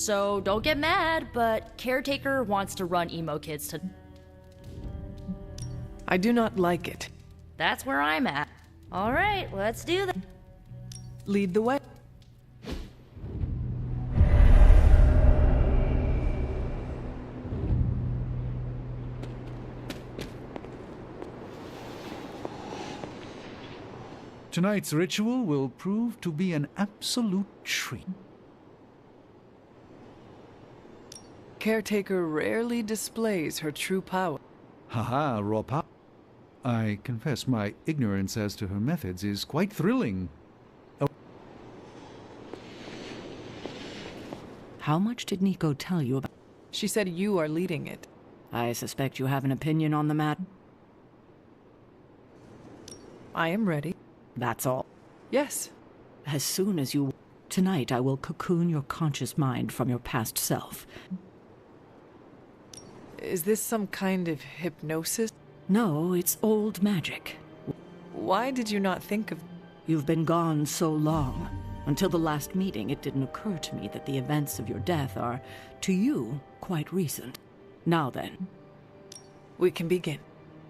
So don't get mad, but Caretaker wants to run Emo Kids to... I do not like it. That's where I'm at. Alright, let's do that. Lead the way. Tonight's ritual will prove to be an absolute treat. Caretaker rarely displays her true power. Haha, raw power. I confess my ignorance as to her methods is quite thrilling. Oh. How much did Nico tell you about? She said you are leading it. I suspect you have an opinion on the matter. I am ready. That's all. Yes. As soon as you... Tonight I will cocoon your conscious mind from your past self. Is this some kind of hypnosis? No, it's old magic. Why did you not think of... You've been gone so long. Until the last meeting, it didn't occur to me that the events of your death are, to you, quite recent. Now then. We can begin.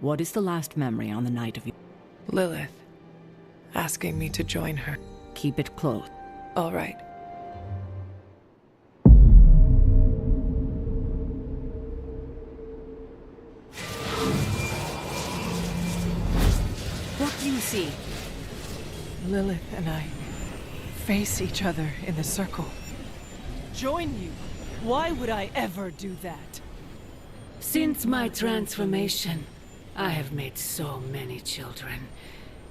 What is the last memory on the night of your... Lilith. Asking me to join her. Keep it close. All right. What do you see? Lilith and I face each other in the circle. Join you? Why would I ever do that? Since my transformation, I have made so many children,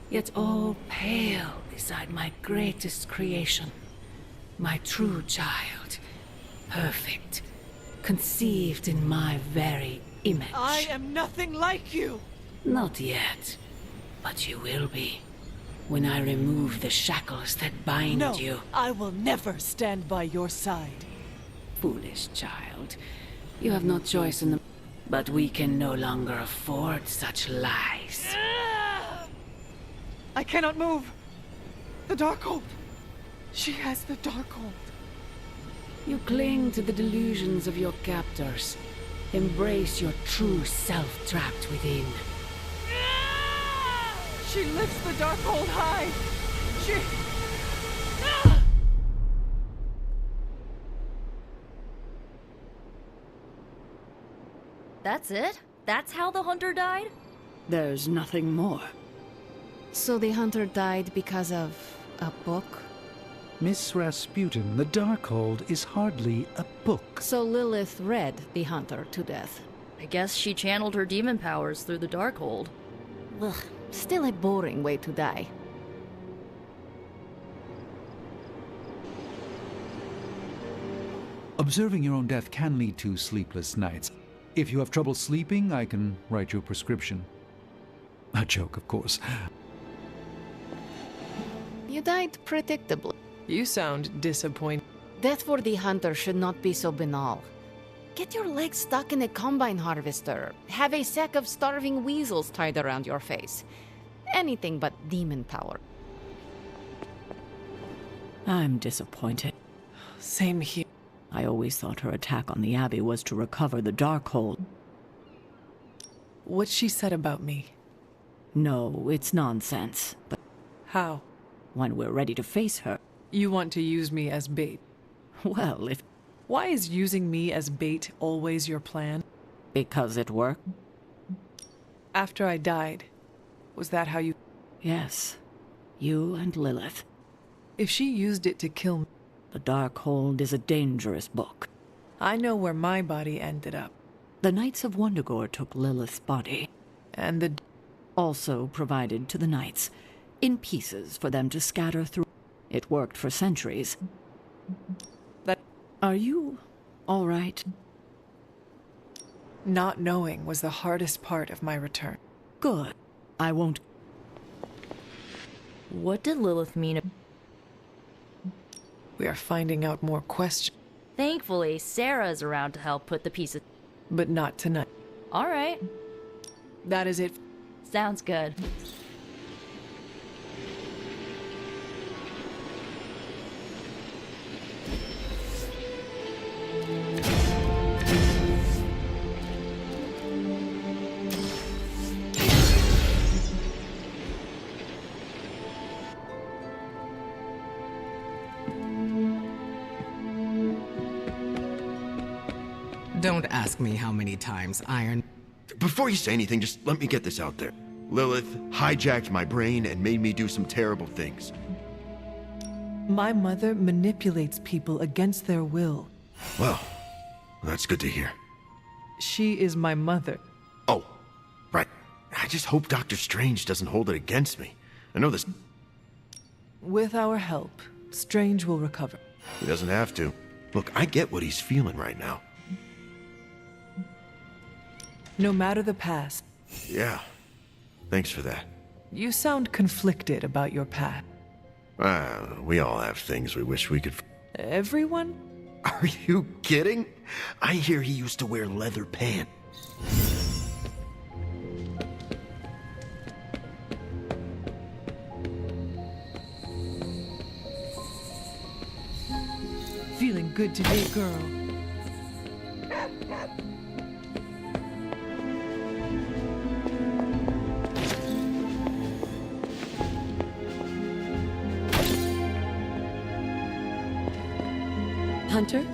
yet all pale beside my greatest creation. My true child, perfect, conceived in my very image. I am nothing like you! Not yet, but you will be, when I remove the shackles that bind No, you. I will never stand by your side. Foolish child, you have no choice in the... But we can no longer afford such lies. I cannot move. The Darkhold. She has the Darkhold. You cling to the delusions of your captors. Embrace your true self trapped within. She lifts the Darkhold high. She... That's it? That's how the hunter died? There's nothing more. So the hunter died because of a book? Miss Rasputin, the Darkhold is hardly a book. So Lilith read the hunter to death. I guess she channeled her demon powers through the Darkhold. Ugh, still a boring way to die. Observing your own death can lead to sleepless nights. If you have trouble sleeping, I can write you a prescription. A joke, of course. You died predictably. You sound disappointed. Death for the hunter should not be so banal. Get your legs stuck in a combine harvester. Have a sack of starving weasels tied around your face. Anything but demon power. I'm disappointed. Same here. I always thought her attack on the Abbey was to recover the Darkhold. What she said about me. No, it's nonsense. But How? when we're ready to face her... You want to use me as bait. Well, if... Why is using me as bait always your plan? Because it worked? After I died, was that how you... Yes. You and Lilith. If she used it to kill me, The Darkhold is a dangerous book. I know where my body ended up. The Knights of Wundagore took Lilith's body, And the... also provided to the Knights, in pieces for them to scatter through. It worked for centuries. That... Are you all right? Not knowing was the hardest part of my return. Good. I won't... What did Lilith mean? We are finding out more questions, Thankfully, Sarah's around to help put the pieces... but not tonight. Alright, That is it. sounds good. Don't ask me how many times Iron... Before you say anything, just let me get this out there. Lilith hijacked my brain and made me do some terrible things. My mother manipulates people against their will. Well, that's good to hear. She is my mother. Oh, right. I just hope Doctor Strange doesn't hold it against me. I know this... With our help, Strange will recover. He doesn't have to. Look, I get what he's feeling right now. No matter the past. Yeah. Thanks for that. You sound conflicted about your past. We all have things we wish we could... Everyone? Are you kidding? I hear he used to wear leather pants. Feeling good today, girl. Hunter?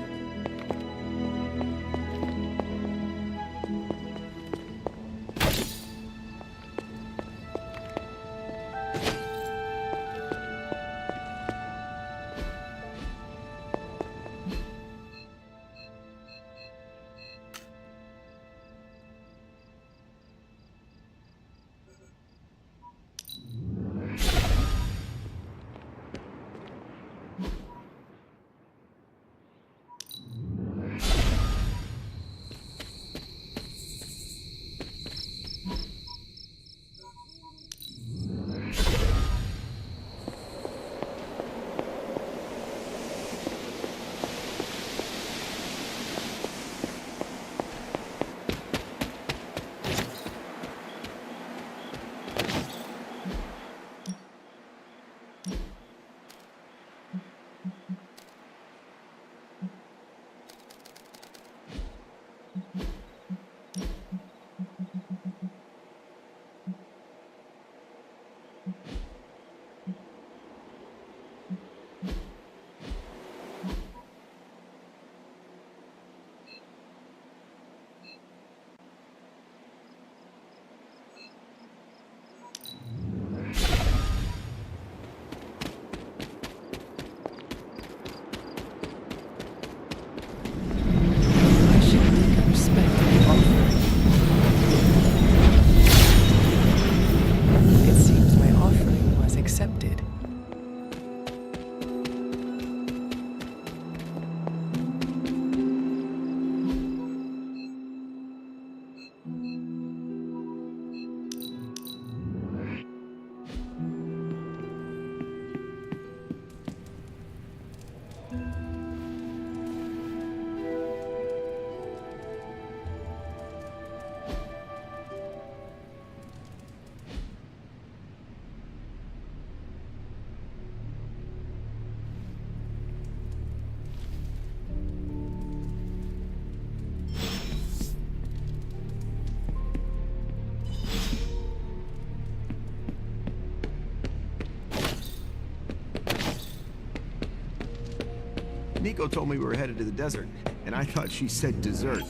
Nico told me we were headed to the desert, and I thought she said dessert.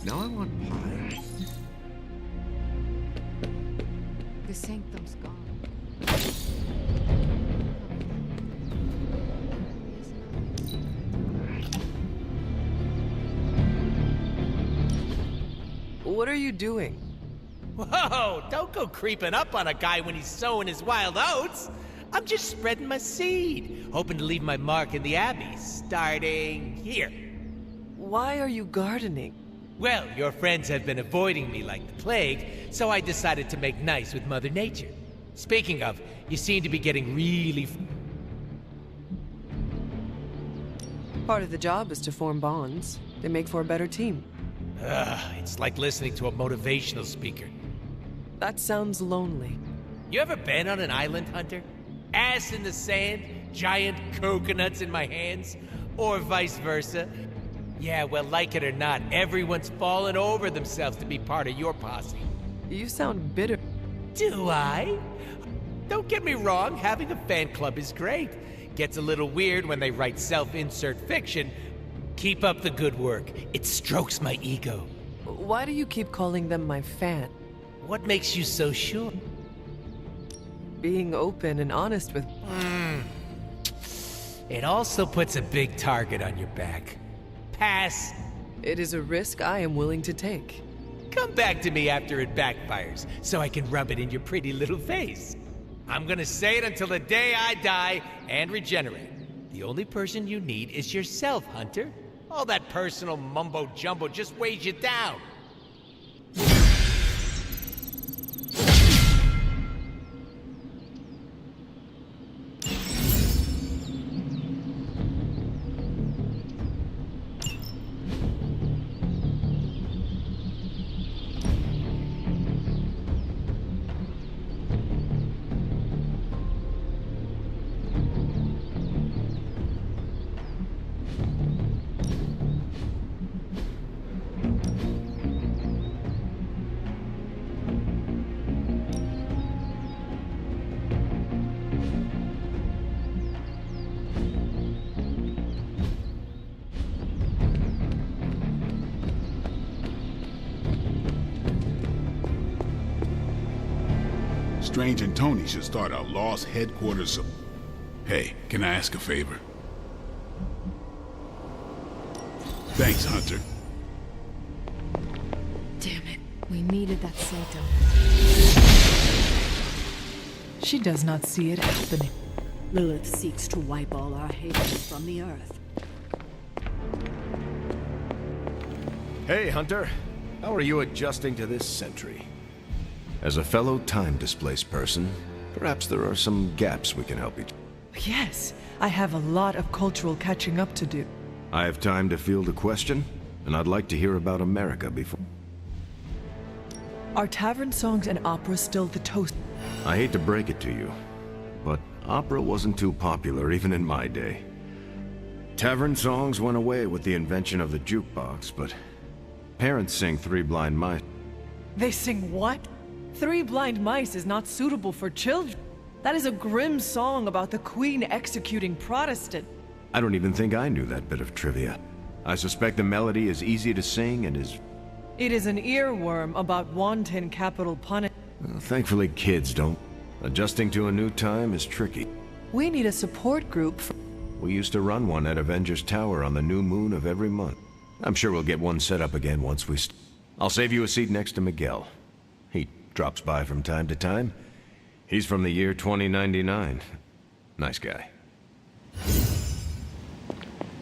Now I want pie. The sanctum's gone. What are you doing? Whoa, don't go creeping up on a guy when he's sowing his wild oats. I'm just spreading my seed, hoping to leave my mark in the Abbey, starting here. Why are you gardening? Well, your friends have been avoiding me like the plague, so I decided to make nice with Mother Nature. Speaking of, you seem to be getting really... Part of the job is to form bonds. They make for a better team. It's like listening to a motivational speaker. That sounds lonely. You ever been on an island, Hunter? Ass in the sand, giant coconuts in my hands, or vice versa. Yeah, well, like it or not, everyone's fallen over themselves to be part of your posse. You sound bitter. Do I? Don't get me wrong, having a fan club is great. Gets a little weird when they write self-insert fiction, Keep up the good work. It strokes my ego. Why do you keep calling them my fan? What makes you so sure? Being open and honest with... It also puts a big target on your back. Pass. It is a risk I am willing to take. Come back to me after it backfires, so I can rub it in your pretty little face. I'm gonna say it until the day I die and regenerate. The only person you need is yourself, Hunter. All that personal mumbo-jumbo just weighs you down. Strange and Tony should start our lost headquarters of... Hey, can I ask a favor? Thanks, Hunter. Damn it. We needed that Sato. She does not see it happening. Lilith seeks to wipe all our haters from the earth. Hey, Hunter. How are you adjusting to this century? As a fellow time-displaced person, perhaps there are some gaps we can help each. Yes, I have a lot of cultural catching up to do. I have time to field a question, and I'd like to hear about America before... Are tavern songs and opera still the toast? I hate to break it to you, but opera wasn't too popular even in my day. Tavern songs went away with the invention of the jukebox, but parents sing Three Blind Mice. They sing what? Three Blind Mice is not suitable for children. That is a grim song about the Queen executing Protestant. I don't even think I knew that bit of trivia. I suspect the melody is easy to sing and is... It is an earworm about wanton capital punishment. Well, thankfully kids don't. Adjusting to a new time is tricky. We need a support group for... We used to run one at Avengers Tower on the new moon of every month. I'm sure we'll get one set up again once we... I'll save you a seat next to Miguel. He drops by from time to time. He's from the year 2099. Nice guy.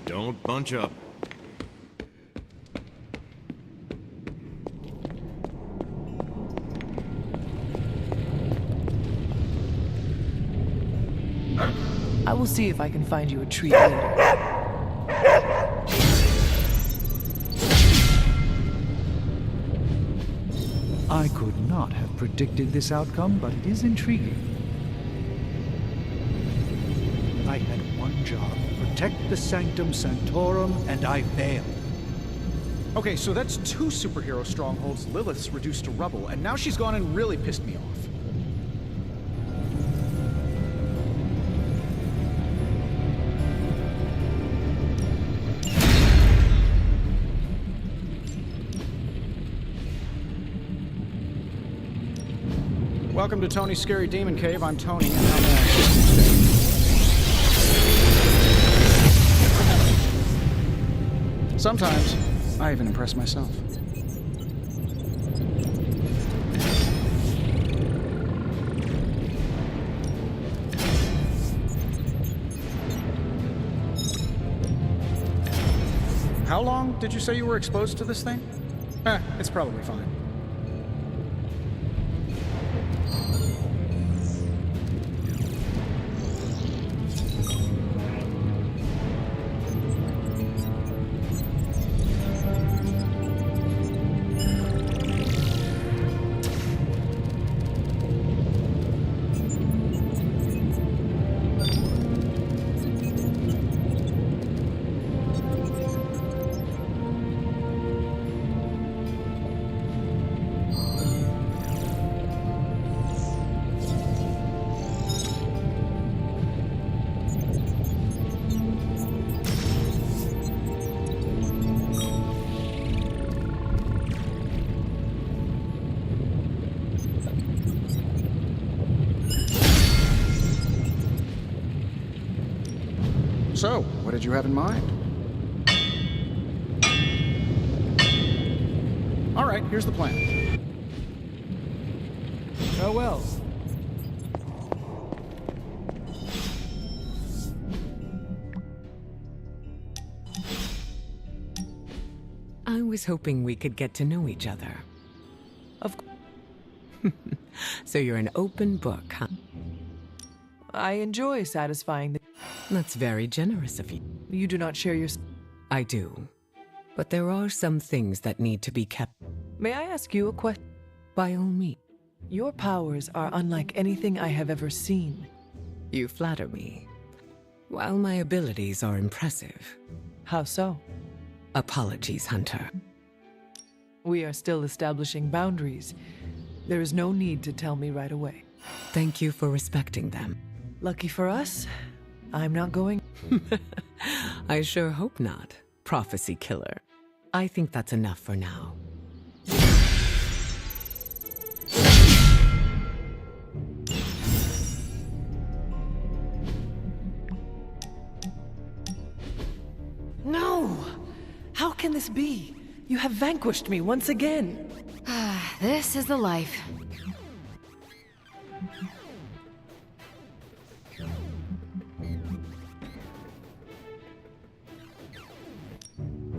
Don't bunch up. I will see if I can find you a treat later. I could not have predicted this outcome, but it is intriguing. I had one job, protect the Sanctum Sanctorum, and I failed. Okay, so that's 2 superhero strongholds Lilith's reduced to rubble, and now she's gone and really pissed me off. Welcome to Tony's Scary Demon Cave. I'm Tony, and I'm Sometimes, I even impress myself. How long did you say you were exposed to this thing? It's probably fine. So, what did you have in mind? All right, here's the plan. Farewell. I was hoping we could get to know each other. Of So you're an open book, huh? I enjoy satisfying the... That's very generous of you. You do not share your... I do. But there are some things that need to be kept. May I ask you a question? By all means. Your powers are unlike anything I have ever seen. You flatter me. While my abilities are impressive. How so? Apologies, Hunter. We are still establishing boundaries. There is no need to tell me right away. Thank you for respecting them. Lucky for us, I'm not going... I sure hope not, prophecy killer. I think that's enough for now. No! How can this be? You have vanquished me once again. This is the life.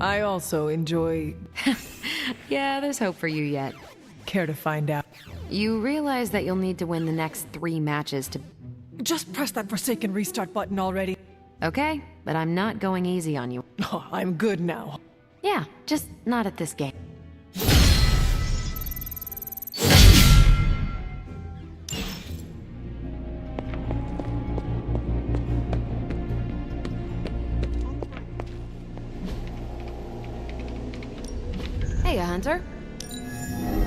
I also enjoy... Yeah, there's hope for you yet. Care to find out? You realize that you'll need to win the next 3 matches to... Just press that forsaken restart button already. Okay, but I'm not going easy on you. Oh, I'm good now. Yeah, just not at this game. Hey, Hunter.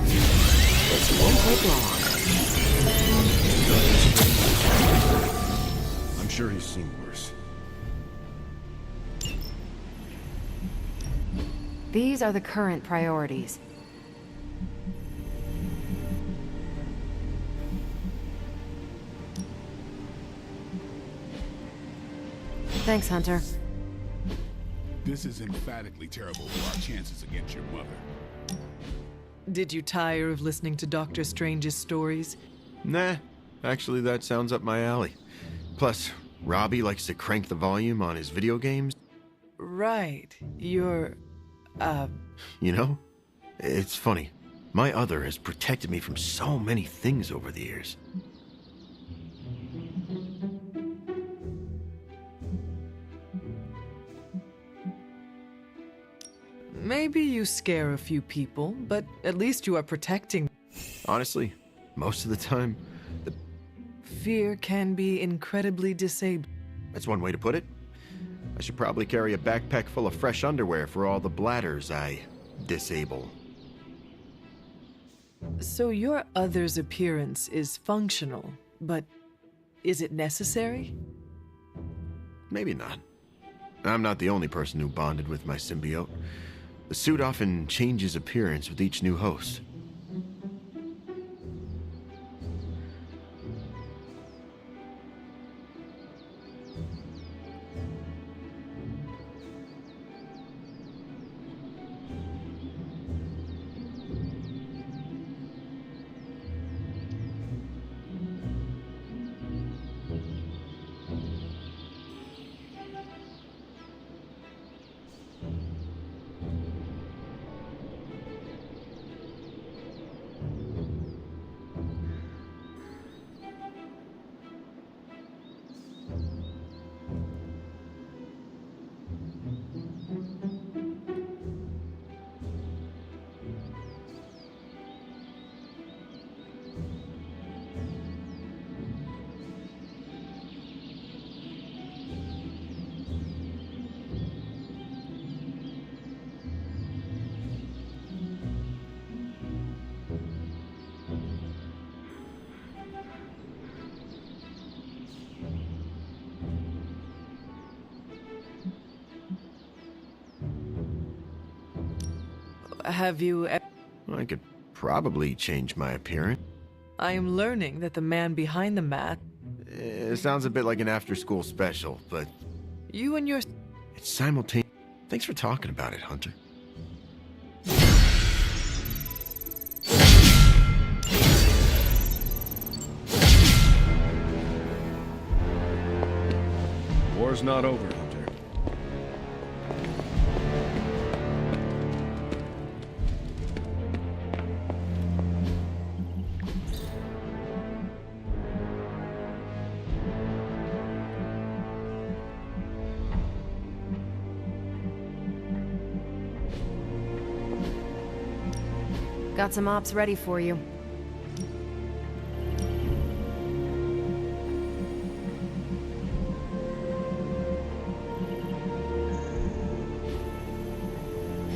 This won't take long. I'm sure he's seen worse. These are the current priorities. Thanks, Hunter. This is emphatically terrible for our chances against your mother. Did you tire of listening to Doctor Strange's stories? Nah, actually that sounds up my alley. Plus, Robbie likes to crank the volume on his video games. Right. You're... You know, it's funny. My other has protected me from so many things over the years. Maybe you scare a few people, but at least you are protecting. Honestly, most of the time, Fear can be incredibly disabling. that's one way to put it. I should probably carry a backpack full of fresh underwear for all the bladders I disable. So your other's appearance is functional, but is it necessary? Maybe not. I'm not the only person who bonded with my symbiote. The suit often changes appearance with each new host. Have you... I could probably change my appearance. I am learning that the man behind the mask... It sounds a bit like an after-school special, but... You and your... It's simultaneous. Thanks for talking about it, Hunter. War's not over, Hunter. Got some ops ready for you.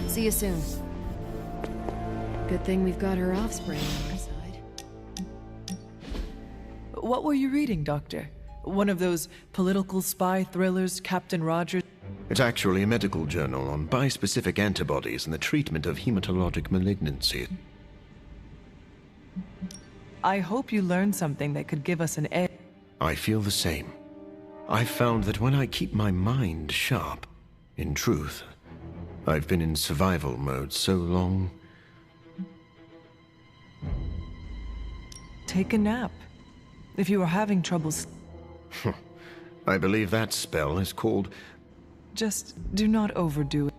See you soon. Good thing we've got her offspring on our side. What were you reading, Doctor? One of those political spy thrillers, Captain Rogers? It's actually a medical journal on bispecific antibodies and the treatment of hematologic malignancy. I hope you learned something that could give us an edge. I feel the same. I've found that when I keep my mind sharp, in truth, I've been in survival mode so long. Take a nap. If you are having trouble... I believe that spell is called... Just do not overdo it.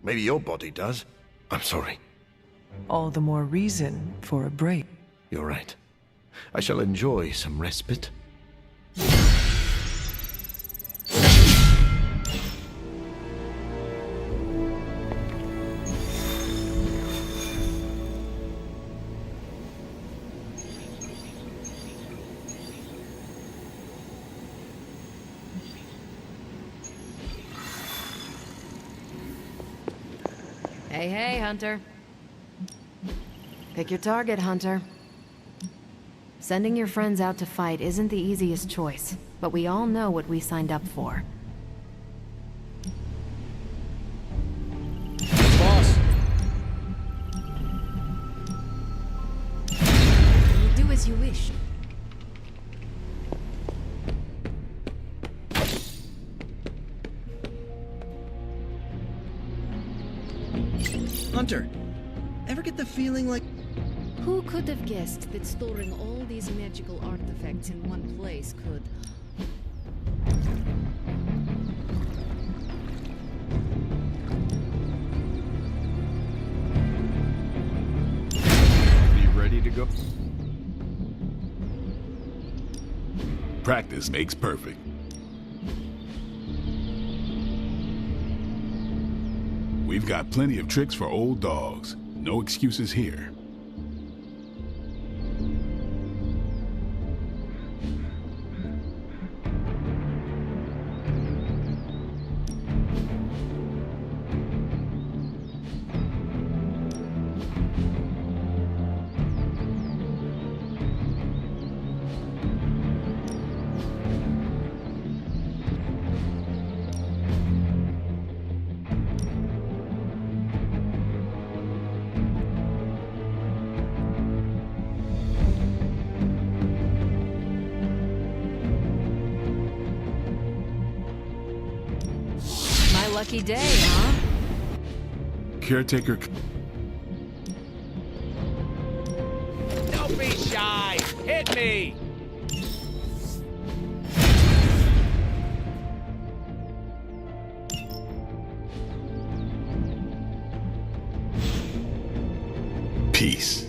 Maybe your body does. I'm sorry. All the more reason for a break. You're right. I shall enjoy some respite. Hey, hey, Hunter. Pick your target, Hunter. Sending your friends out to fight isn't the easiest choice, but we all know what we signed up for. Boss! You do as you wish. Hunter, ever get the feeling like... Who could have guessed that storing all these magical artifacts in one place could... Be ready to go? Practice makes perfect. We've got plenty of tricks for old dogs. No excuses here. Lucky day, huh? Caretaker... Don't be shy! Hit me! Peace.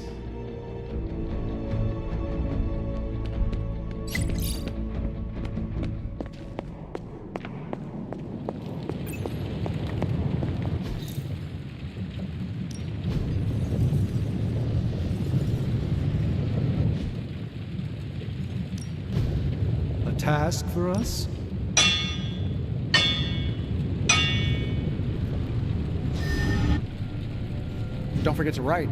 Task for us? Don't forget to write.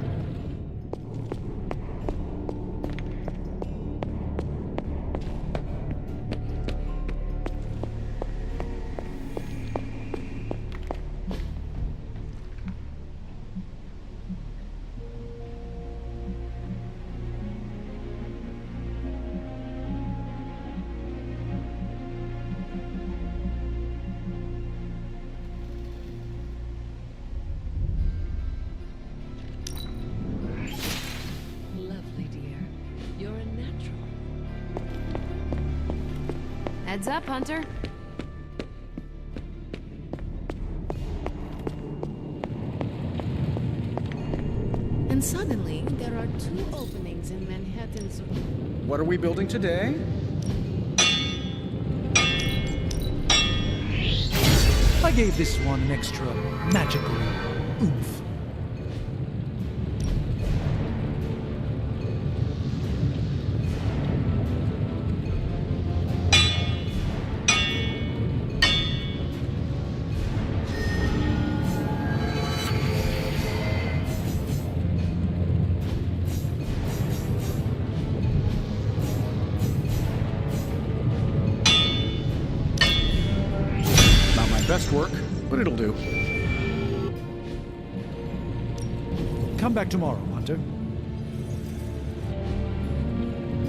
Heads up, Hunter. And suddenly, there are 2 openings in Manhattan's... What are we building today? I gave this one an extra magical oomph. Best work, but it'll do. Come back tomorrow, Hunter.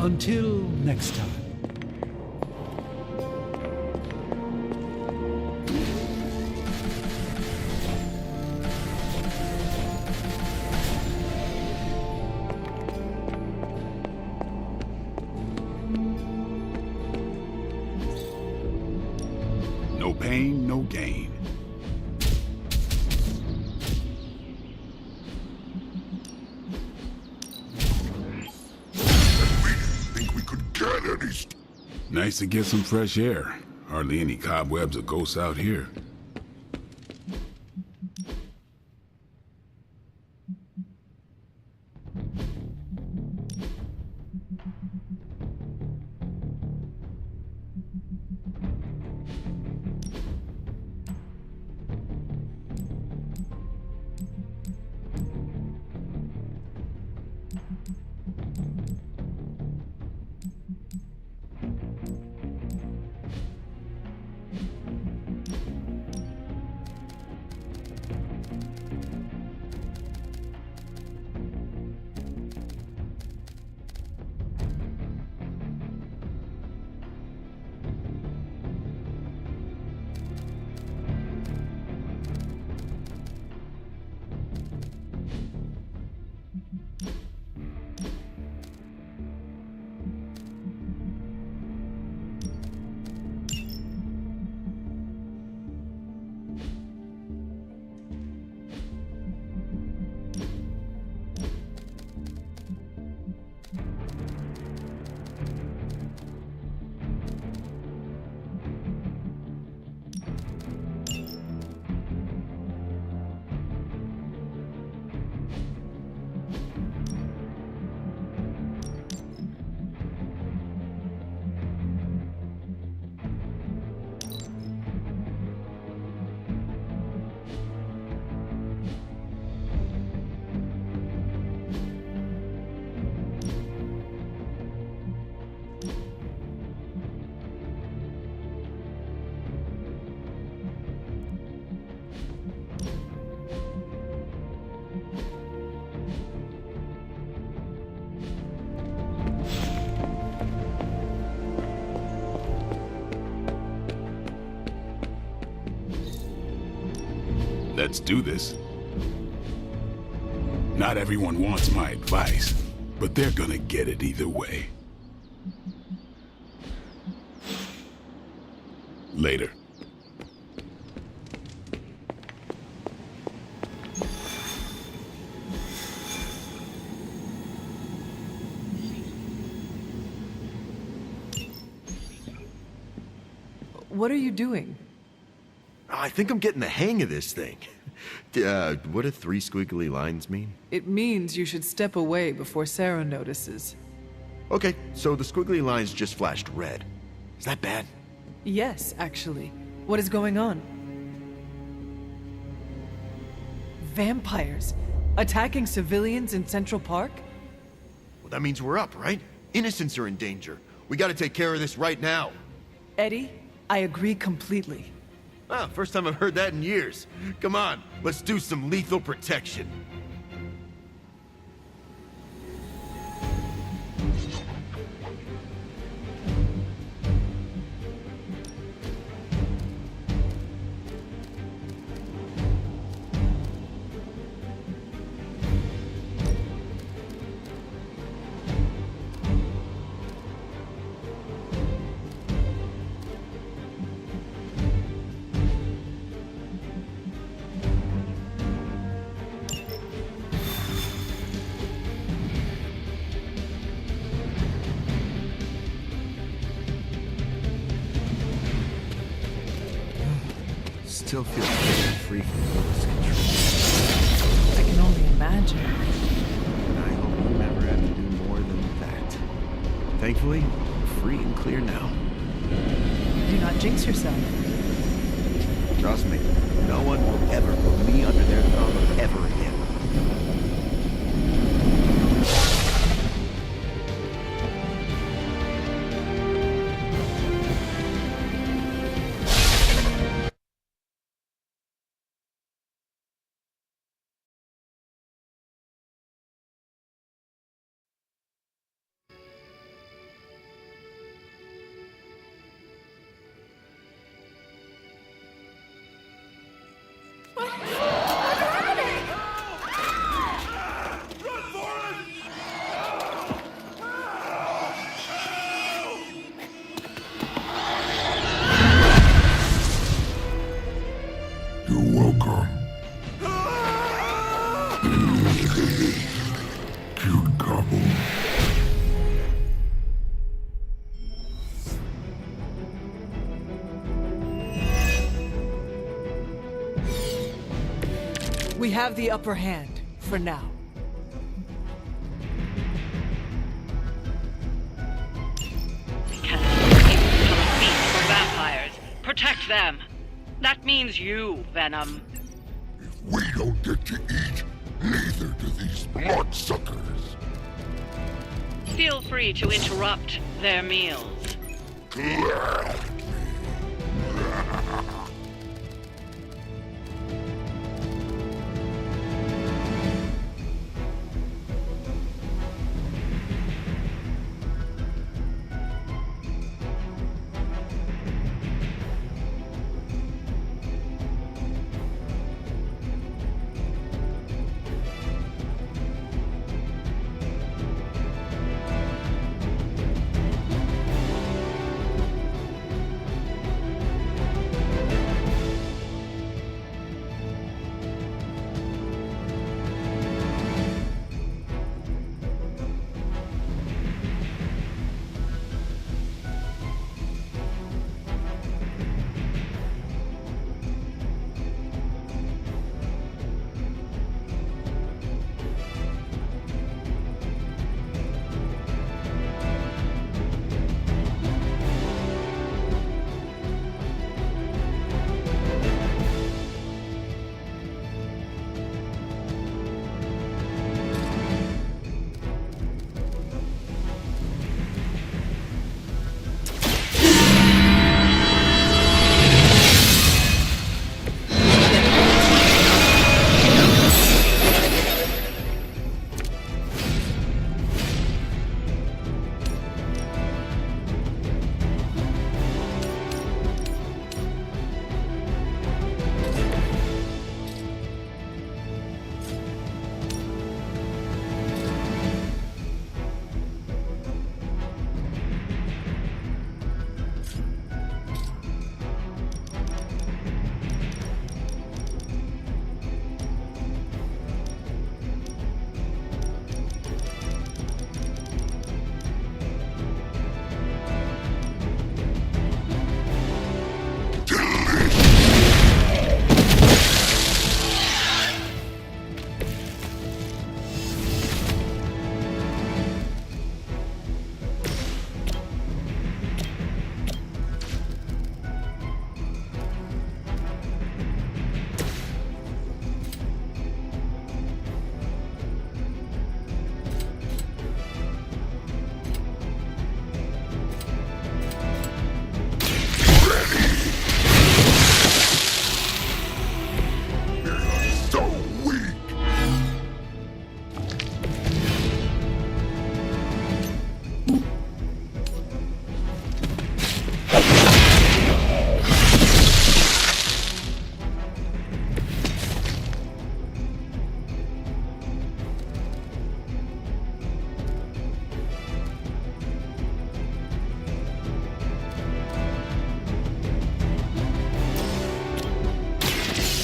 Until next time. No pain, no gain. Think we could get any? Nice to get some fresh air. Hardly any cobwebs or ghosts out here. Let's do this. Not everyone wants my advice, but they're gonna get it either way. Later. What are you doing? I think I'm getting the hang of this thing. What do 3 squiggly lines mean? It means you should step away before Sarah notices. Okay, so the squiggly lines just flashed red. Is that bad? Yes, actually. What is going on? Vampires attacking civilians in Central Park? Well, that means we're up, right? Innocents are in danger. We gotta take care of this right now. Eddie, I agree completely. Ah, first time I've heard that in years. Come on, let's do some lethal protection. still feel very free from Lilith's control. I can only imagine. And I hope you never have to do more than that. Thankfully, I'm free and clear now. Do not jinx yourself. Trust me, no one will ever put me under their thumb ever again. We have the upper hand, for now. For vampires. Protect them. That means you, Venom. We don't get to eat, neither do these bloodsuckers. Feel free to interrupt their meals.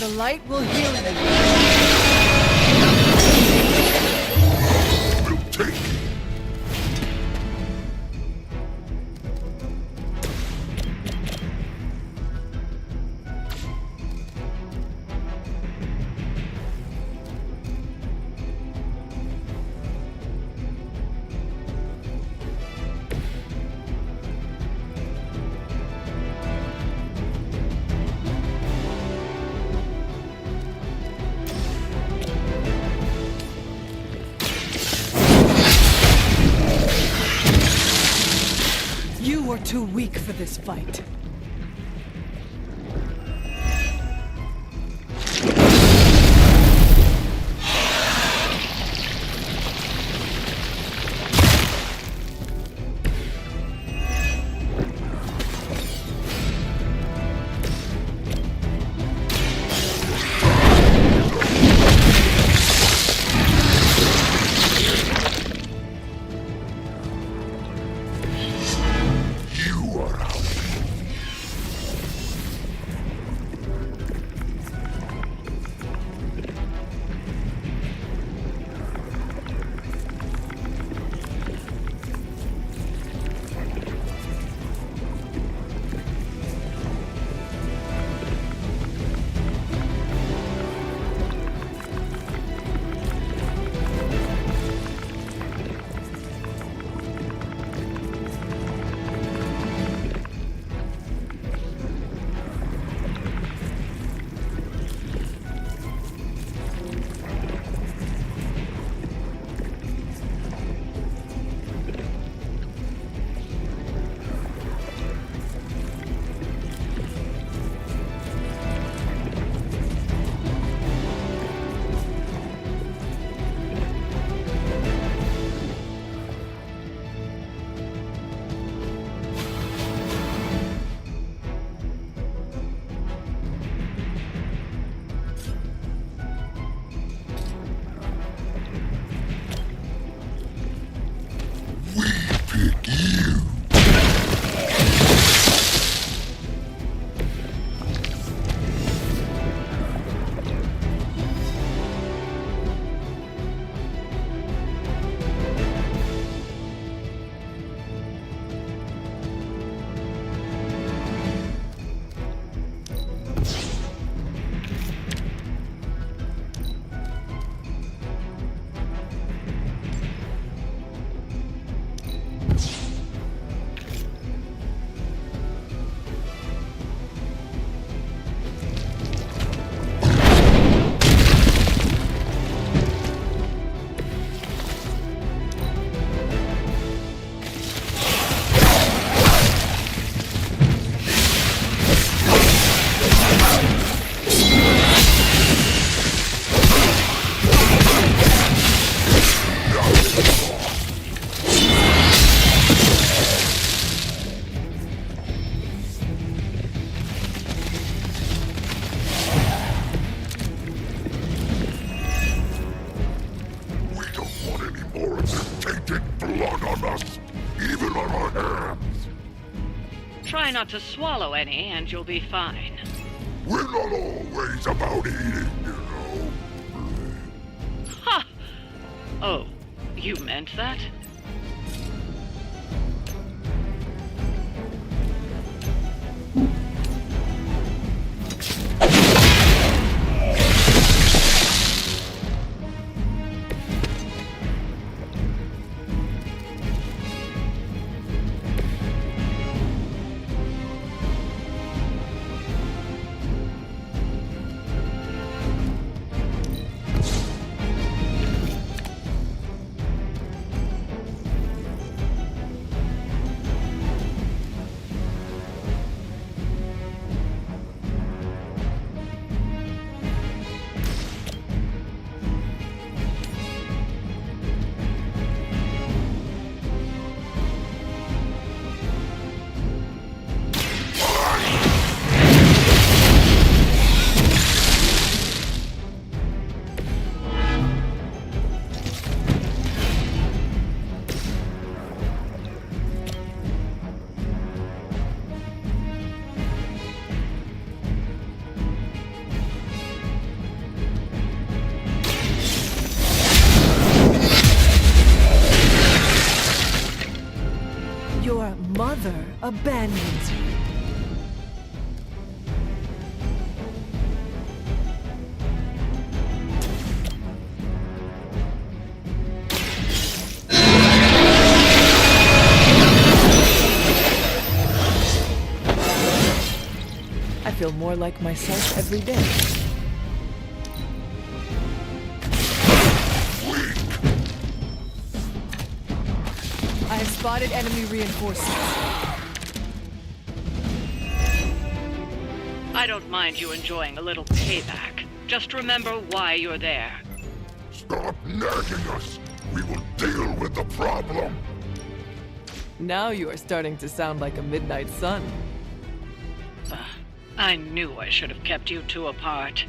The light will heal you. We'll take it. too weak for this fight. Try not to swallow any, and you'll be fine. We're not always about eating, you know. Ha! Oh, you meant that? Your mother abandons you. I feel more like myself every day. I have spotted enemy reinforcements. I don't mind you enjoying a little payback. Just remember why you're there. Stop nagging us! We will deal with the problem! Now you are starting to sound like a midnight sun. I knew I should have kept you two apart.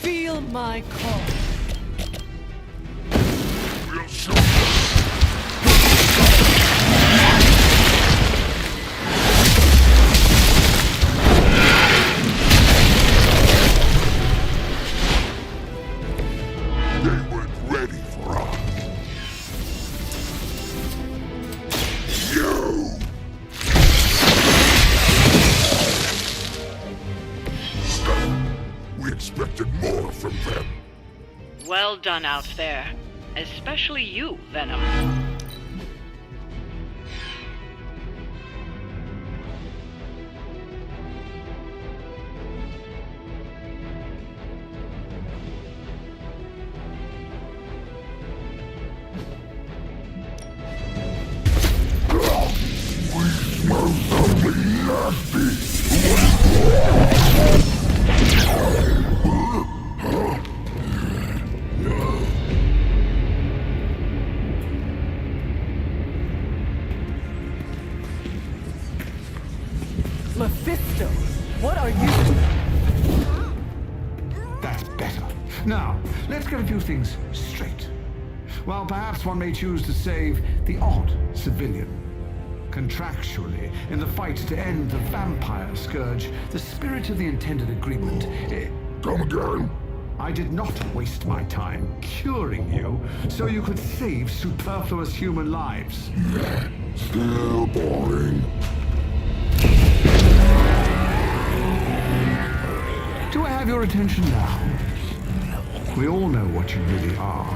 Feel my call. We'll show They weren't ready for us. You! We expected more from them. Well done out there. Especially you, Venom. Smell something nasty! Mephisto, what are you? That's better. Now, let's get a few things straight. While perhaps one may choose to save the odd civilian, contractually, in the fight to end the vampire scourge, the spirit of the intended agreement... Come again? I did not waste my time curing you so you could save superfluous human lives. Still boring. Do I have your attention now? We all know what you really are.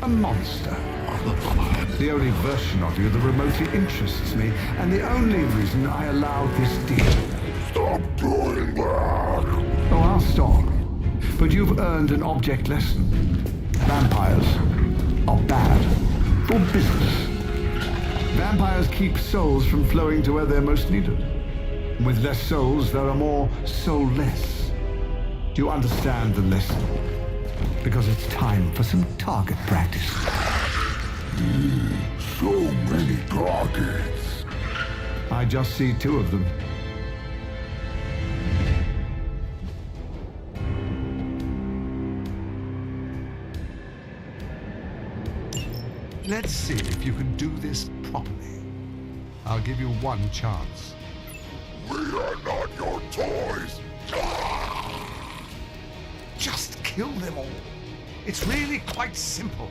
A monster. The only version of you that remotely interests me, and the only reason I allowed this deal. Stop doing that! Oh, I'll stop. But you've earned an object lesson. Vampires are bad for business. Vampires keep souls from flowing to where they're most needed. With less souls, there are more soulless. Do you understand the lesson? Because it's time for some target practice. So many targets. I just see 2 of them. Let's see if you can do this properly. I'll give you one chance. We are not your toys! Just kill them all. It's really quite simple.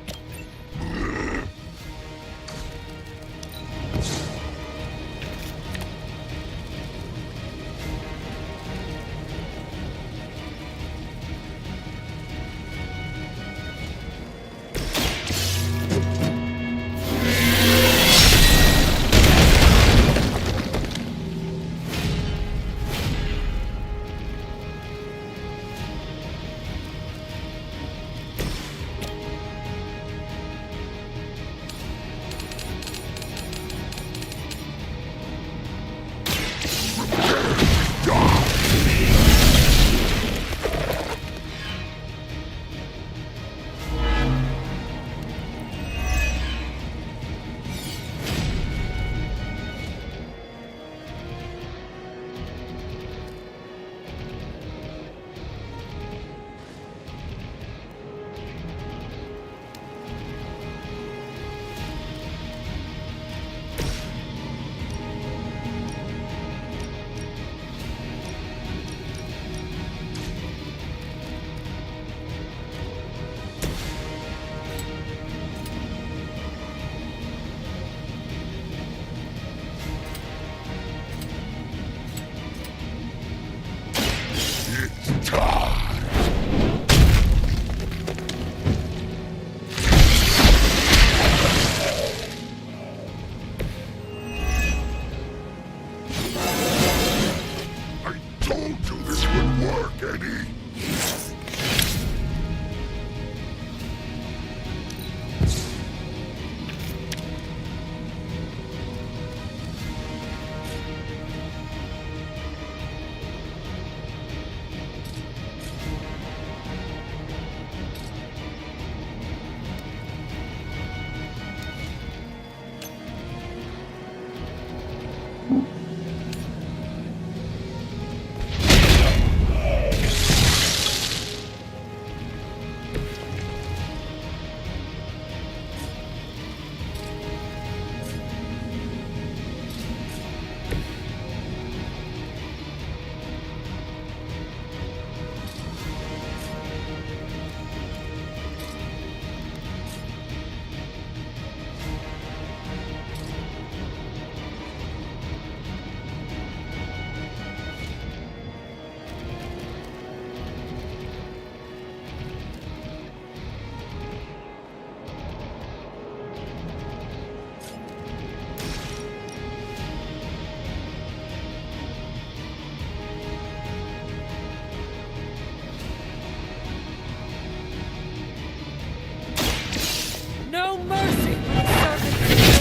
No mercy for the servants.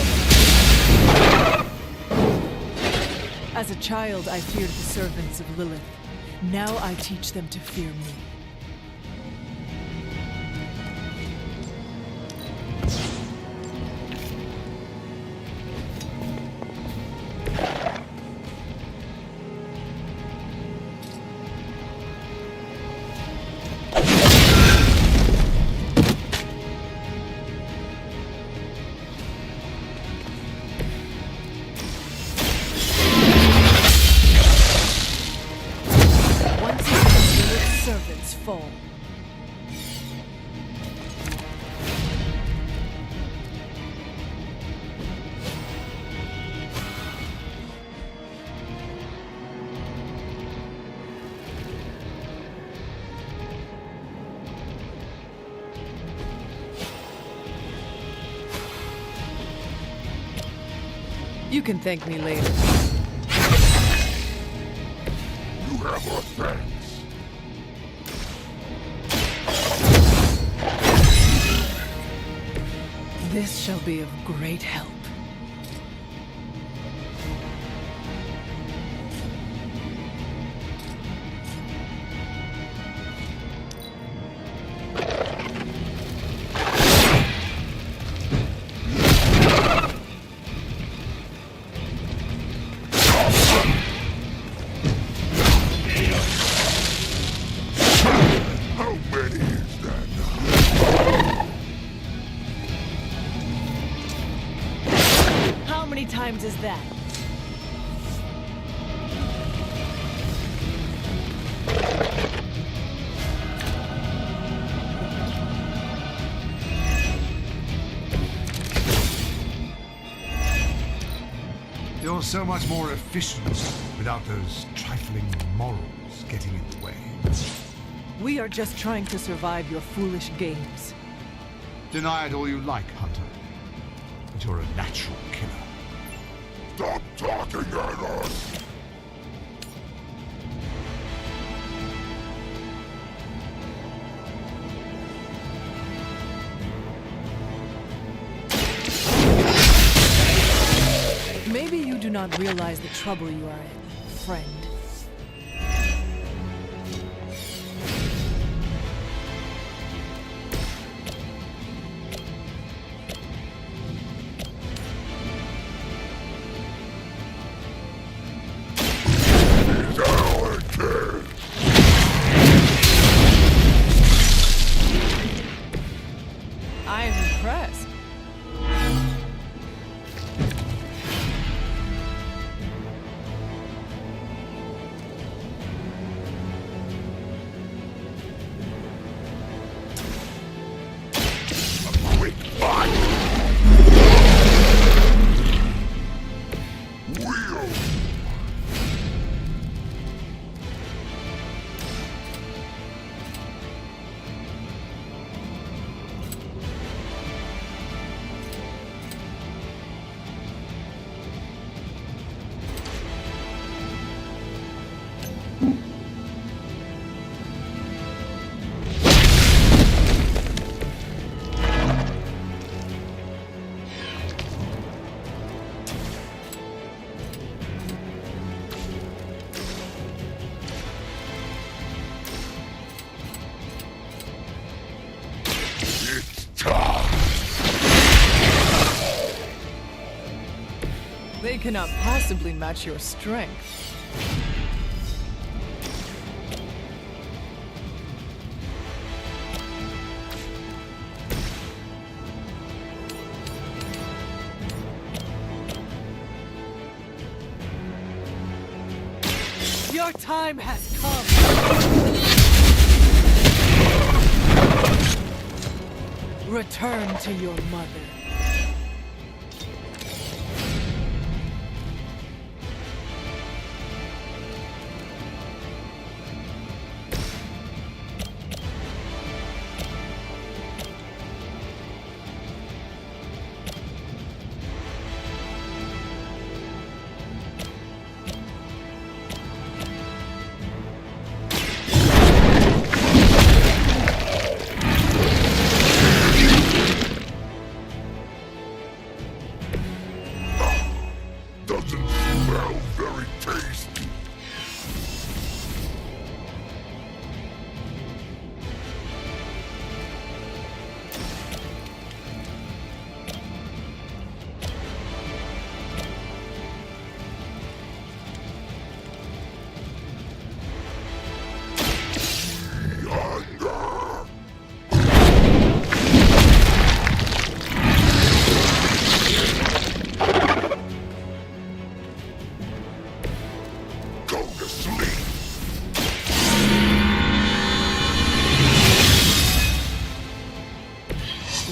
As a child, I feared the servants of Lilith. Now I teach them to fear me. Servants fall. You can thank me later. You have a thanks. This shall be of great help. How many is that now? How many times is that? You're so much more efficient without those trifling morals getting in the way. We are just trying to survive your foolish games. Deny it all you like, Hunter. But you're a natural killer. Stop talking at us! Maybe you do not realize the trouble you are in, friend. I am impressed. Quick fight! Wheel! They cannot possibly match your strength. Your time has come. Return to your mother.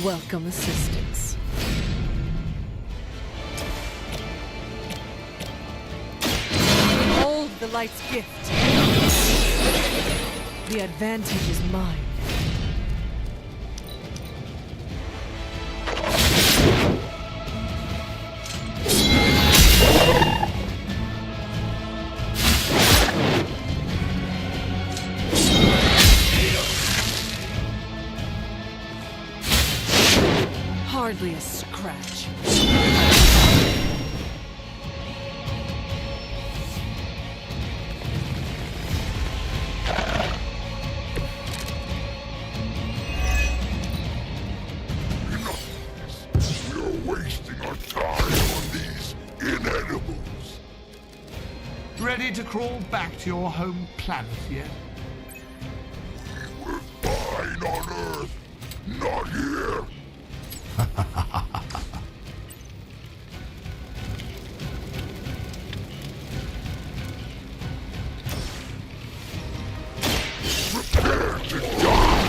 Welcome assistance. Hold the light's gift. The advantage is mine. Hardly a scratch. We're wasting our time on these inedibles. Ready to crawl back to your home planet yet? We were fine on Earth, not here. Prepare to die.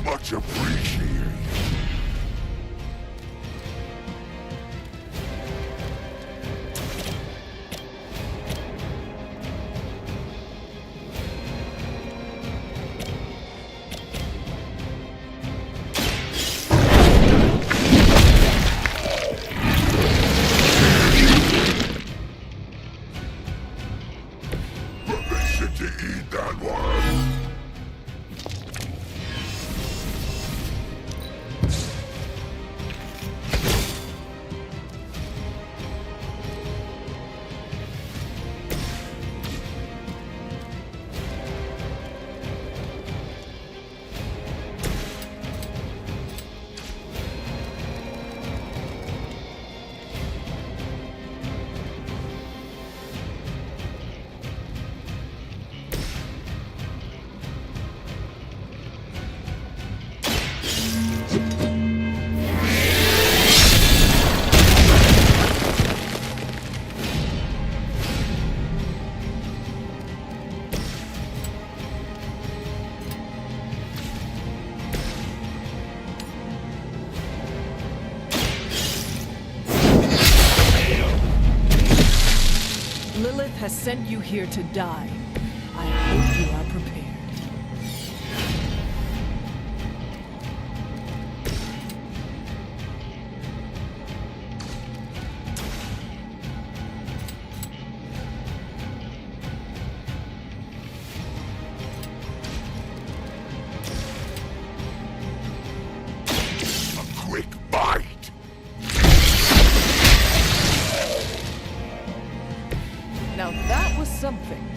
Much appreciated. Permission to eat that one. Lilith has sent you here to die. I hope you are prepared. A quick bite. Now that was something.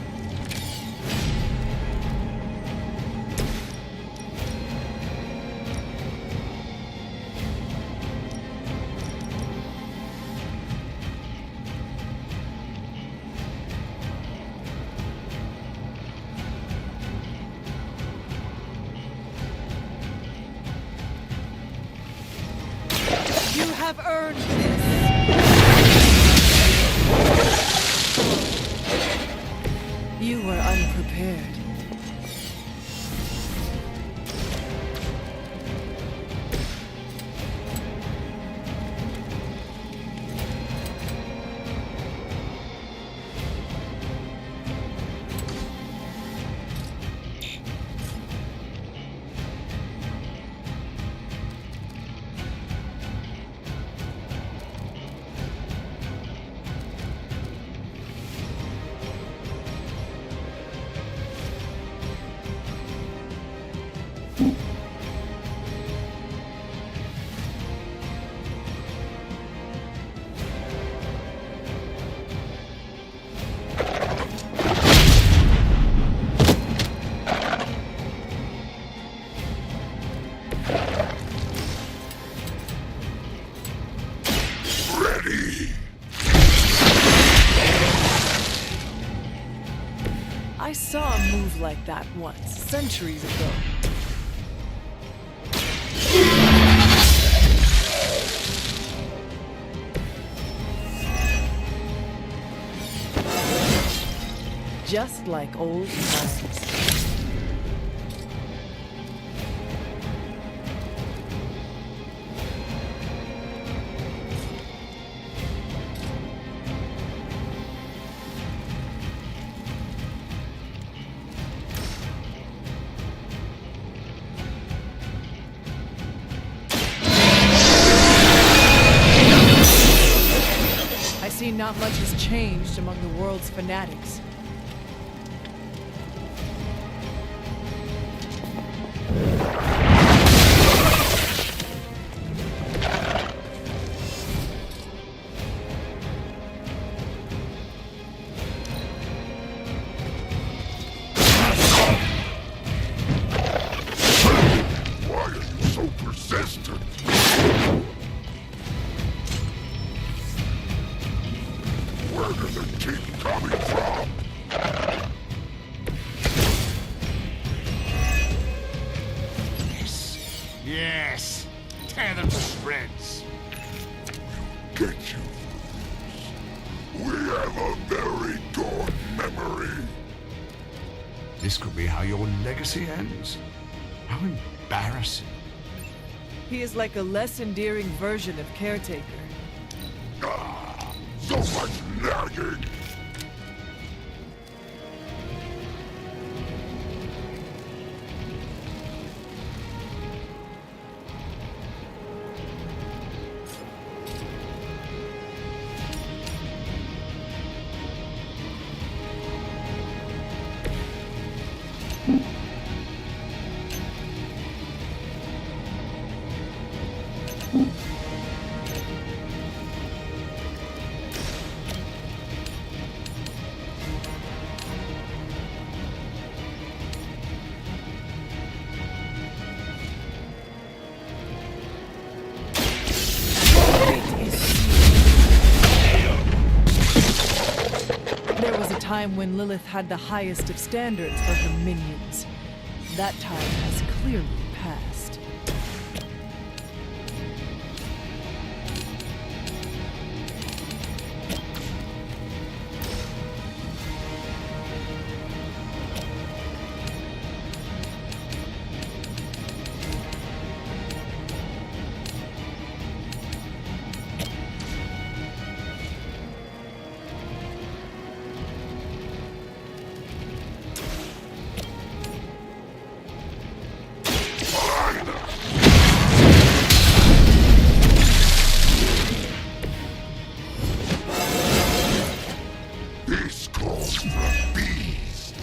You have earned this. You were unprepared. I saw a move like that once, centuries ago. Just like old times. not much has changed among the world's fanatics. Yes. Tear them to shreds. Get you. We have a very good memory. This could be how your legacy ends. How embarrassing. He is like a less endearing version of Caretaker. So much nagging. There was a time when Lilith had the highest of standards for her minions. That time has clearly passed. This calls for a beast.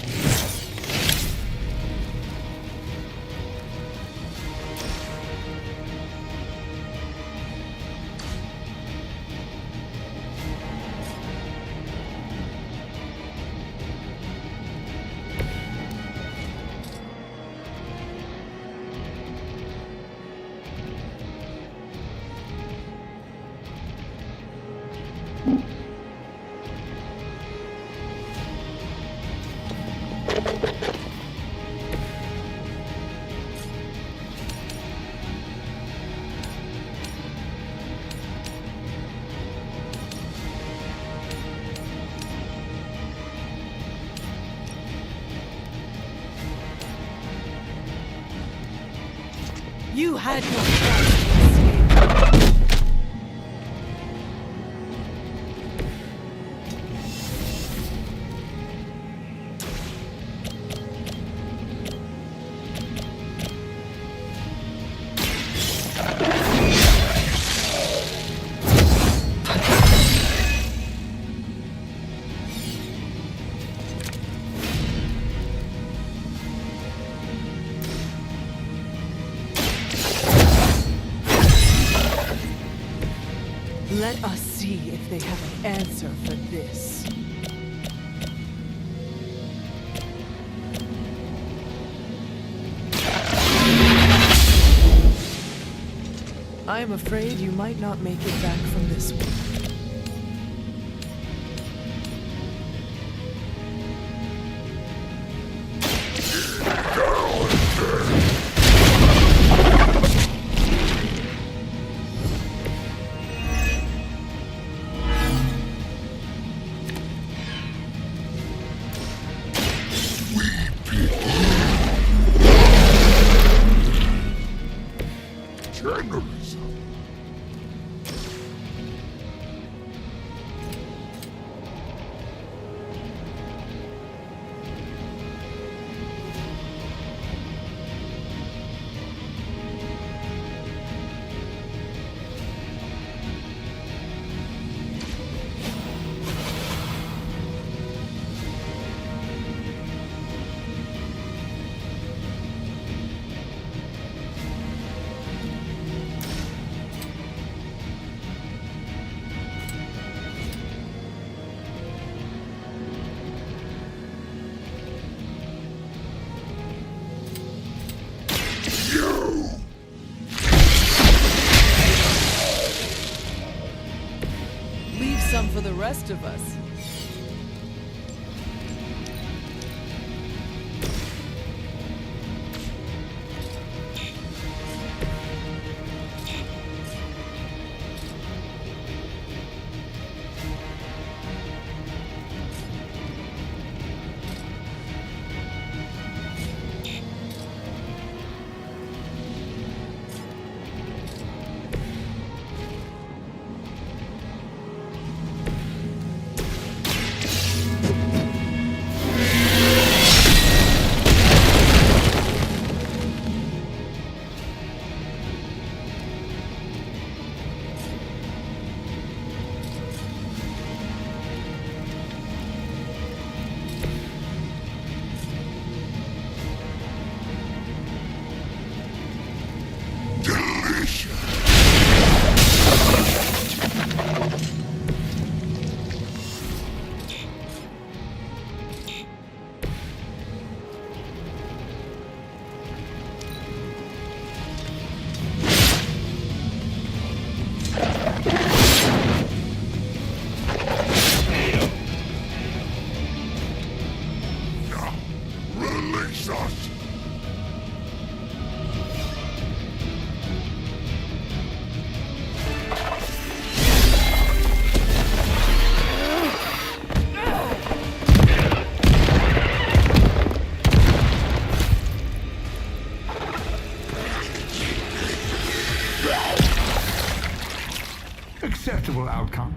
You had no chance to escape. Let us see if they have an answer for this. I am afraid you might not make it back from this one. some for the rest of us. Acceptable outcome.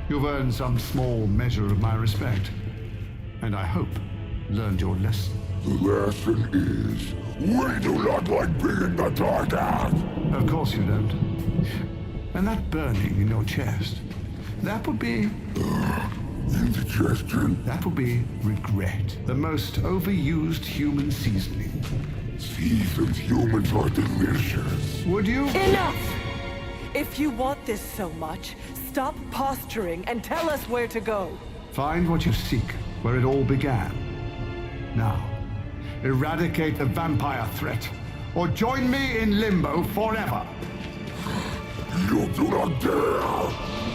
You've earned some small measure of my respect. And I hope learned your lesson. The lesson is, we do not like being the target! Of course you don't. And that burning in your chest, that would be... indigestion? That would be regret. The most overused human seasoning. Seasoned humans are delicious. Would you? Enough! If you want this so much, stop posturing and tell us where to go. Find what you seek, where it all began. Now, eradicate the vampire threat, or join me in limbo forever. You do not dare!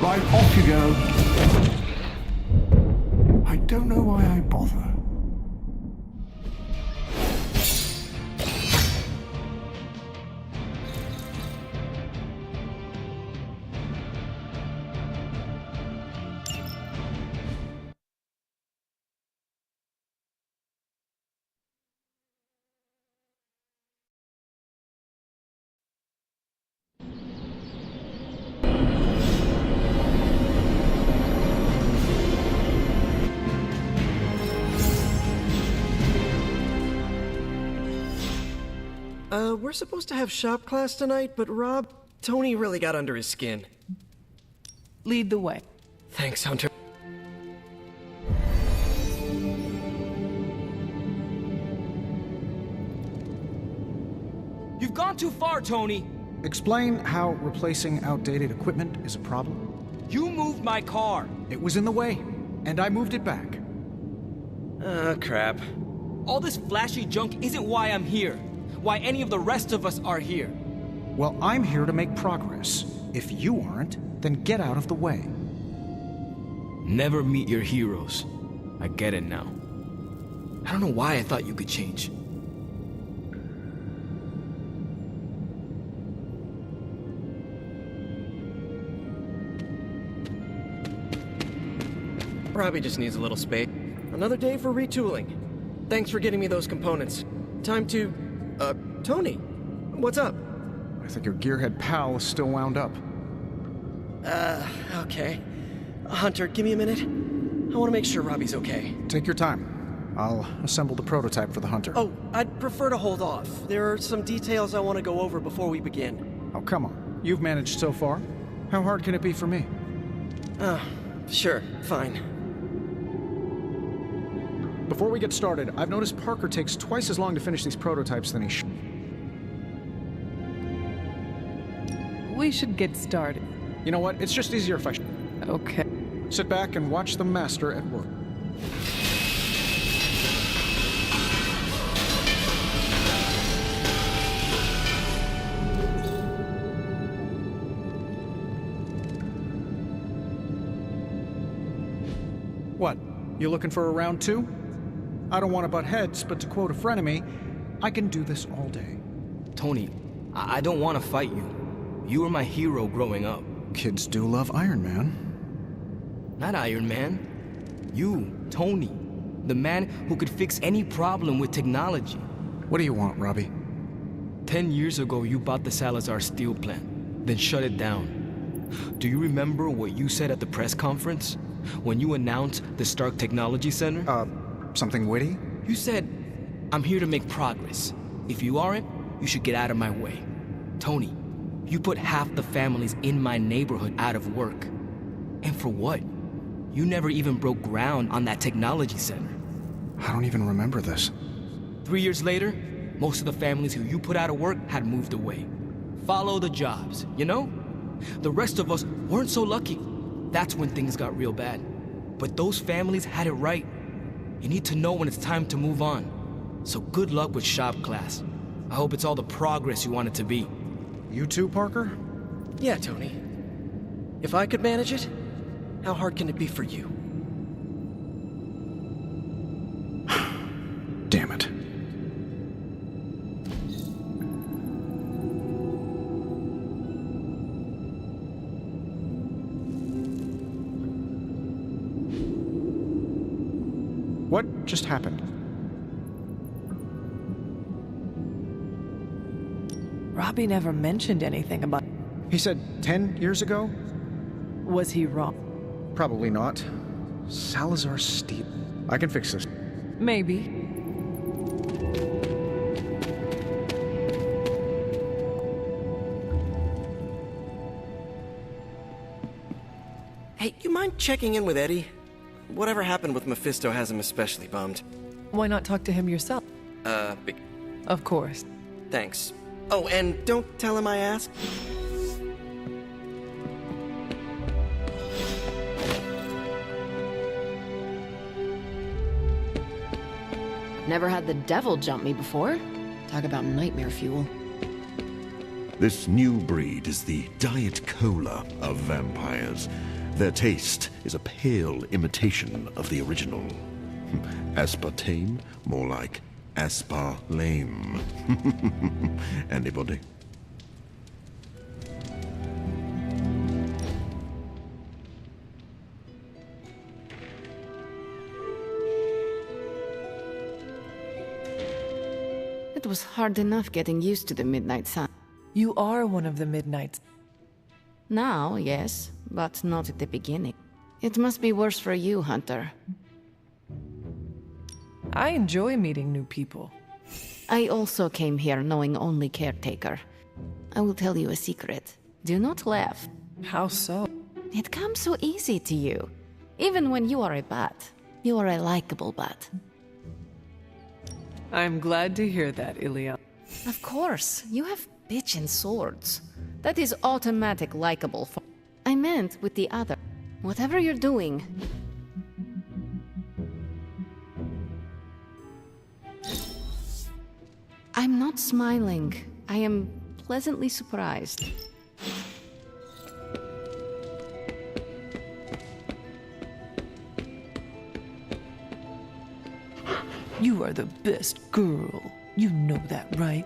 Right, off you go. I don't know why I bother. We're supposed to have shop class tonight, but Tony really got under his skin. Lead the way. Thanks, Hunter. You've gone too far, Tony! Explain how replacing outdated equipment is a problem. You moved my car! It was in the way, and I moved it back. Crap. All this flashy junk isn't why I'm here. Why any of the rest of us are here. Well, I'm here to make progress. If you aren't, then get out of the way. Never meet your heroes. I get it now. I don't know why I thought you could change. Robbie just needs a little space. Another day for retooling. Thanks for getting me those components. Time to... Tony, what's up? I think your gearhead pal is still wound up. Okay. Hunter, give me a minute. I want to make sure Robbie's okay. Take your time. I'll assemble the prototype for the Hunter. Oh, I'd prefer to hold off. There are some details I want to go over before we begin. Oh, come on. You've managed so far. How hard can it be for me? Sure, fine. Before we get started, I've noticed Parker takes twice as long to finish these prototypes than he should. We should get started. You know what? It's just easier if I... Okay. Sit back and watch the master at work. You looking for a round two? I don't want to butt heads, but to quote a frenemy, I can do this all day. Tony, I don't want to fight you. You were my hero growing up. Kids do love Iron Man. Not Iron Man. You, Tony. The man who could fix any problem with technology. What do you want, Robbie? 10 years ago, you bought the Salazar steel plant, then shut it down. Do you remember what you said at the press conference? When you announced the Stark Technology Center? Something witty? You said, I'm here to make progress. If you aren't, you should get out of my way. Tony, you put half the families in my neighborhood out of work. And for what? You never even broke ground on that technology center. I don't even remember this. 3 years later, most of the families who you put out of work had moved away. Follow the jobs, you know? The rest of us weren't so lucky. That's when things got real bad. But those families had it right. You need to know when it's time to move on. So good luck with shop class. I hope it's all the progress you want it to be. You too, Parker? Yeah, Tony. If I could manage it, how hard can it be for you? Damn it. What just happened? Robbie never mentioned anything about... He said 10 years ago? Was he wrong? Probably not. Salazar Steel. I can fix this. Maybe. Hey, you mind checking in with Eddie? Whatever happened with Mephisto has him especially bummed. Why not talk to him yourself? Of course. Thanks. Oh, and don't tell him I asked. Never had the devil jump me before. Talk about nightmare fuel. This new breed is the Diet Cola of vampires. Their taste is a pale imitation of the original. Aspartame, more like Aspar-lame. Anybody? It was hard enough getting used to the midnight sun. You are one of the Midnights. Now, yes, but not at the beginning. It must be worse for you, Hunter. I enjoy meeting new people. I also came here knowing only Caretaker. I will tell you a secret. Do not laugh. How so? It comes so easy to you. Even when you are a bat. You are a likable bat. I'm glad to hear that, Ilya. Of course, you have bitchin' swords. That is automatic likable for... I meant with the other. Whatever you're doing. I'm not smiling. I am pleasantly surprised. You are the best girl. You know that, right?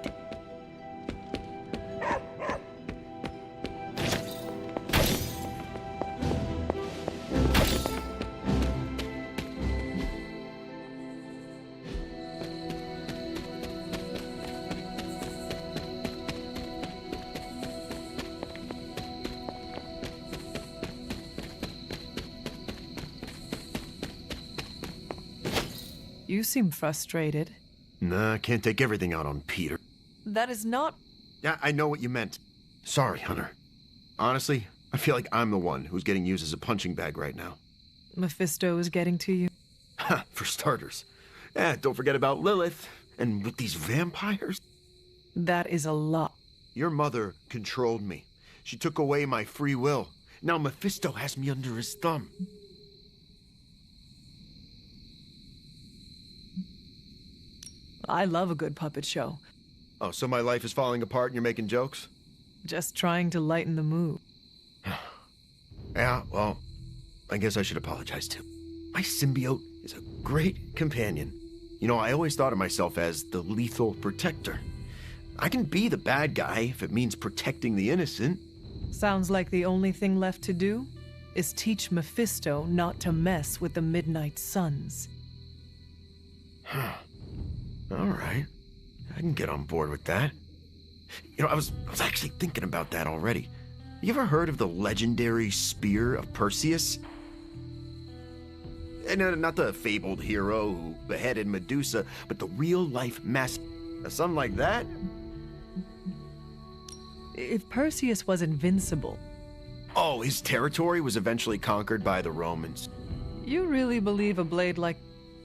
You seem frustrated. Nah, can't take everything out on Peter. That is not... Yeah, I know what you meant. Sorry, Hunter. Honestly, I feel like I'm the one who's getting used as a punching bag right now. Mephisto is getting to you? Ha, for starters. Don't forget about Lilith. And with these vampires? That is a lot. Your mother controlled me. She took away my free will. Now Mephisto has me under his thumb. I love a good puppet show. Oh, so my life is falling apart and you're making jokes? Just trying to lighten the mood. Yeah, well, I guess I should apologize too. My symbiote is great companion. You know, I always thought of myself as the lethal protector. I can be the bad guy if it means protecting the innocent. Sounds like the only thing left to do is teach Mephisto not to mess with the Midnight Suns. All right. I can get on board with that. You know, I was actually thinking about that already. You ever heard of the legendary Spear of Perseus? And not the fabled hero who beheaded Medusa, but the real-life something like that? If Perseus was invincible... Oh, his territory was eventually conquered by the Romans. You really believe a blade like...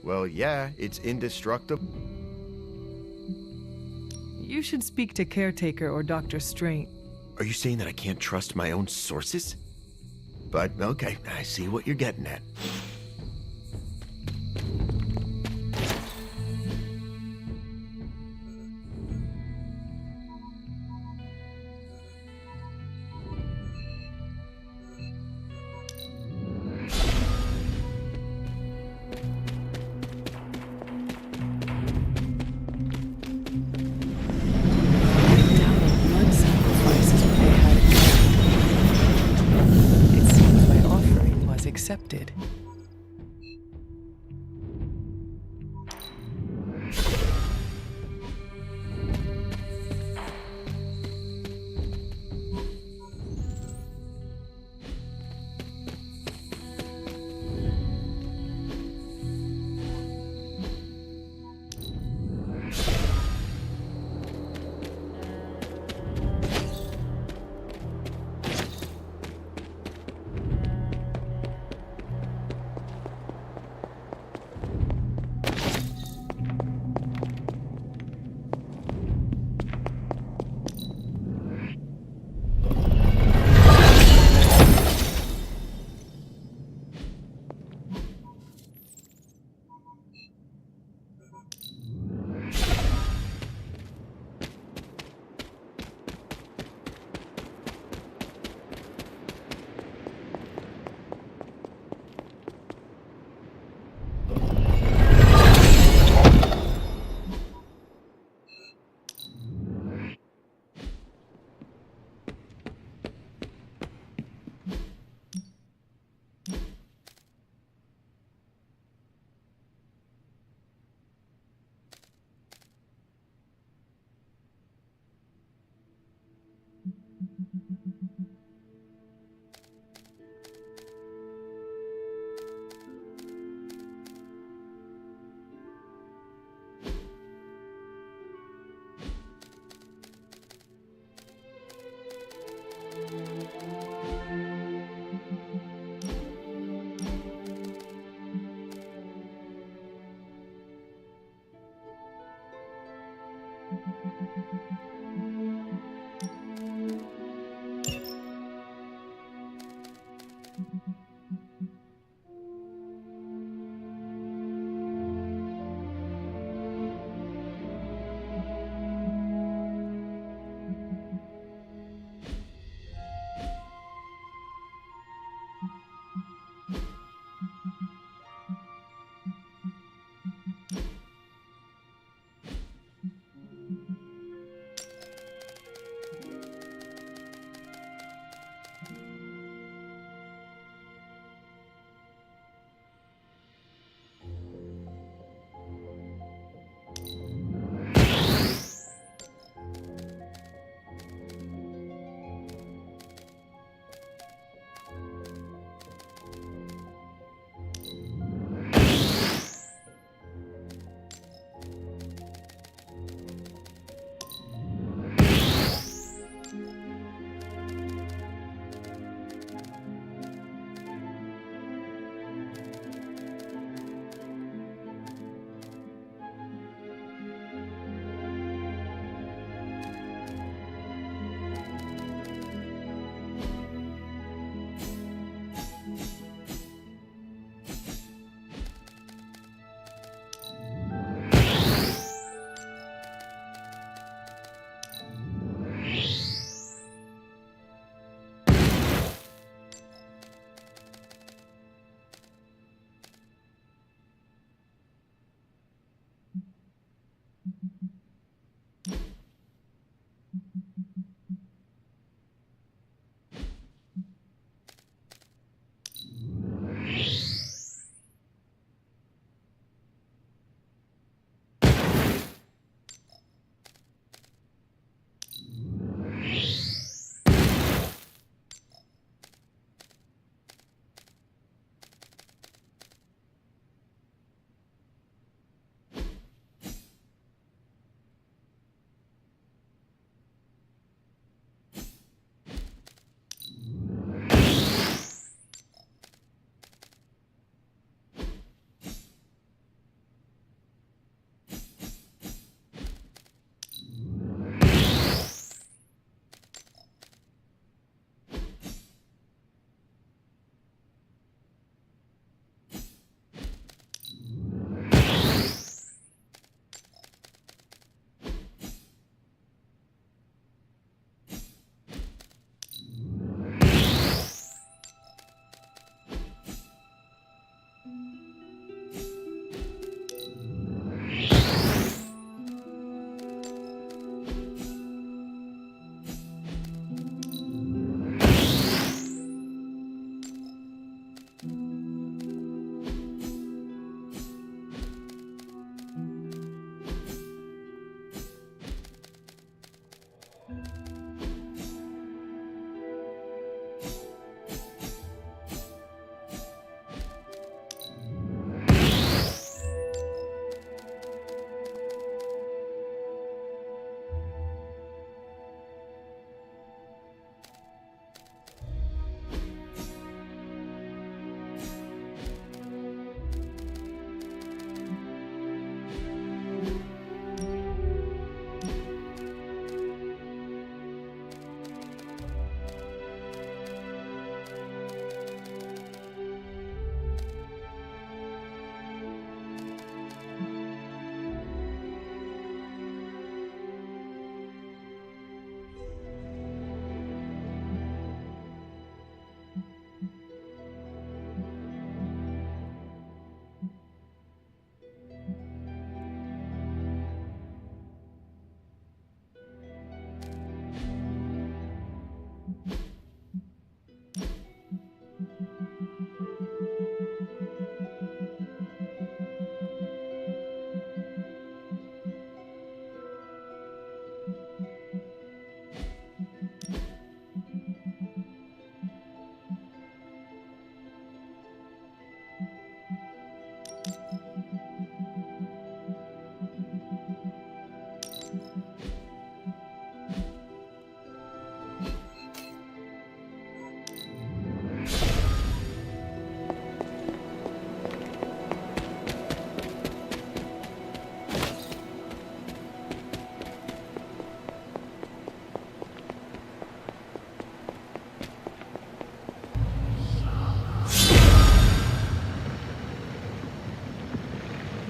Well, yeah, it's indestructible. You should speak to Caretaker or Dr. Strange. Are you saying that I can't trust my own sources? But, okay, I see what you're getting at. Accepted.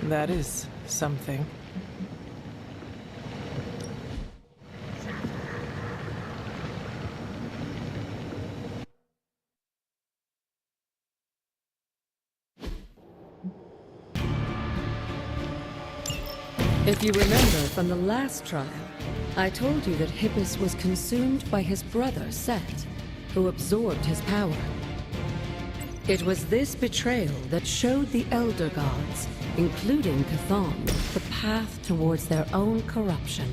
That is something. If you remember from the last trial, I told you that Hippus was consumed by his brother, Set, who absorbed his power. It was this betrayal that showed the Elder Gods, including Chthon, the path towards their own corruption.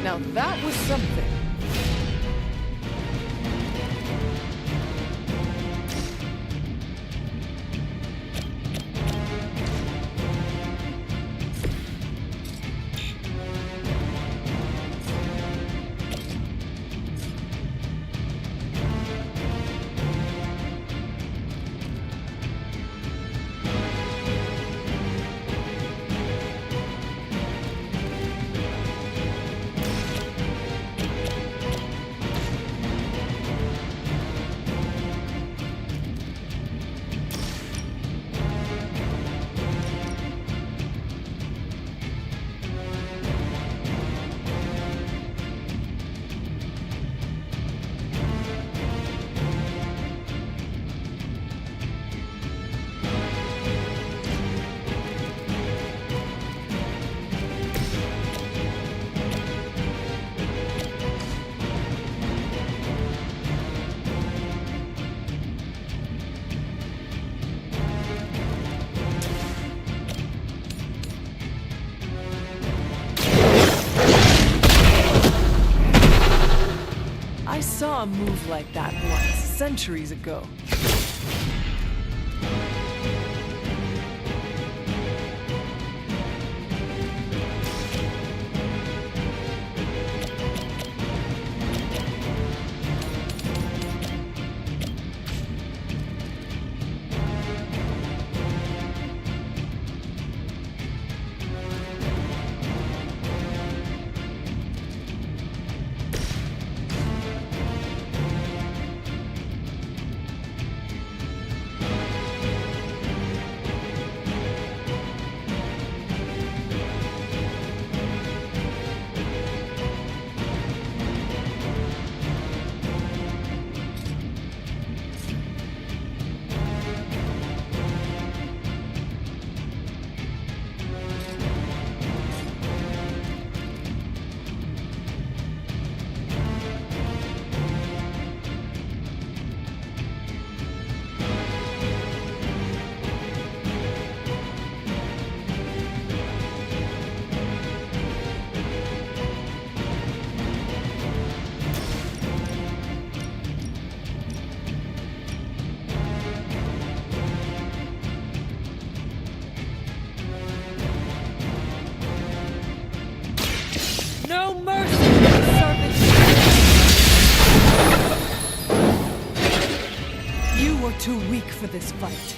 Now that was something. I saw a move like that once, centuries ago. No mercy, servant! You were too weak for this fight.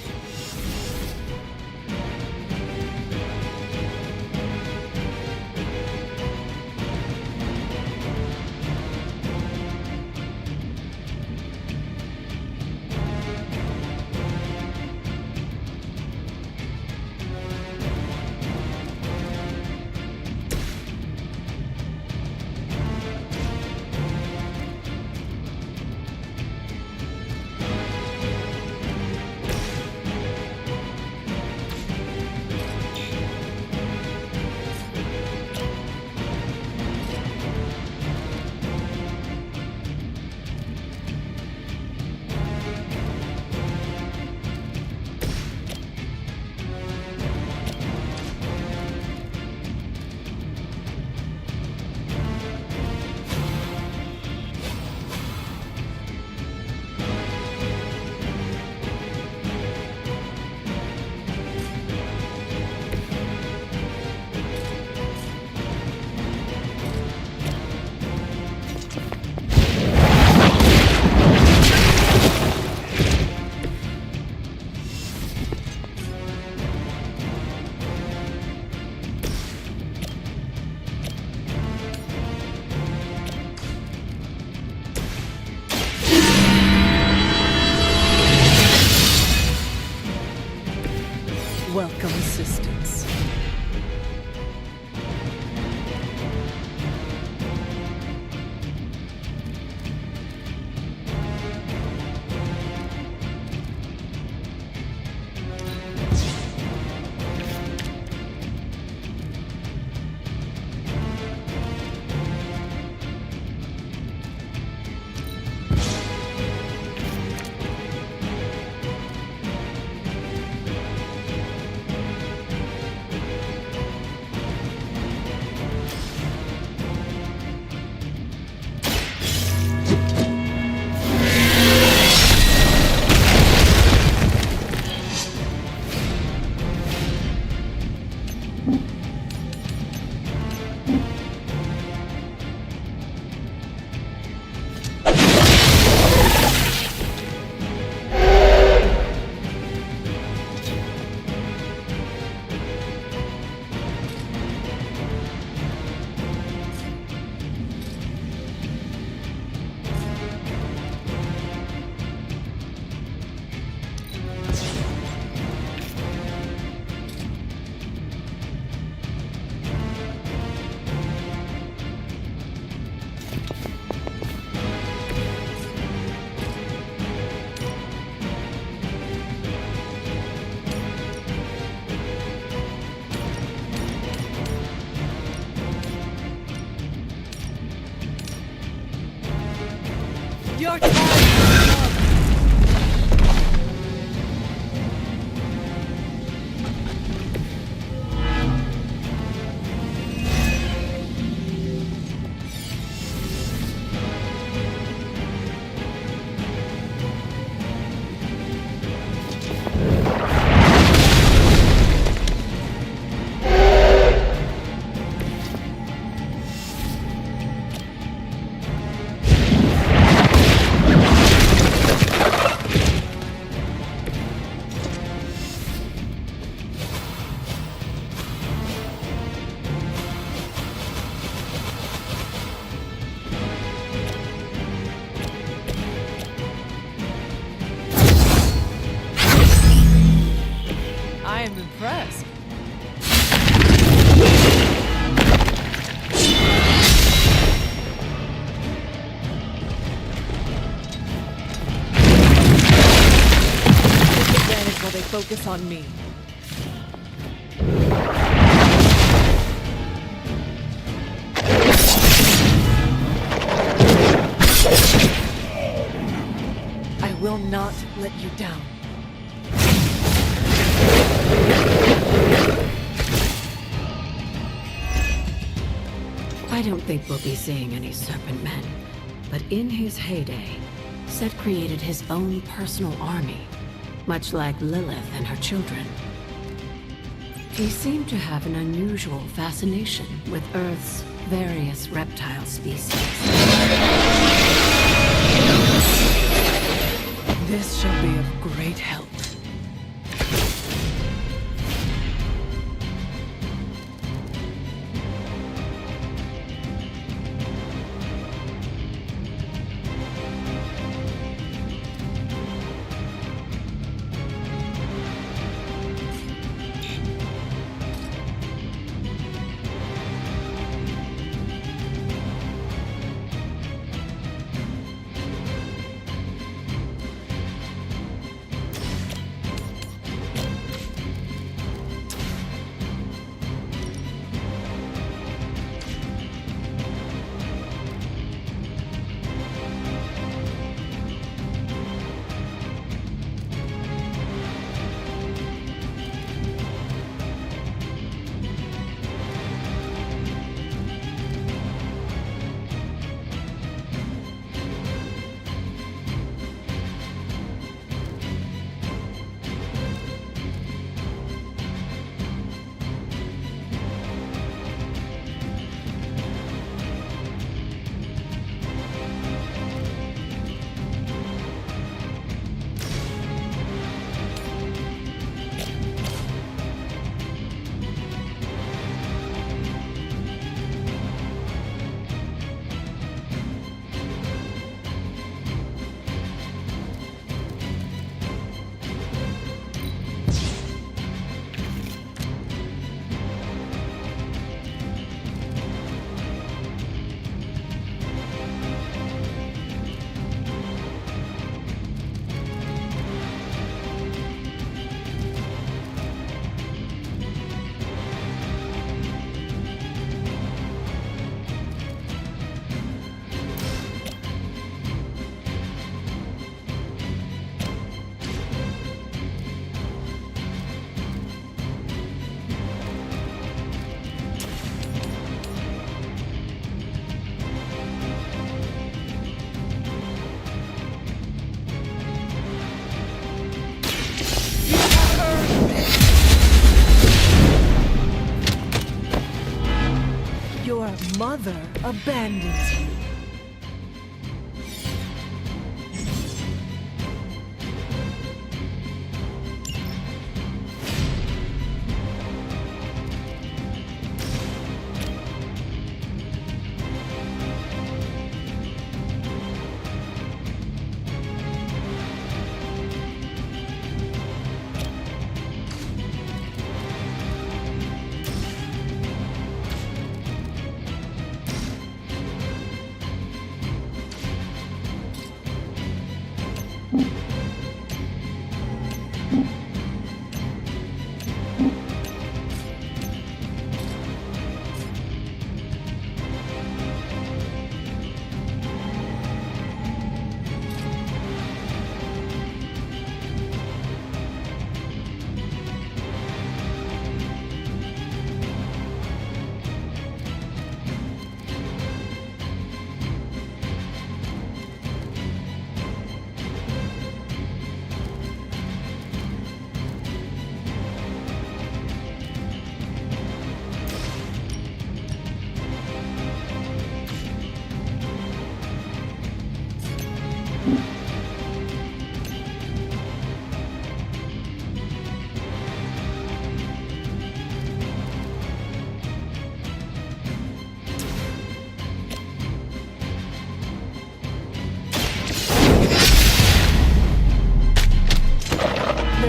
impressed. Take advantage while they focus on me. I will not let you down. I don't think we'll be seeing any Serpent Men, but in his heyday, Set created his own personal army, much like Lilith and her children. He seemed to have an unusual fascination with Earth's various reptile species. This shall be of great help. Your mother abandons you.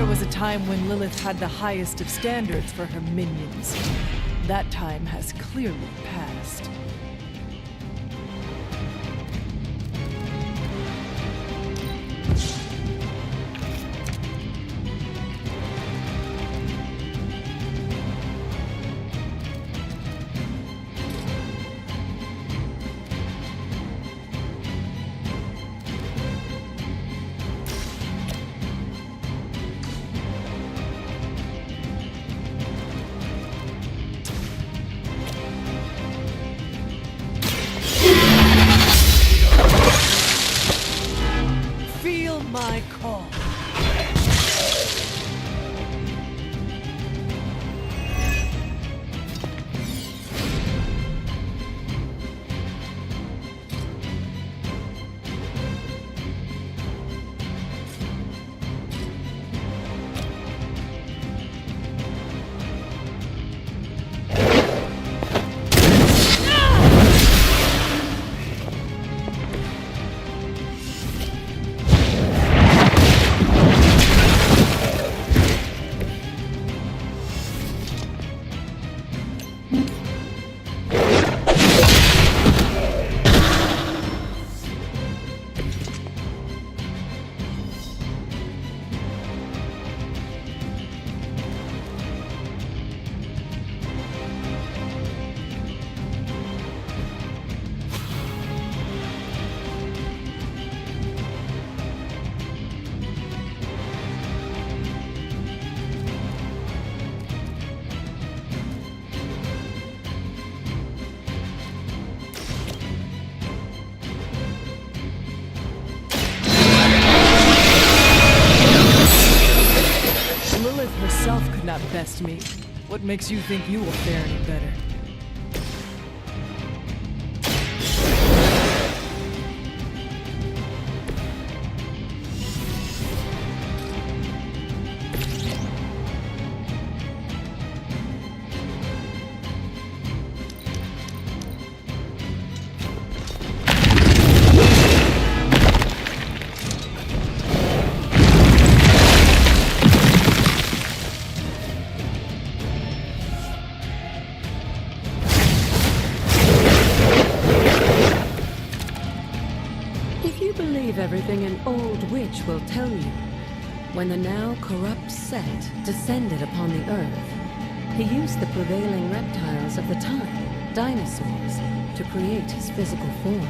There was a time when Lilith had the highest of standards for her minions. That time has clearly passed. Feel my call. Lilith herself could not best me. What makes you think you will fare any better? If you believe everything an old witch will tell you, when the now corrupt Set descended upon the Earth, he used the prevailing reptiles of the time, dinosaurs, to create his physical form.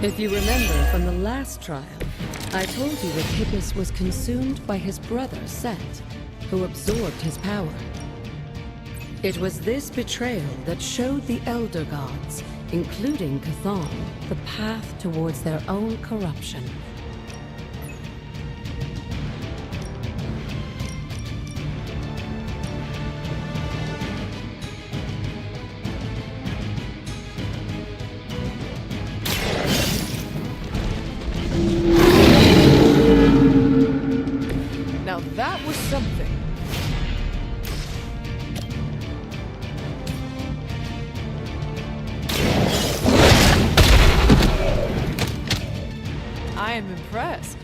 If you remember from the last trial, I told you that Hippus was consumed by his brother, Set, who absorbed his power. It was this betrayal that showed the Elder Gods, including Chthon, the path towards their own corruption. Now that was something. I am impressed.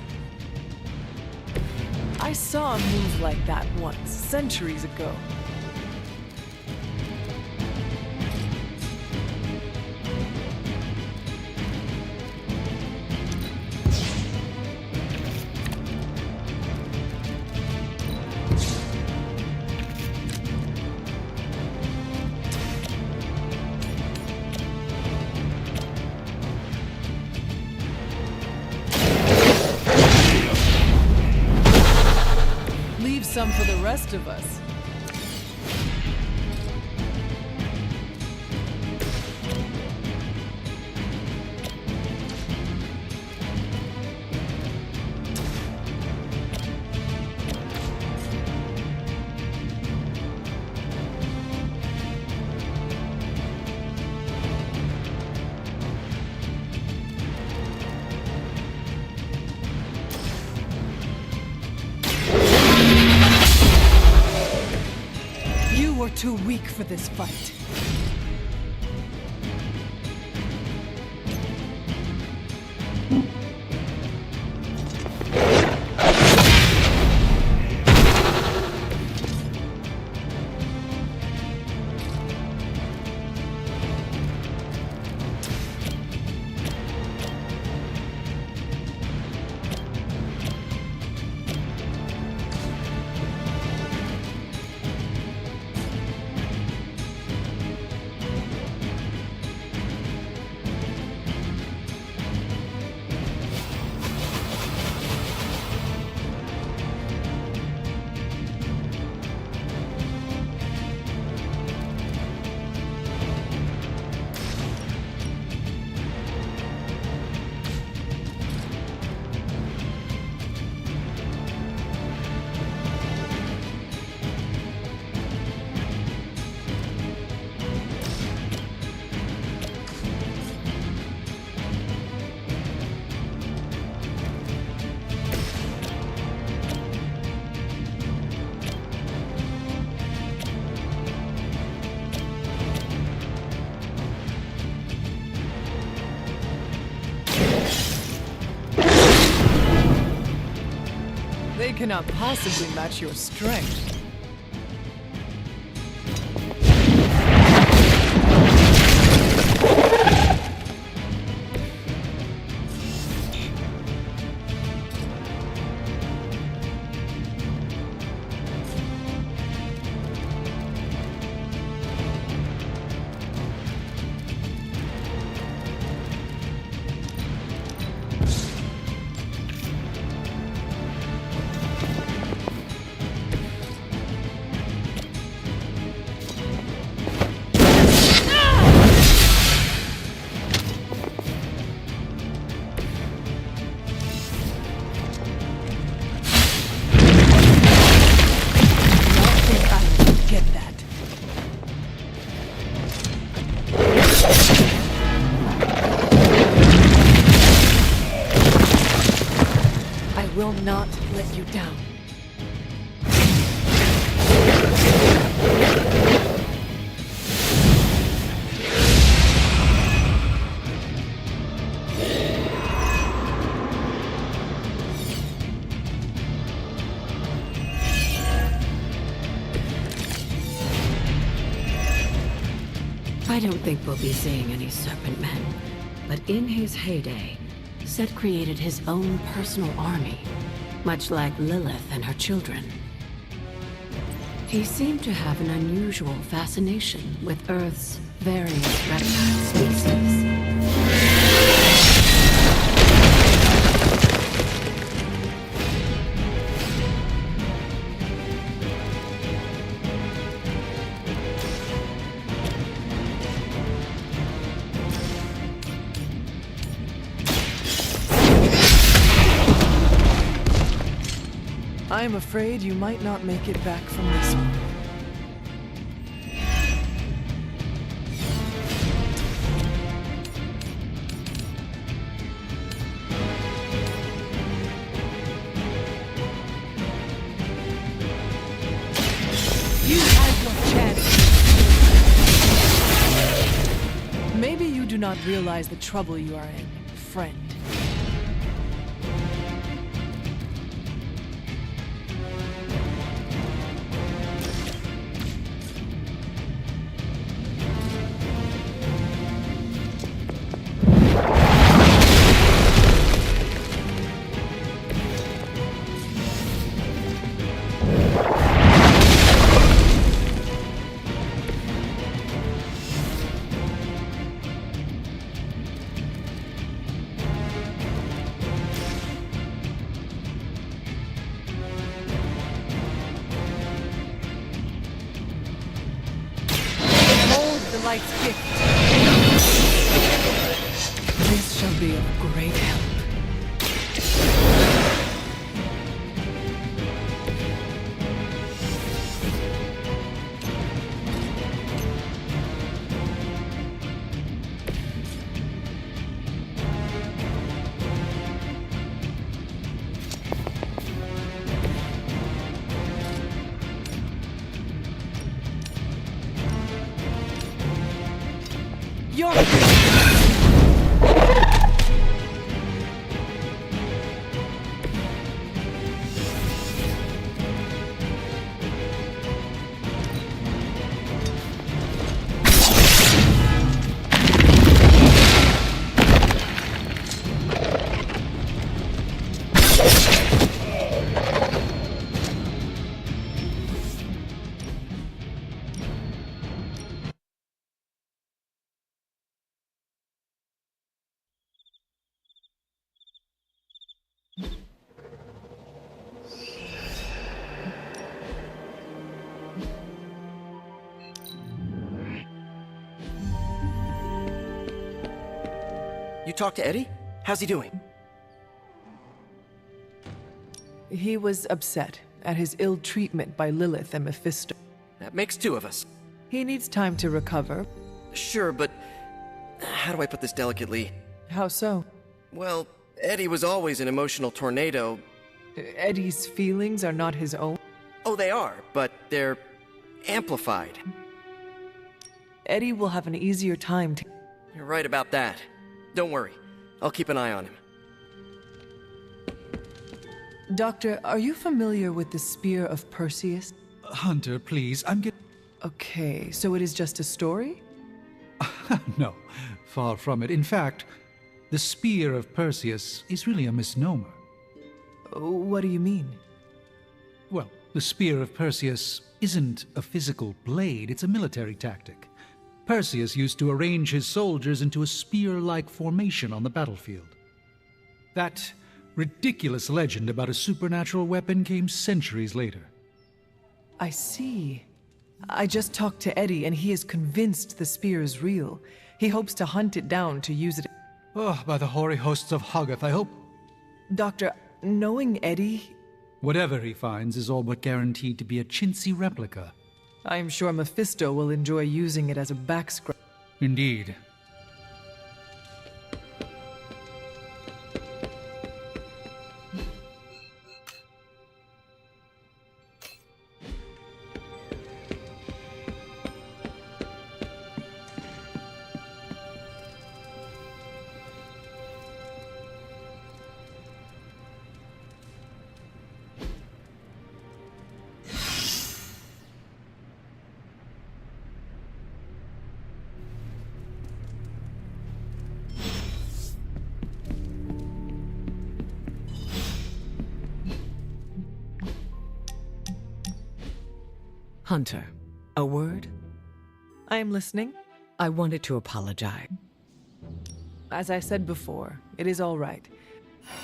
I saw a move like that once, centuries ago. Leave some for the rest of us. You are too weak for this fight. They cannot possibly match your strength. not let you down. I don't think we'll be seeing any Serpent Men, but in his heyday, Set created his own personal army, much like Lilith and her children. He seemed to have an unusual fascination with Earth's various reptile species. I'm afraid you might not make it back from this one. You had your chance. Maybe you do not realize the trouble you are in, friend. The light's gift. This shall be of great help. You're You talked to Eddie? How's he doing? He was upset at his ill treatment by Lilith and Mephisto. That makes two of us. He needs time to recover. Sure, but how do I put this delicately? How so? Well, Eddie was always an emotional tornado. Eddie's feelings are not his own? Oh, they are, but they're amplified. Eddie will have an easier time to... You're right about that. Don't worry. I'll keep an eye on him. Doctor, are you familiar with the Spear of Perseus? Hunter, please, I'm getting... Okay, so it is just a story? No, far from it. In fact, the Spear of Perseus is really a misnomer. What do you mean? Well, the Spear of Perseus isn't a physical blade, it's a military tactic. Perseus used to arrange his soldiers into a spear-like formation on the battlefield. That ridiculous legend about a supernatural weapon came centuries later. I see. I just talked to Eddie, and he is convinced the spear is real. He hopes to hunt it down to use it. Oh, by the hoary hosts of Hoggoth, I hope... Doctor, knowing Eddie... Whatever he finds is all but guaranteed to be a chintzy replica. I am sure Mephisto will enjoy using it as a backscratch. Indeed. Hunter, a word? I am listening. I wanted to apologize. As I said before, it is all right.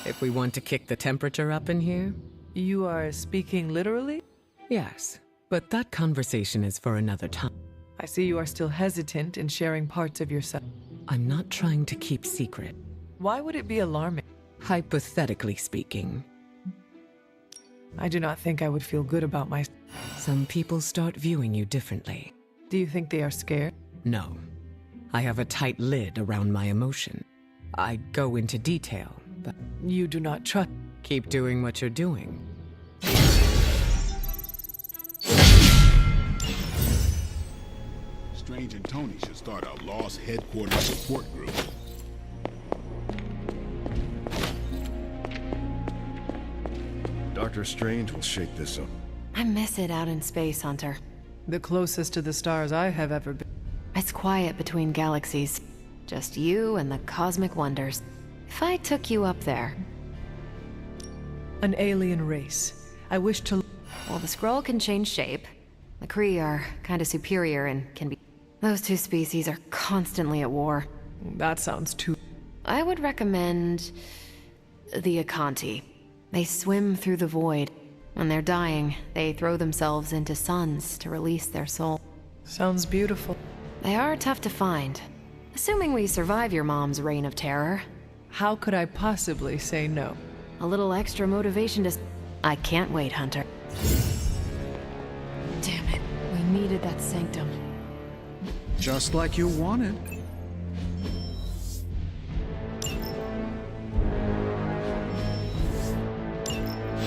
If we want to kick the temperature up in here? You are speaking literally? Yes, but that conversation is for another time. I see you are still hesitant in sharing parts of yourself. I'm not trying to keep secret. Why would it be alarming? Hypothetically speaking. I do not think I would feel good about myself. Some people start viewing you differently. Do you think they are scared? No. I have a tight lid around my emotion. I go into detail, but... You do not trust... Keep doing what you're doing. Strange and Tony should start a Lost Headquarters support group. Dr. Strange will shake this up. I miss it out in space, Hunter. The closest to the stars I have ever been. It's quiet between galaxies. Just you and the cosmic wonders. If I took you up there... An alien race. I wish to... Well, the Skrull can change shape. The Kree are kinda superior and can be... Those two species are constantly at war. That sounds too... I would recommend... the Akanti. They swim through the void. When they're dying, they throw themselves into suns to release their soul. Sounds beautiful. They are tough to find. Assuming we survive your mom's reign of terror. How could I possibly say no? A little extra motivation to... I can't wait, Hunter. Damn it. We needed that sanctum. Just like you wanted.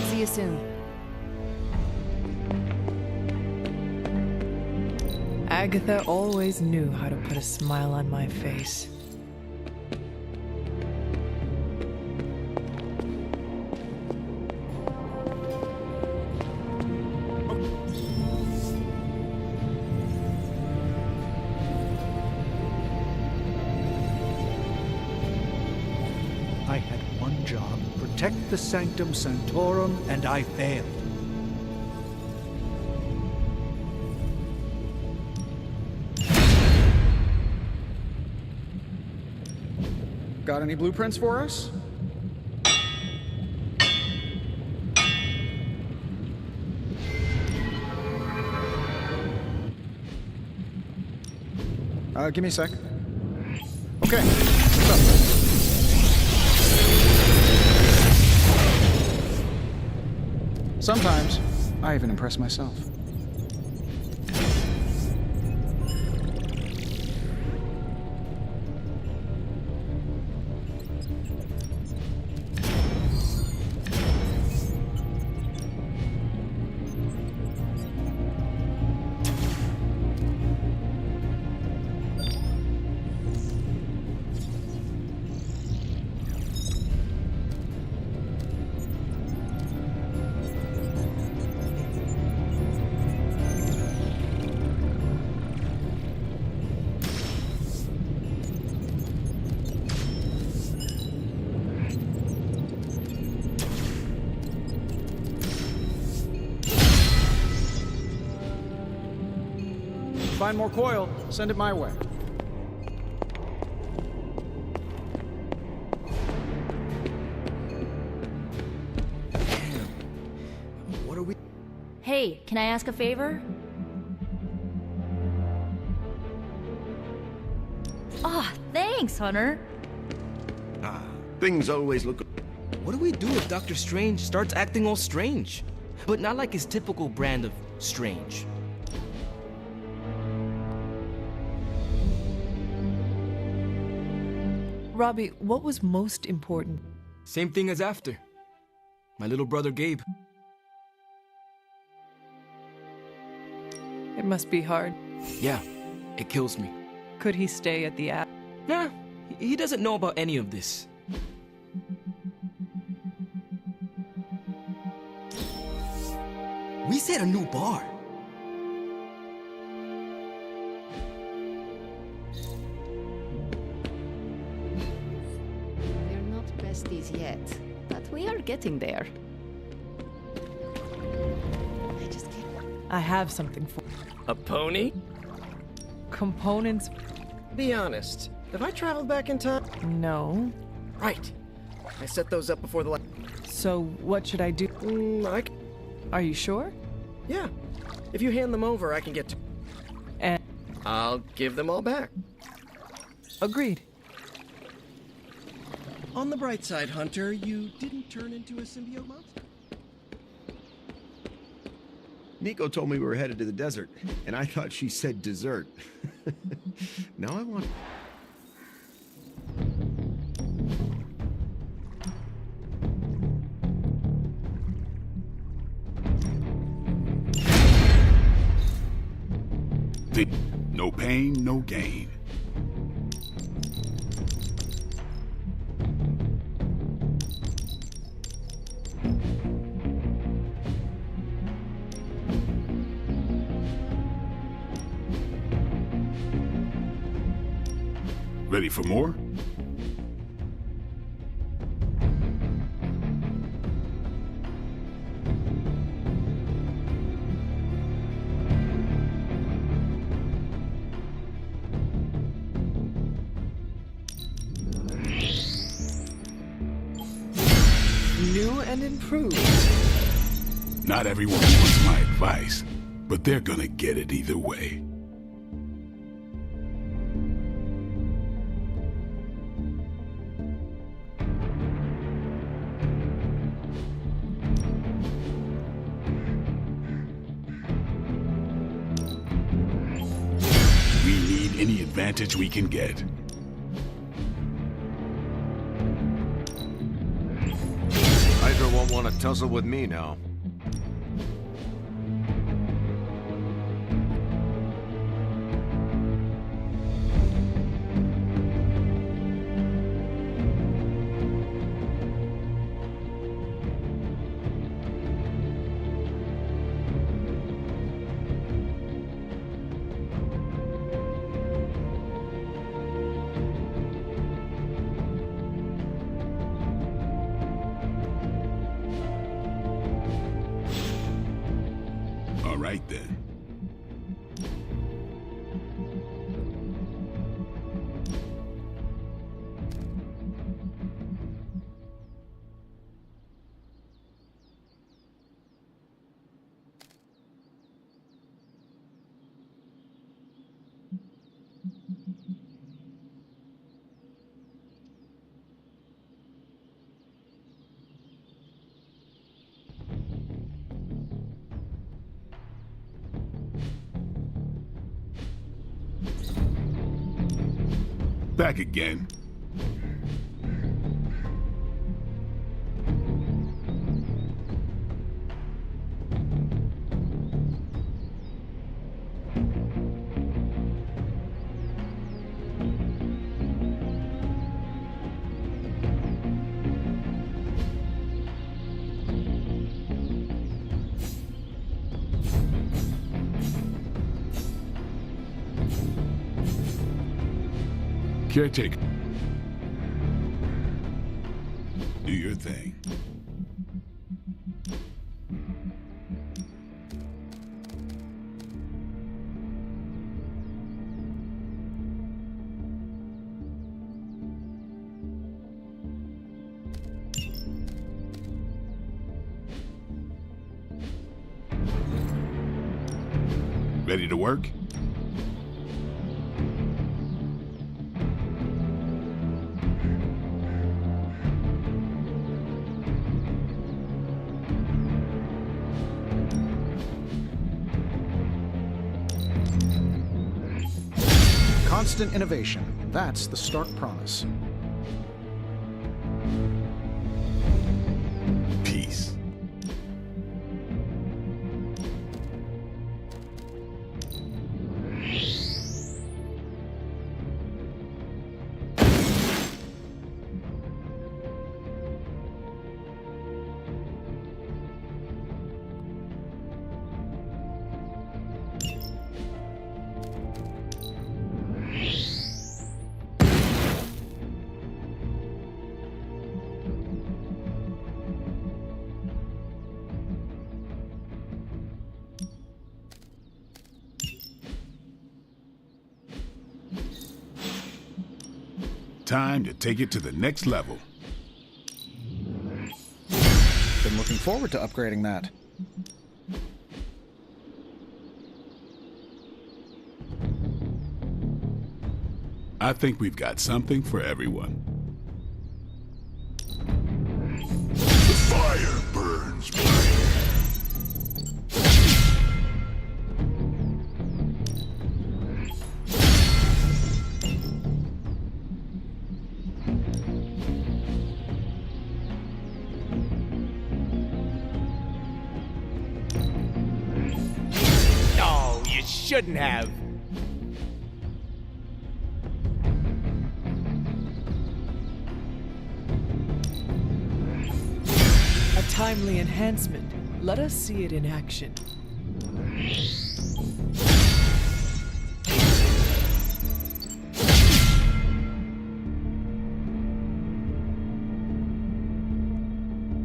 See you soon. Agatha always knew how to put a smile on my face. I had one job, protect the Sanctum Sanctorum, and I failed. Got any blueprints for us? Give me a sec. Okay, what's up? Sometimes, I even impress myself. Find more coil, send it my way. What are we... Hey, can I ask a favor? Ah, thanks, Hunter. Things always look... What do we do if Dr. Strange starts acting all strange? But not like his typical brand of strange. Robbie, what was most important? Same thing as after. My little brother Gabe. It must be hard. Yeah, it kills me. Could he stay at the app? Nah, he doesn't know about any of this. We set a new bar. We're not besties yet, but we are getting there. I just can't... I have something for A pony? components. Be honest. Have I traveled back in time? No. Right. I set those up before the So what should I do? Are you sure? Yeah. If you hand them over, I can get to... And I'll give them all back. Agreed. On the bright side, Hunter, you didn't turn into a symbiote monster. Nico told me we were headed to the desert, and I thought she said dessert. Now I want... No pain, no gain. Ready for more? New and improved. Not everyone wants my advice, but they're gonna get it either way. We need any advantage we can get. Hydra won't want to tussle with me now. All right then. Back again. Caretaker. Do your thing. Ready to work? Constant innovation. That's the Stark promise. Peace. time to take it to the next level. Been looking forward to upgrading that. I think we've got something for everyone. The fire burns bright. Oh, you shouldn't have. A timely enhancement. Let us see it in action.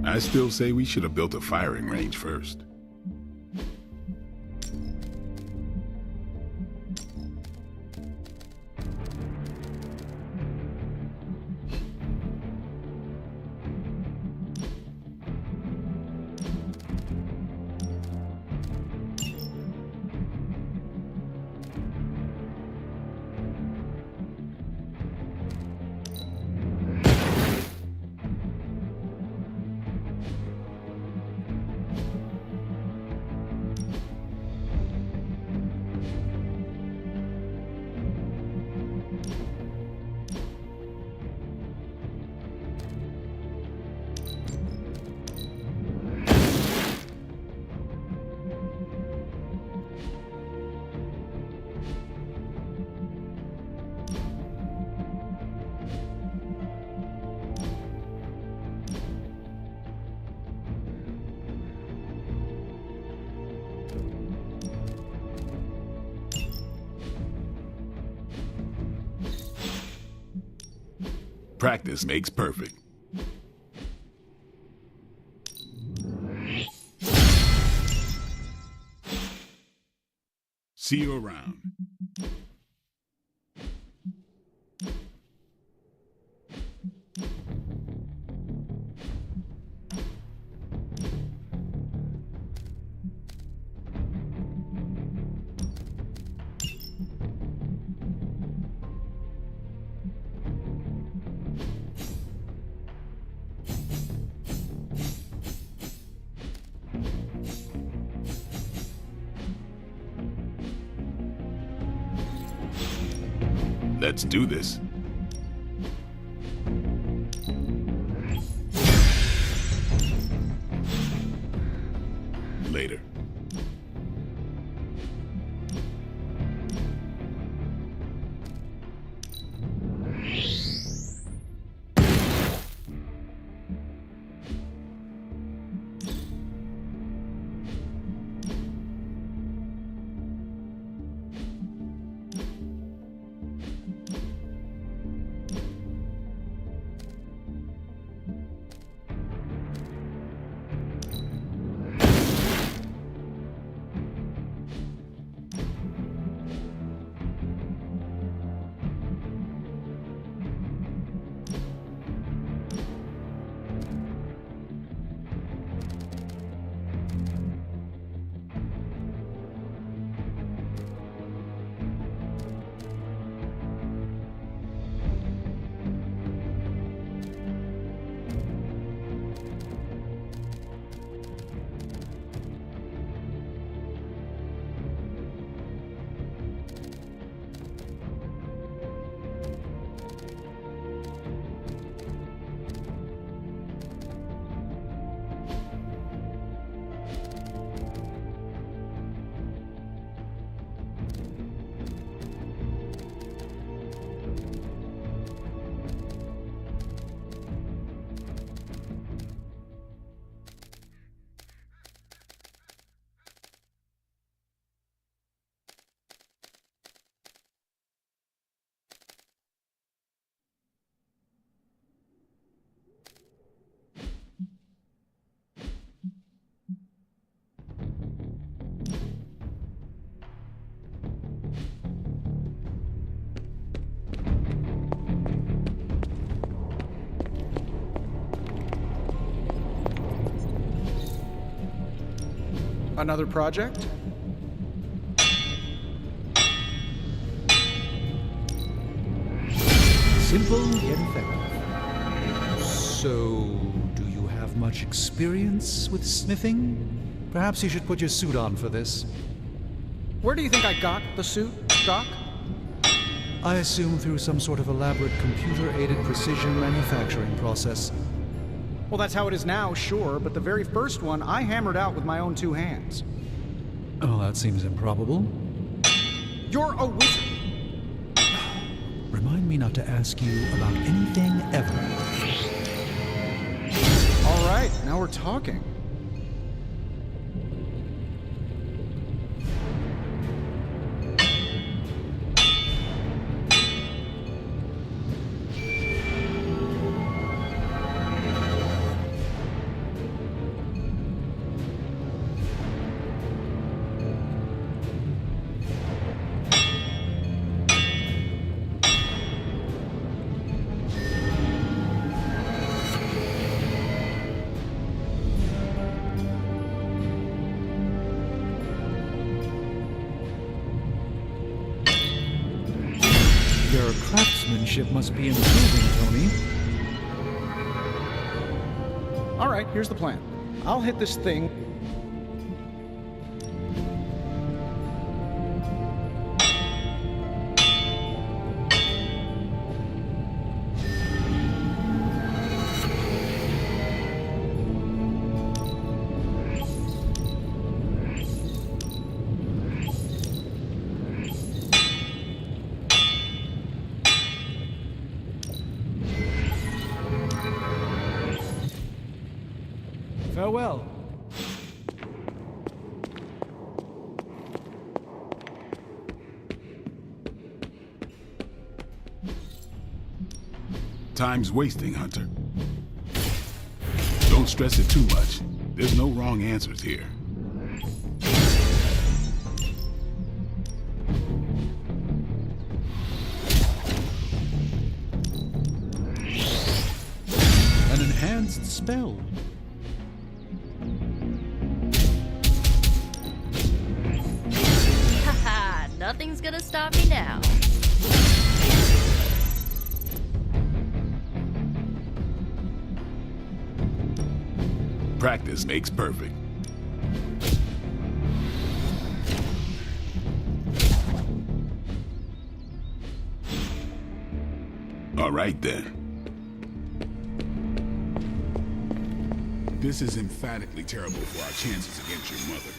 I still say we should have built a firing range first. Practice makes perfect. See you around. Let's do this. Later. Another project? Simple yet effective. So, do you have much experience with smithing? Perhaps you should put your suit on for this. Where do you think I got the suit, Doc? I assume through some sort of elaborate computer-aided precision manufacturing process. Well, that's how it is now, sure, but the very first one I hammered out with my own 2 hands. Oh, that seems improbable. You're a wizard! Remind me not to ask you about anything ever. All right, now we're talking. Your craftsmanship must be improving, Tony. All right, here's the plan. I'll hit this thing. Farewell. Time's wasting, Hunter. Don't stress it too much. There's no wrong answers here. An enhanced spell. Haha, nothing's gonna stop me now. Practice makes perfect. All right, then. This is emphatically terrible for our chances against your mother.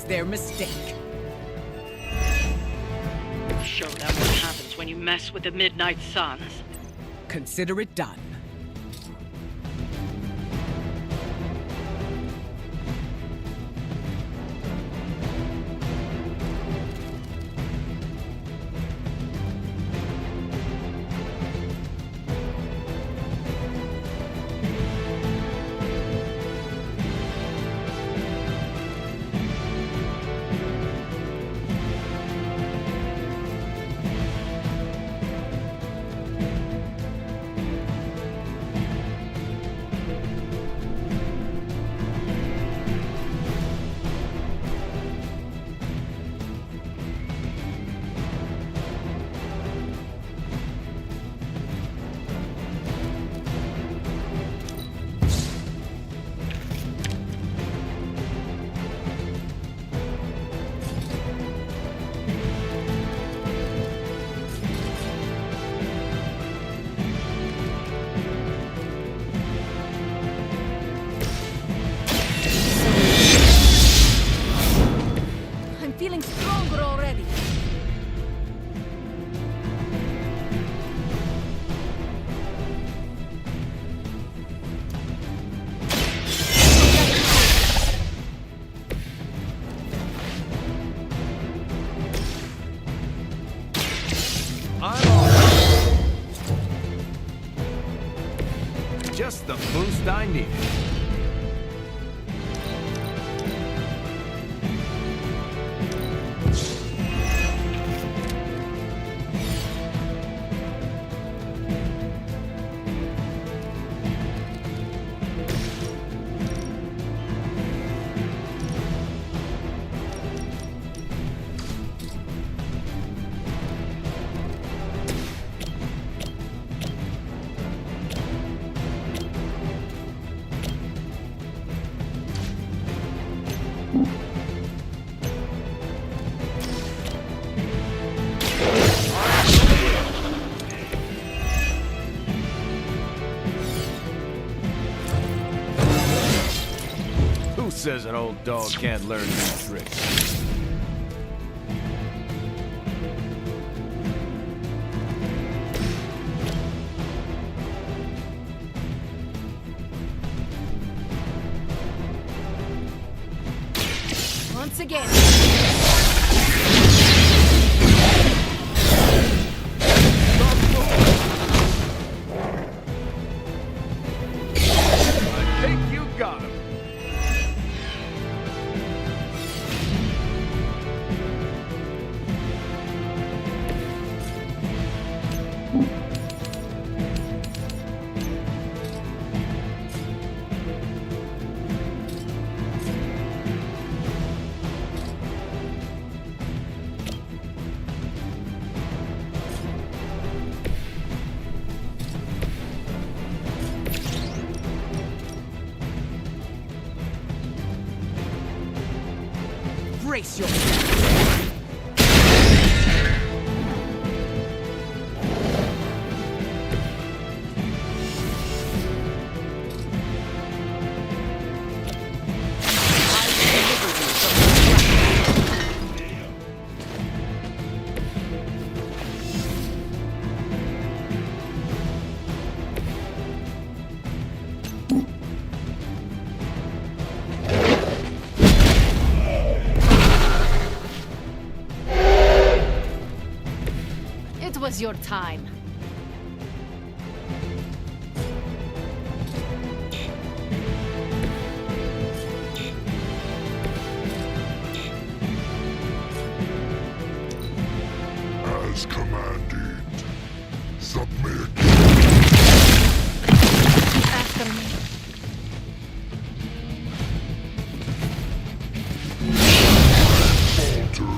Their mistake. Show them what happens when you mess with the Midnight Suns. Consider it done. Just the boost I needed. Who says an old dog can't learn new tricks? Once again. I think you got him. Brace yourself. It was your time. As commanded. Submit. After me. Falter.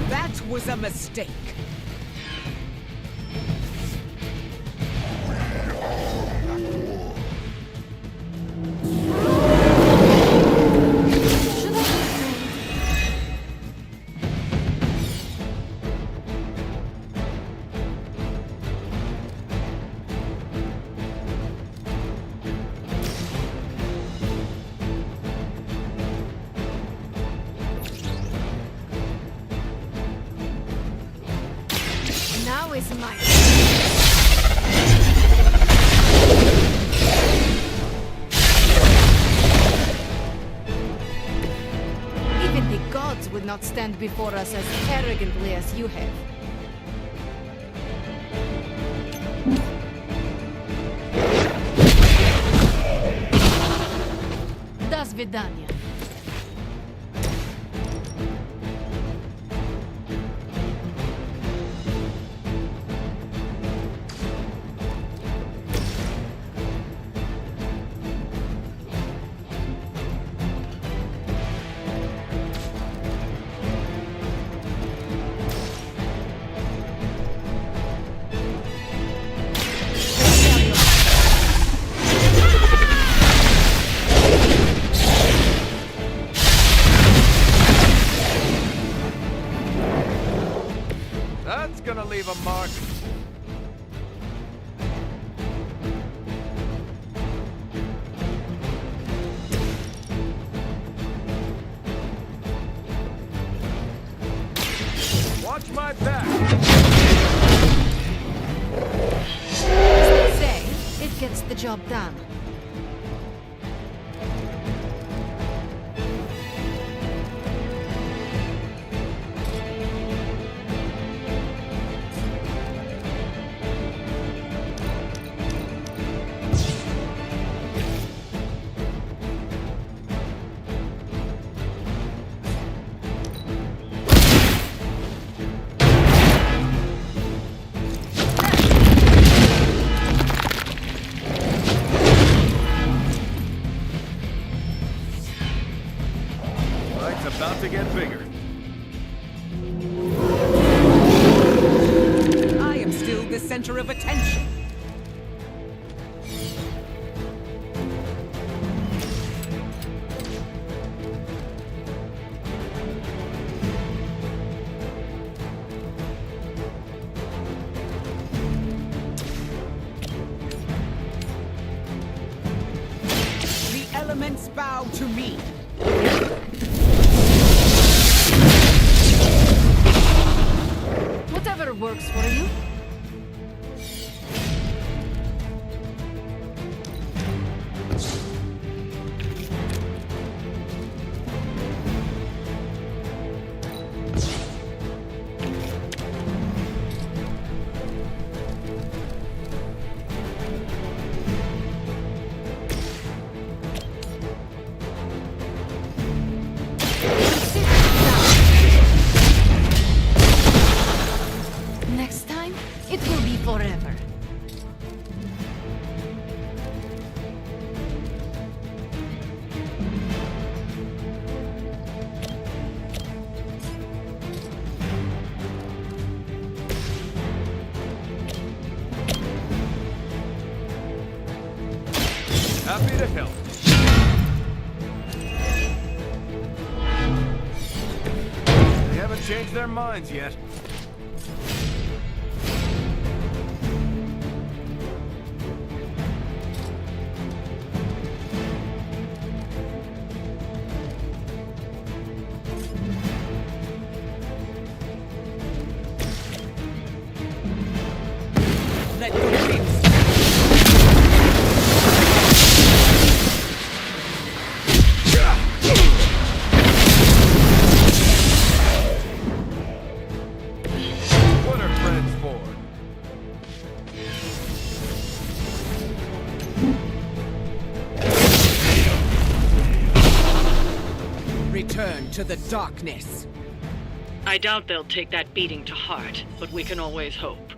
That was a mistake. Now is mine. Even the gods would not stand before us as arrogantly as you have. Das Vidania. That's gonna leave a mark. Watch my back. As they say, it gets the job done. It's about to get bigger. I am still the center of attention. The elements bow to me. Whatever works for you. Next time, it will be forever. Happy to help. They haven't changed their minds yet. Let your dreams What are friends for? return to the darkness. I doubt they'll take that beating to heart, but we can always hope.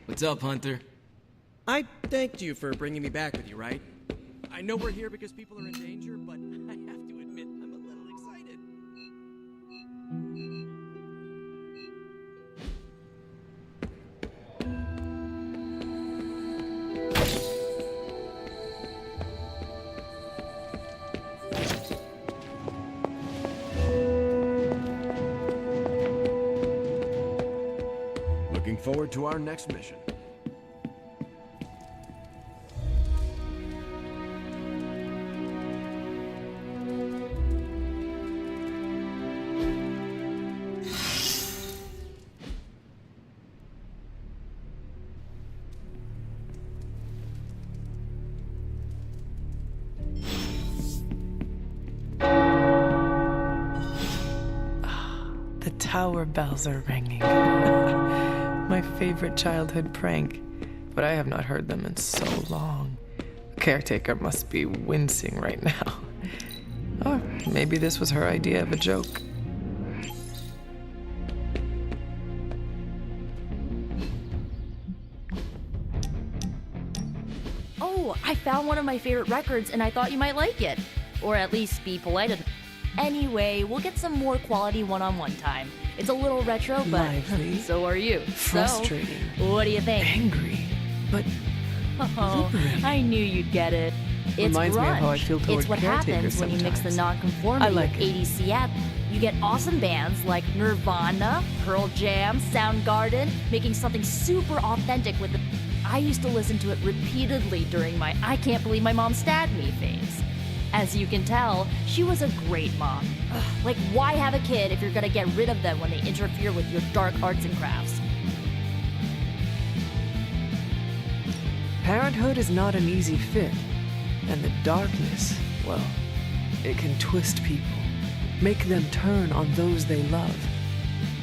What's up, Hunter? I thanked you for bringing me back with you, right? I know we're here because people are in danger, but I have to admit, I'm a little excited. Looking forward to our next mission. The tower bells are ringing. My favorite childhood prank, but I have not heard them in so long. The caretaker must be wincing right now. Or maybe this was her idea of a joke. Oh, I found one of my favorite records and I thought you might like it. Or at least be polite enough. Anyway, we'll get some more quality one-on-one time. It's a little retro, but Lively. so are you. Frustrating. So, what do you think? Angry, but Oh, I knew you'd get it. It's Reminds me of grunge. how I feel toward It's what caretakers happens when you mix the sometimes. nonconformity I like with it. 80s Seattle. You get awesome bands like Nirvana, Pearl Jam, Soundgarden, making something super authentic with it. I used to listen to it repeatedly during my I can't believe my mom stabbed me phase. As you can tell, she was a great mom. Ugh, like, why have a kid if you're gonna get rid of them when they interfere with your dark arts and crafts? Parenthood is not an easy fit, and the darkness, well, it can twist people, make them turn on those they love.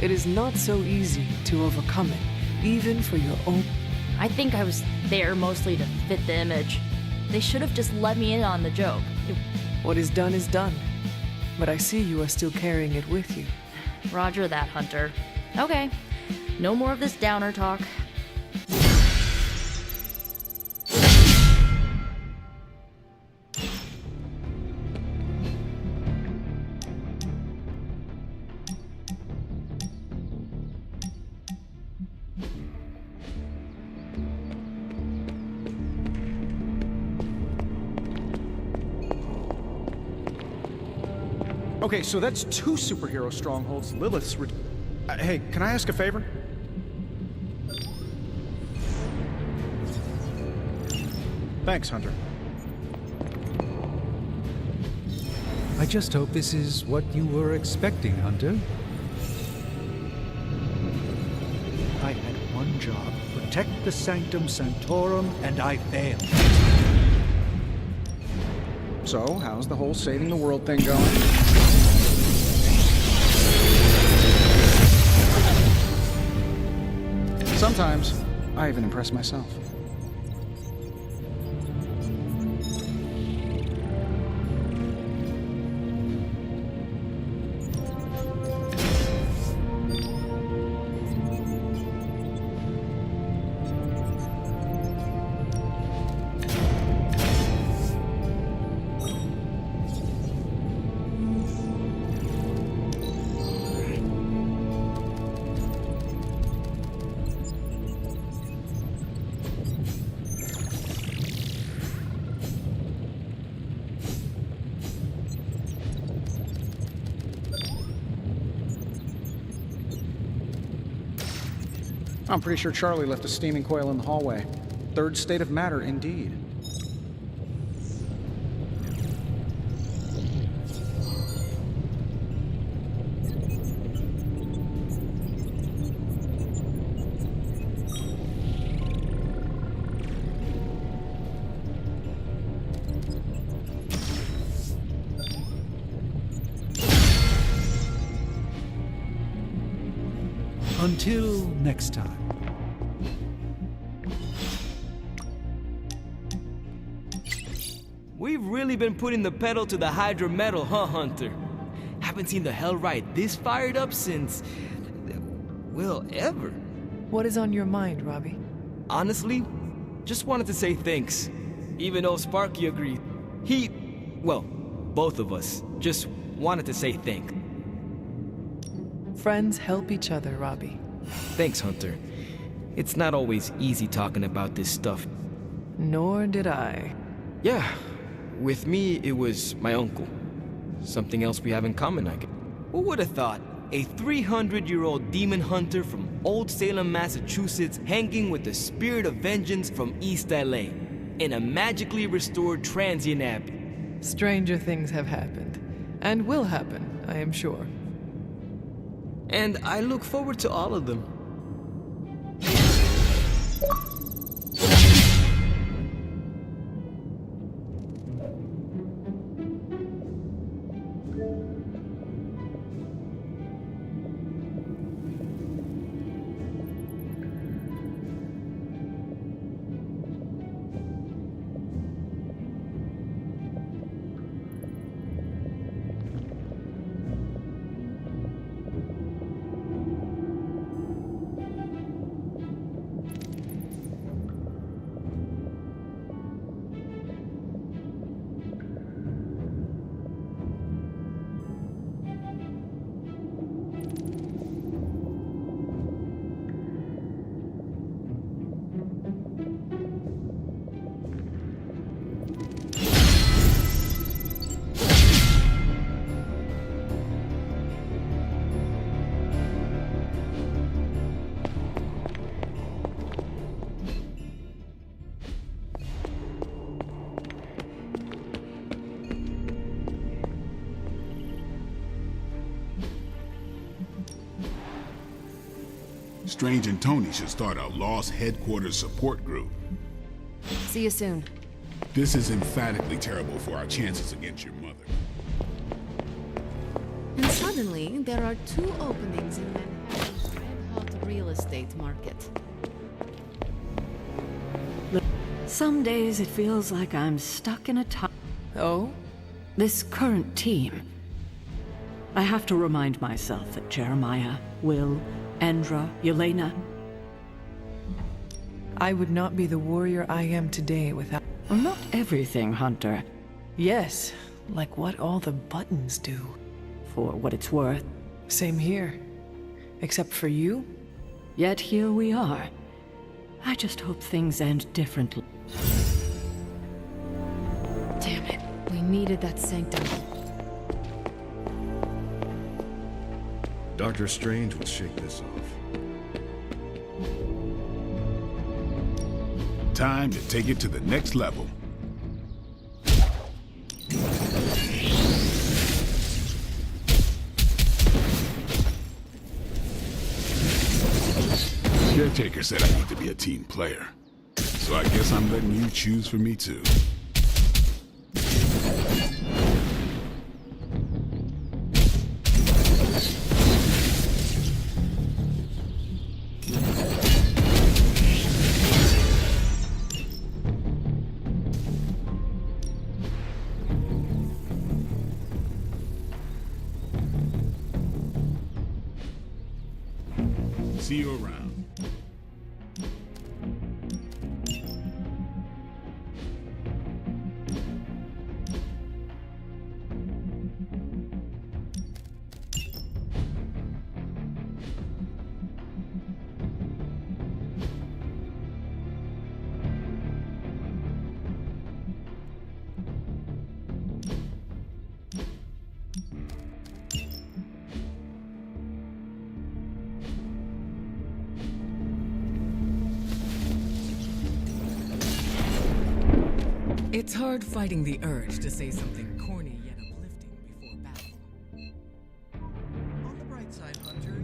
It is not so easy to overcome it, even for your own. I think I was there mostly to fit the image. They should have just let me in on the joke. What is done, but I see you are still carrying it with you. Roger that, Hunter. Okay, no more of this downer talk. Okay, so that's 2 superhero strongholds. Lilith's hey, can I ask a favor? Thanks, Hunter. I just hope this is what you were expecting, Hunter. I had one job, protect the Sanctum Sanctorum, and I failed. So, how's the whole saving the world thing going? Sometimes, I even impress myself. I'm pretty sure Charlie left a steaming coil in the hallway. Third state of matter, indeed. Until next time. We've really been putting the pedal to the Hydra metal, huh, Hunter? Haven't seen the Hellride this fired up since... well, ever. What is on your mind, Robbie? Honestly, just wanted to say thanks. Even though Sparky agreed. Well, both of us just wanted to say thanks. Friends help each other, Robbie. Thanks, Hunter. It's not always easy talking about this stuff. Nor did I. Yeah, with me, it was my uncle. Something else we have in common, I guess. Who would have thought? A 300-year-old demon hunter from Old Salem, Massachusetts, hanging with the spirit of vengeance from East LA in a magically restored transient abbey. Stranger things have happened, and will happen, I am sure. And I look forward to all of them. Strange and Tony should start a Lost Headquarters support group. See you soon. This is emphatically terrible for our chances against your mother. And suddenly, there are 2 openings in Manhattan's red-hot real estate market. Some days it feels like I'm stuck in a time. Oh? This current team. I have to remind myself that Jeremiah, Will, Endra, Yelena. I would not be the warrior I am today without... Well, not everything, Hunter. Yes, like what all the buttons do. For what it's worth. Same here. Except for you? Yet here we are. I just hope things end differently. Damn it. We needed that sanctum. Dr. Strange will shake this off. Time to take it to the next level. Caretaker said I need to be a team player. So I guess I'm letting you choose for me too. See you around. It's hard fighting the urge to say something corny yet uplifting before battle. On the bright side, Hunter,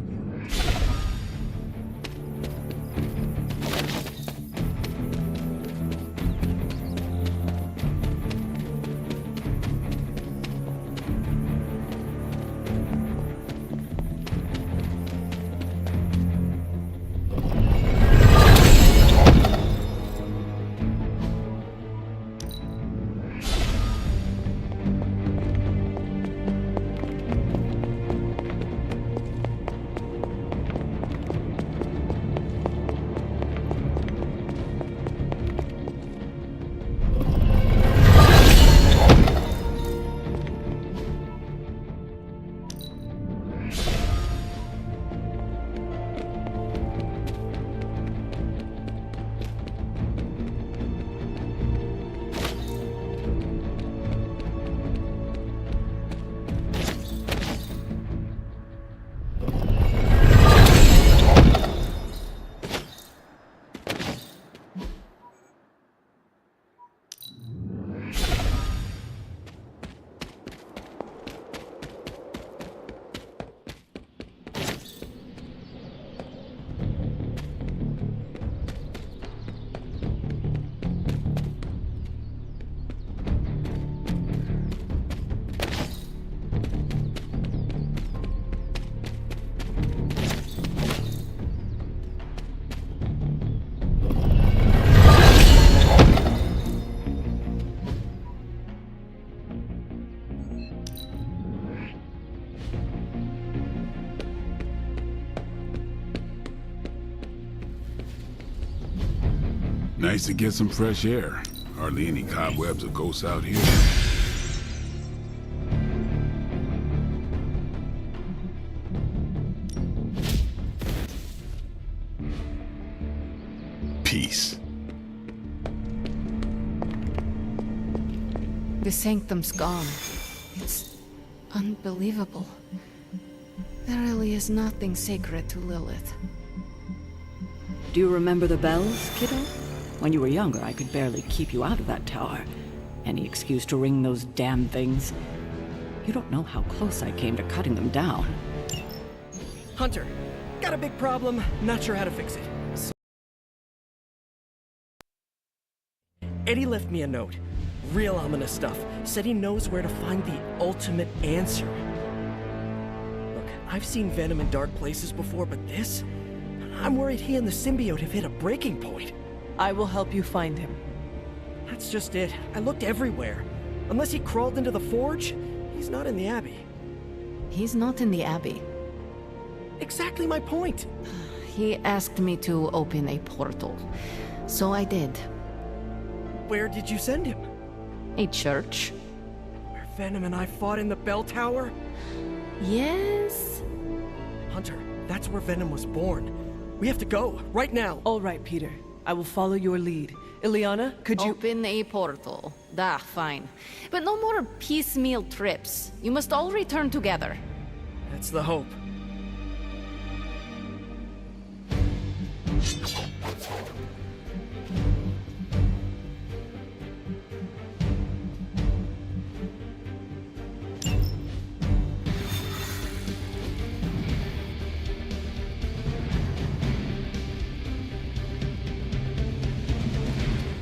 Nice to get some fresh air. Hardly any cobwebs or ghosts out here. Peace. The sanctum's gone. It's unbelievable. There really is nothing sacred to Lilith. Do you remember the bells, kiddo? When you were younger, I could barely keep you out of that tower. Any excuse to ring those damn things. You don't know how close I came to cutting them down. Hunter, got a big problem. Not sure how to fix it. Eddie left me a note. Real ominous stuff. Said he knows where to find the ultimate answer. Look, I've seen Venom in dark places before, but this? I'm worried he and the symbiote have hit a breaking point. I will help you find him. That's just it. I looked everywhere. Unless he crawled into the forge, he's not in the Abbey. He's not in the Abbey. Exactly my point. He asked me to open a portal, so I did. Where did you send him? A church. Where Venom and I fought in the bell tower? Yes? Hunter, that's where Venom was born. We have to go, right now. All right, Peter. I will follow your lead. Ileana, could you— Open a portal. Fine. But no more piecemeal trips. You must all return together. That's the hope.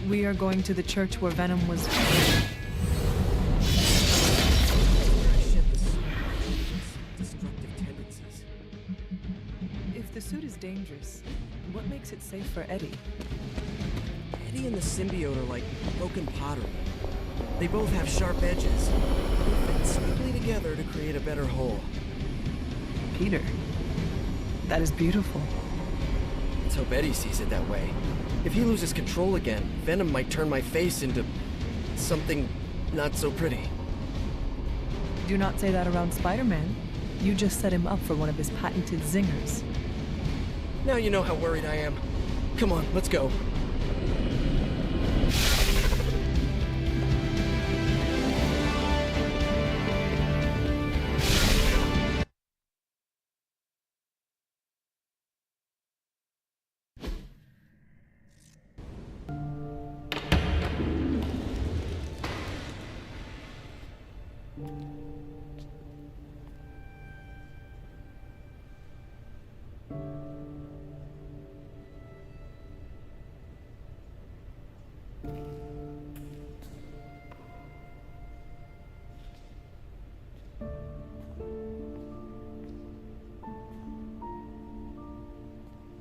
We are going to the church where Venom was... If the suit is dangerous, what makes it safe for Eddie? Eddie and the symbiote are like broken pottery. They both have sharp edges. They fit sweetly together to create a better whole. Peter, that is beautiful. Let's hope Eddie sees it that way. If he loses control again, Venom might turn my face into something not so pretty. Do not say that around Spider-Man. You just set him up for one of his patented zingers. Now you know how worried I am. Come on, let's go.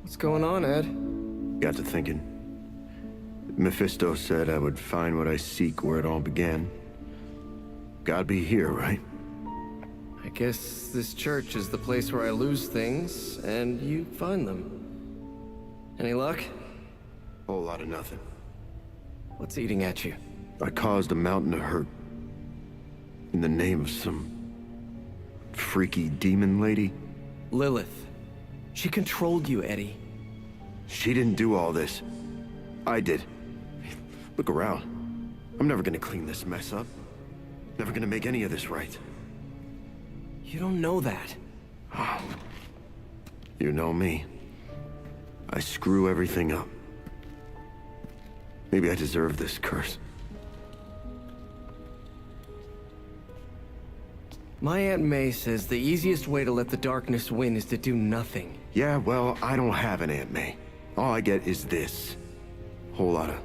What's going on, Ed? Got to thinking. Mephisto said I would find what I seek where it all began. Gotta be here, right? I guess this church is the place where I lose things, and you find them. Any luck? Whole lot of nothing. What's eating at you? I caused a mountain to hurt. In the name of some... freaky demon lady? Lilith. She controlled you, Eddie. She didn't do all this. I did. Look around. I'm never gonna clean this mess up. Never gonna make any of this right. You don't know that. You know me. I screw everything up. Maybe I deserve this curse. My Aunt May says the easiest way to let the darkness win is to do nothing. Yeah, well, I don't have an Aunt May. All I get is this. Whole lot of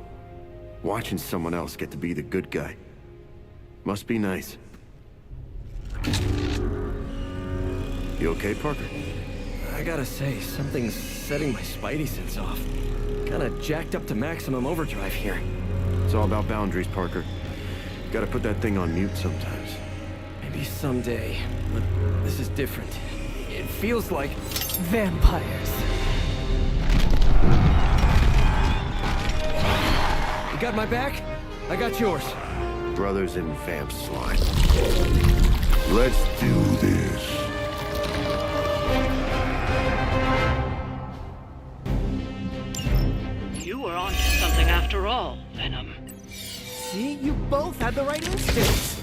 watching someone else get to be the good guy. Must be nice. You okay, Parker? I gotta say, something's setting my spidey sense off. Kinda jacked up to maximum overdrive here. It's all about boundaries, Parker. Gotta put that thing on mute sometimes. Maybe someday, but this is different. It feels like... vampires. You got my back? I got yours. Brothers in vamp slime. Let's do this. You were onto something after all, Venom. See? You both had the right instincts.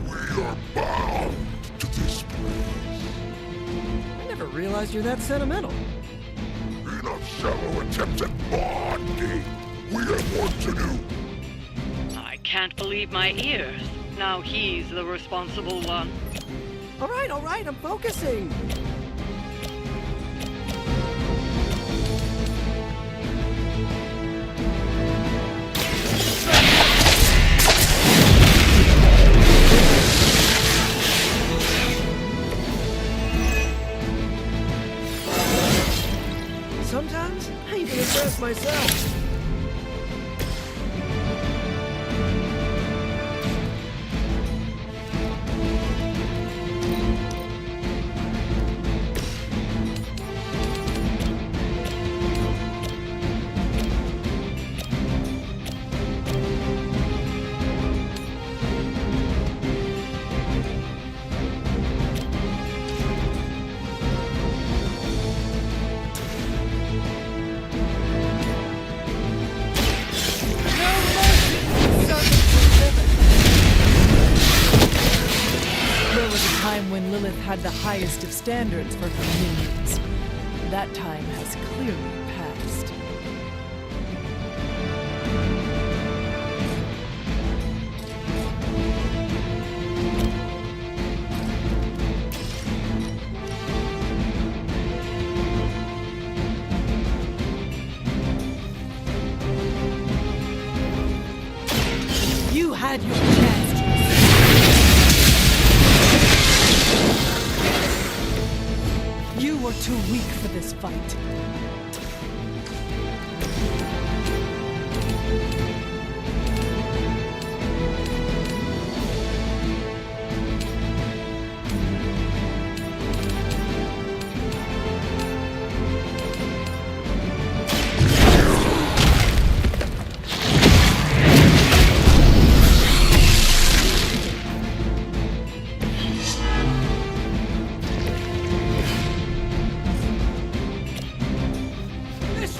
We are bound to this place. I never realized you're that sentimental. Enough shallow attempts at bonding. We have work to do. I can't believe my ears. Now he's the responsible one. All right, I'm focusing. sometimes I even impress myself. When Lilith had the highest of standards for her minions. That time has clearly passed. You had your chance. You were too weak for this fight.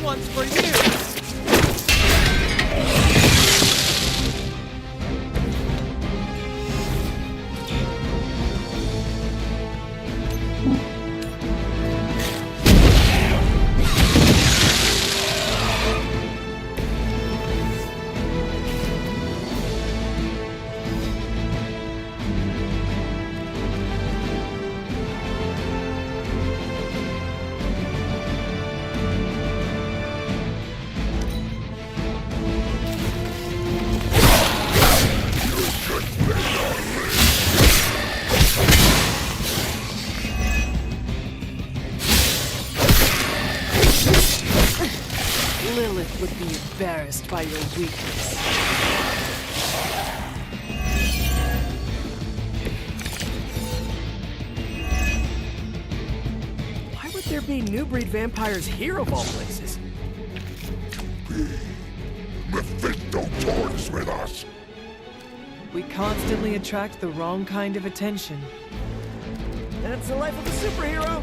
One's for you! Lilith would be embarrassed by your weakness. Why would there be new breed vampires here of all places? Mephisto toys with us. We constantly attract the wrong kind of attention. That's the life of a superhero.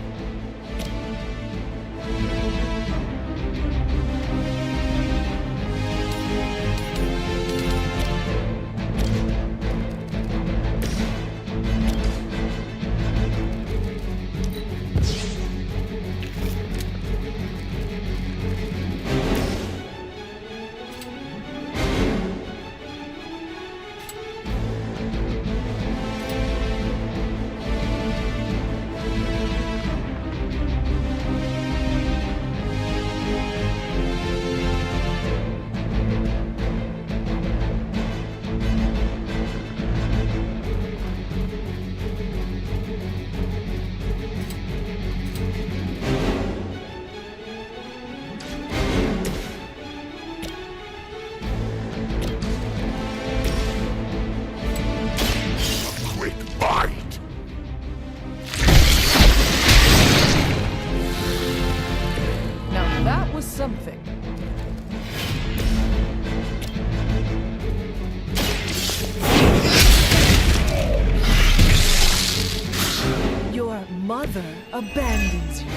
Something. Your mother abandons you.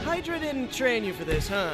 Hydra didn't train you for this, huh?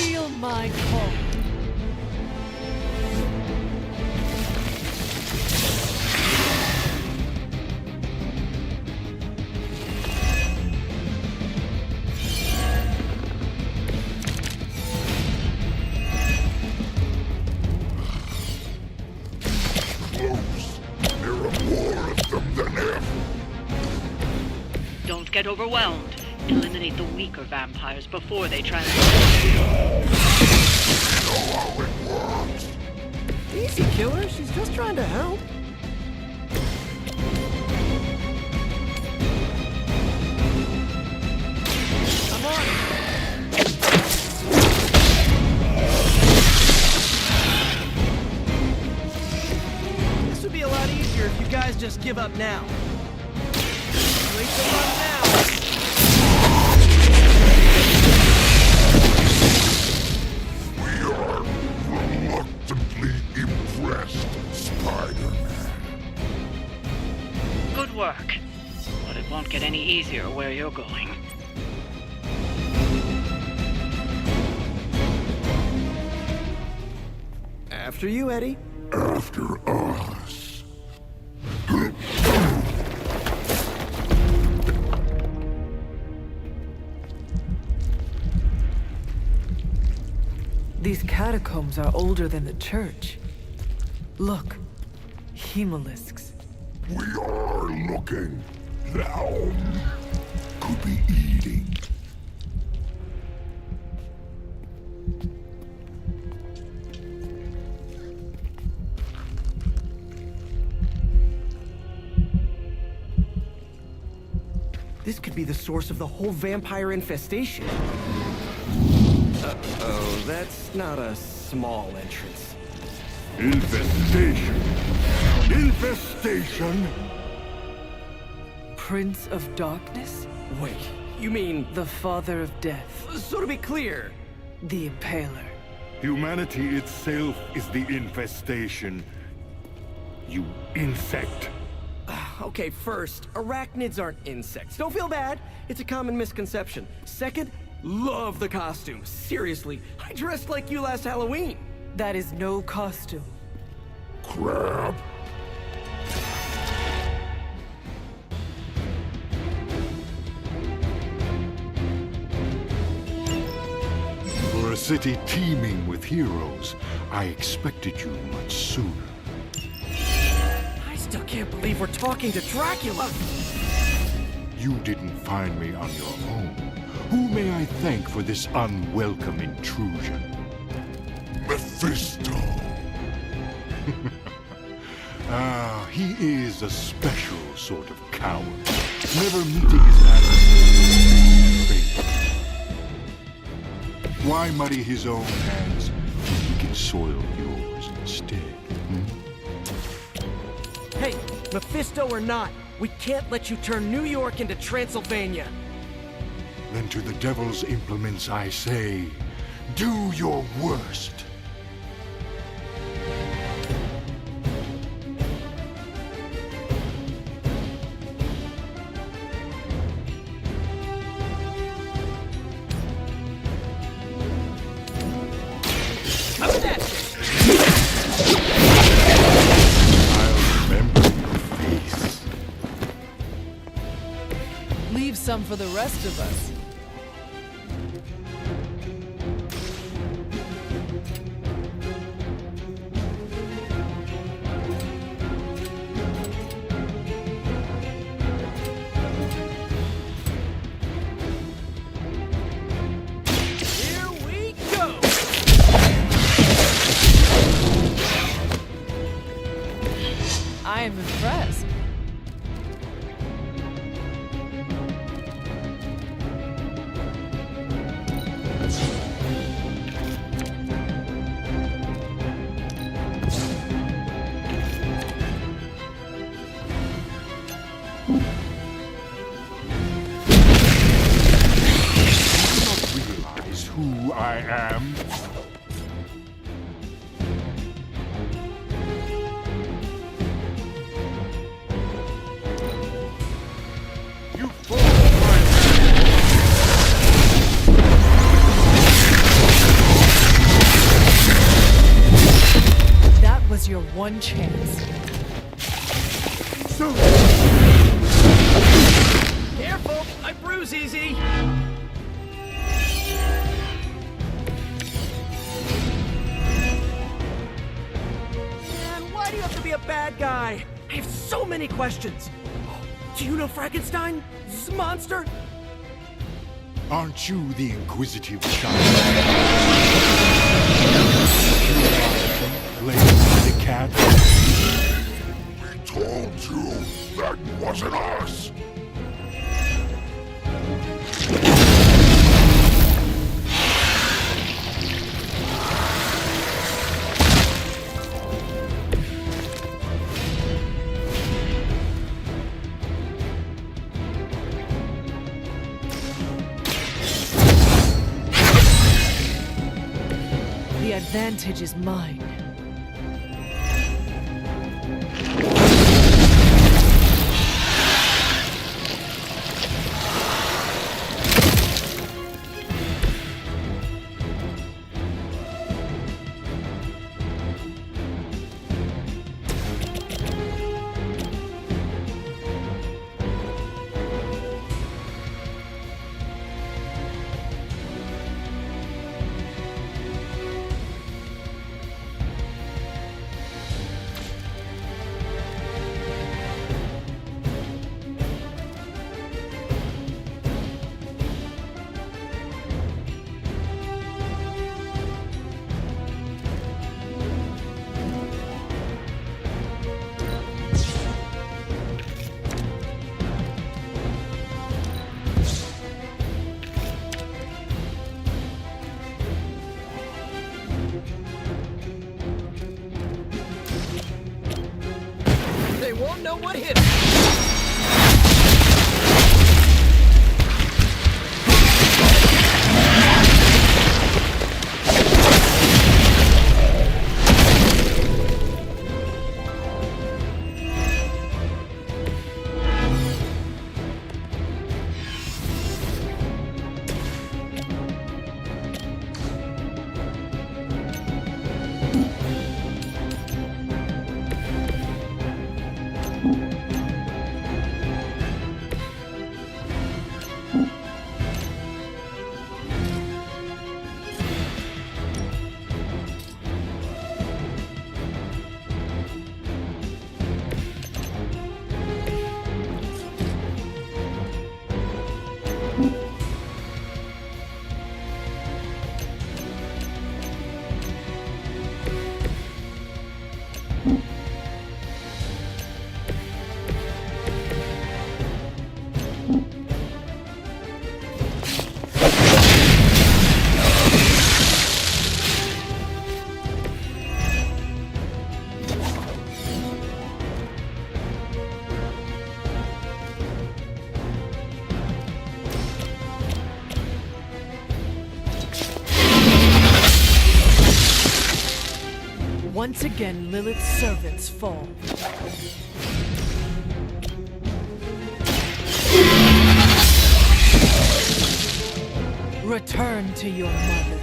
Feel my call. Close. There are more of them than ever. Don't get overwhelmed. Eliminate the weaker vampires before they transform. Know how it works. Easy, killer. She's just trying to help. I'm on it. This would be a lot easier if you guys just give up now. Too late to run now. We are reluctantly impressed, Spider-Man. Good work. But it won't get any easier where you're going. After you, Eddie. After us. These catacombs are older than the church. Look, hemolisks. We are looking. Now could be eating. This could be the source of the whole vampire infestation. Uh-oh, that's not a small entrance. Infestation. Infestation. Prince of Darkness? Wait, you mean... The Father of Death. So to be clear... The Impaler. Humanity itself is the infestation. You insect. Okay, first, arachnids aren't insects. Don't feel bad. It's a common misconception. Second, love the costume. Seriously, I dressed like you last Halloween. That is no costume. Crab. For a city teeming with heroes, I expected you much sooner. I still can't believe we're talking to Dracula. You didn't find me on your own. Who may I thank for this unwelcome intrusion? Mephisto. He is a special sort of coward, never meeting his adversary. Why muddy his own hands when he can soil yours instead? Hey, Mephisto or not, we can't let you turn New York into Transylvania. Then to the devil's implements I say, do your worst. Leave some for the rest of us. Here we go! I am impressed. Who I am. You fall, one chance. So... Careful! I bruise easy! Man, why do you have to be a bad guy? I have so many questions. Do you know Frankenstein? This monster? Aren't you the inquisitive child? Played by the cat? We told you that wasn't us. The advantage is mine. They won't know what hit 'em. Once again, Lilith's servants fall. Return to your mother.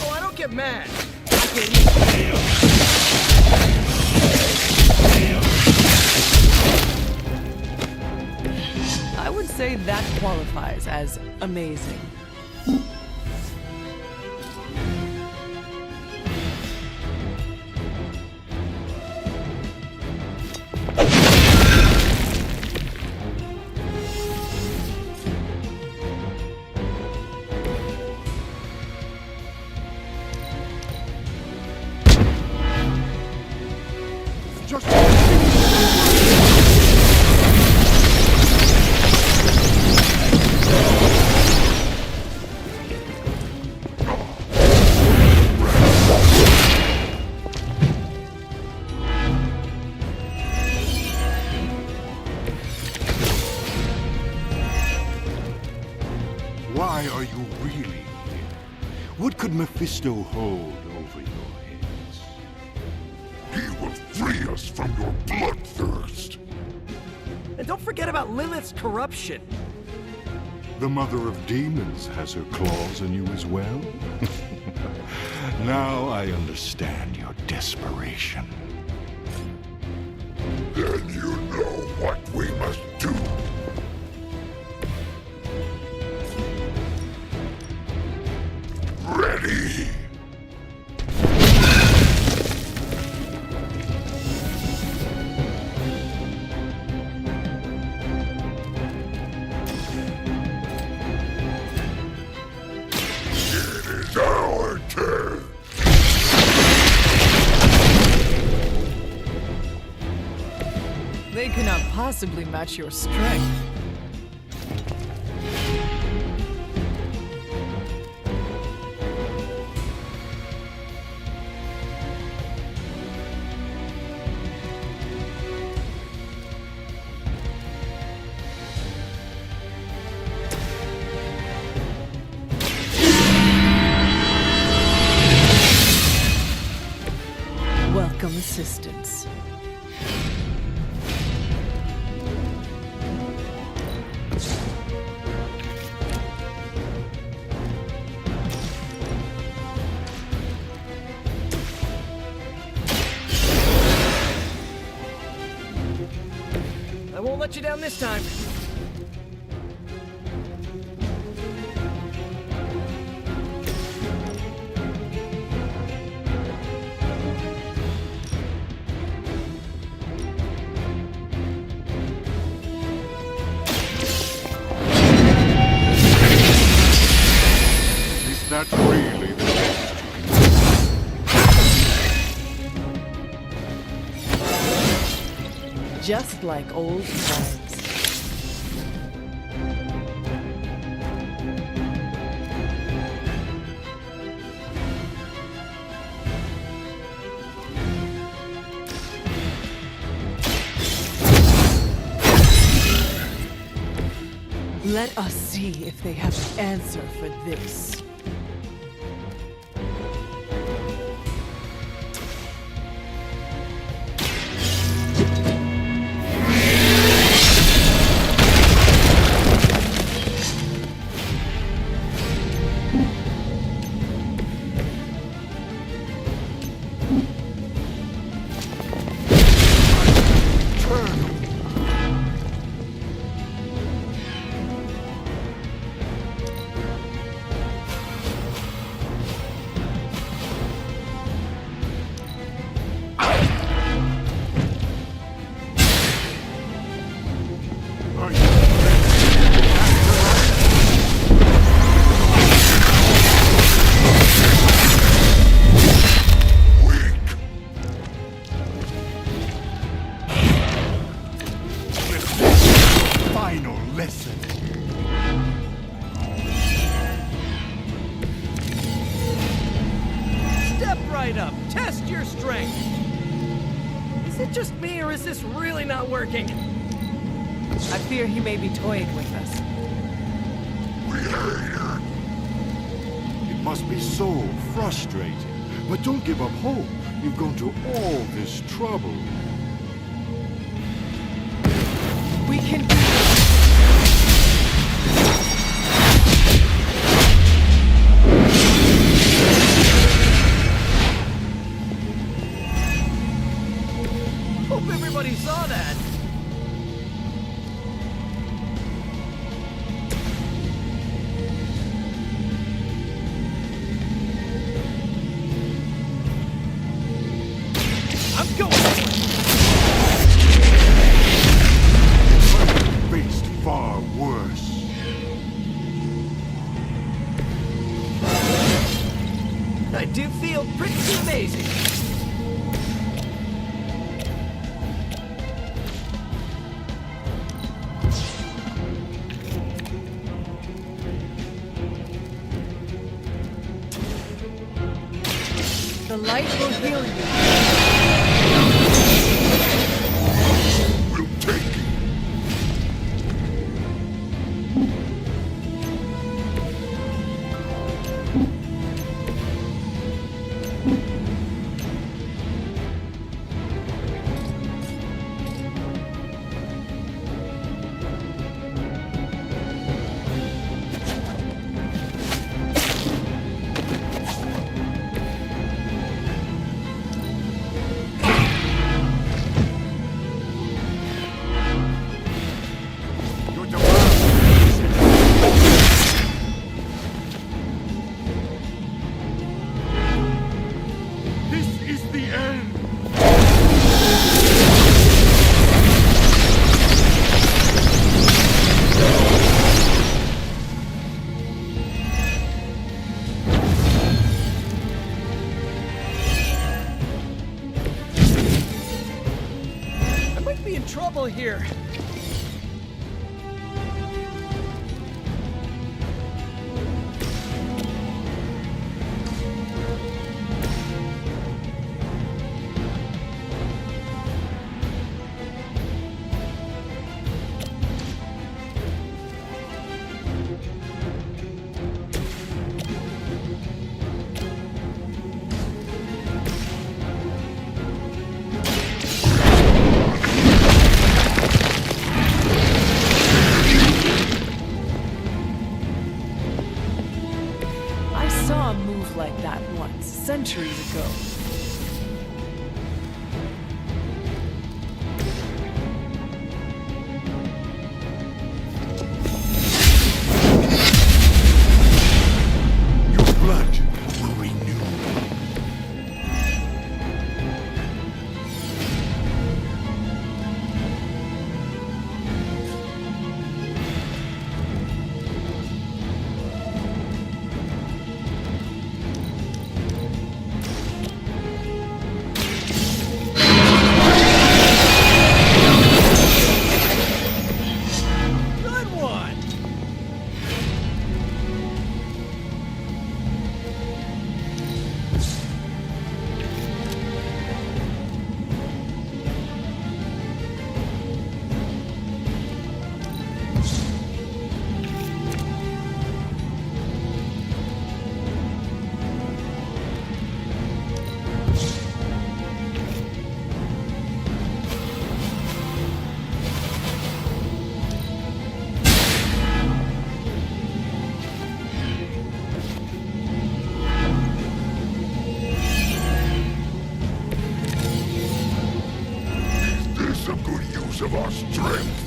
Oh, I don't get mad. I would say that qualifies as amazing. Why are you really here? What could Mephisto hold over your heads? He will Free us from your bloodthirst. And don't forget about Lilith's corruption. The mother of demons has her claws in you as well. Now I understand your desperation. Then you know what we must do. Ready! It is our turn! They cannot possibly match your strength. Welcome assistance. I won't let you down this time. Is that really the best you can do? Just like old times. Let us see if they have the answer for this. Final lesson. Step right up. Test your strength. Is it just me, or is this really not working? I fear he may be toying with us. It must be so frustrating. But don't give up hope. You've gone to all this trouble. We can do Hope everybody saw that. I'm going for it. Faced far worse. I do feel pretty amazing. The light will heal you. We'll take it. trouble here. Like that once, centuries ago. Your blood will renew. Some good use of our strength.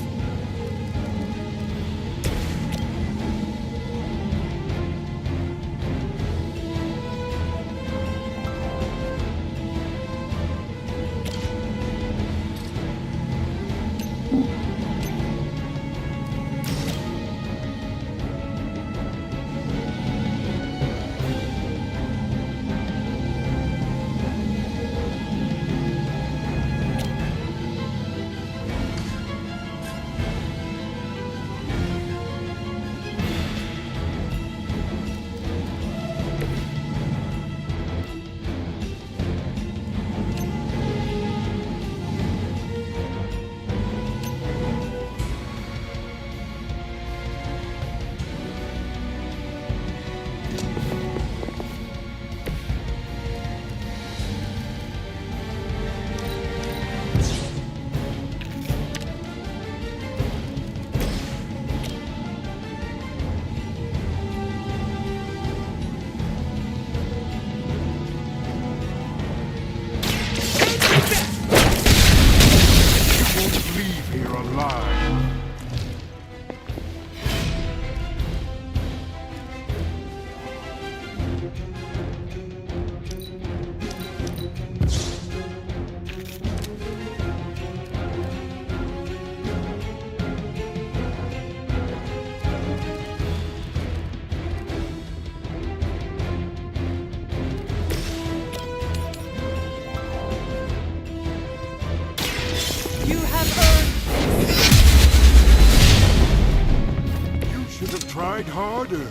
Tried harder.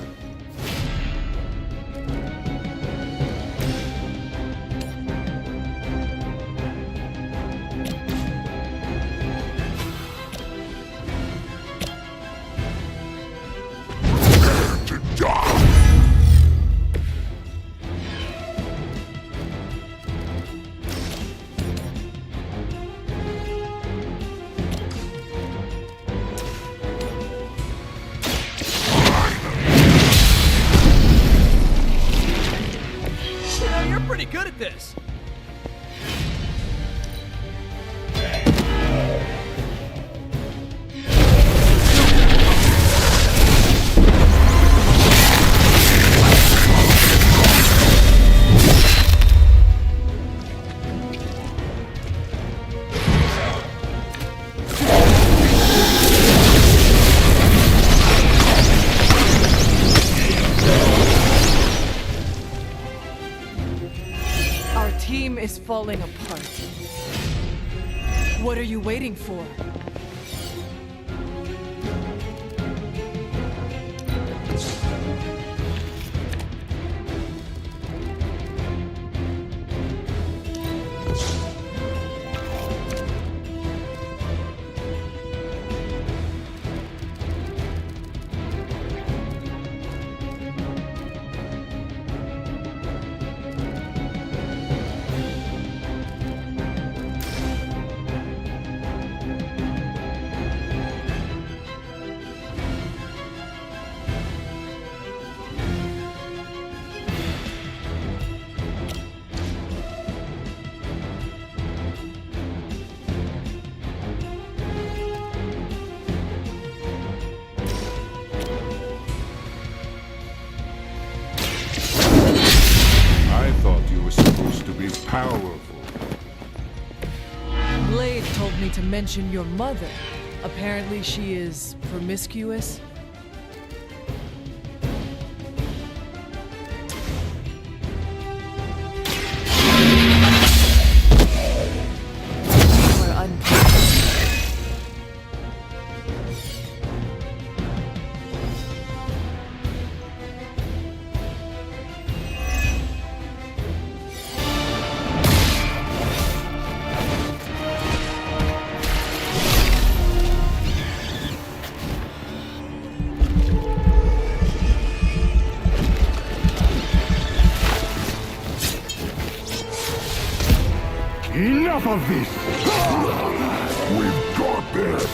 To die. Pretty good at this. Is falling apart. What are you waiting for? Powerful. Blade told me to mention your mother. Apparently she is promiscuous. Enough of this! We've got this!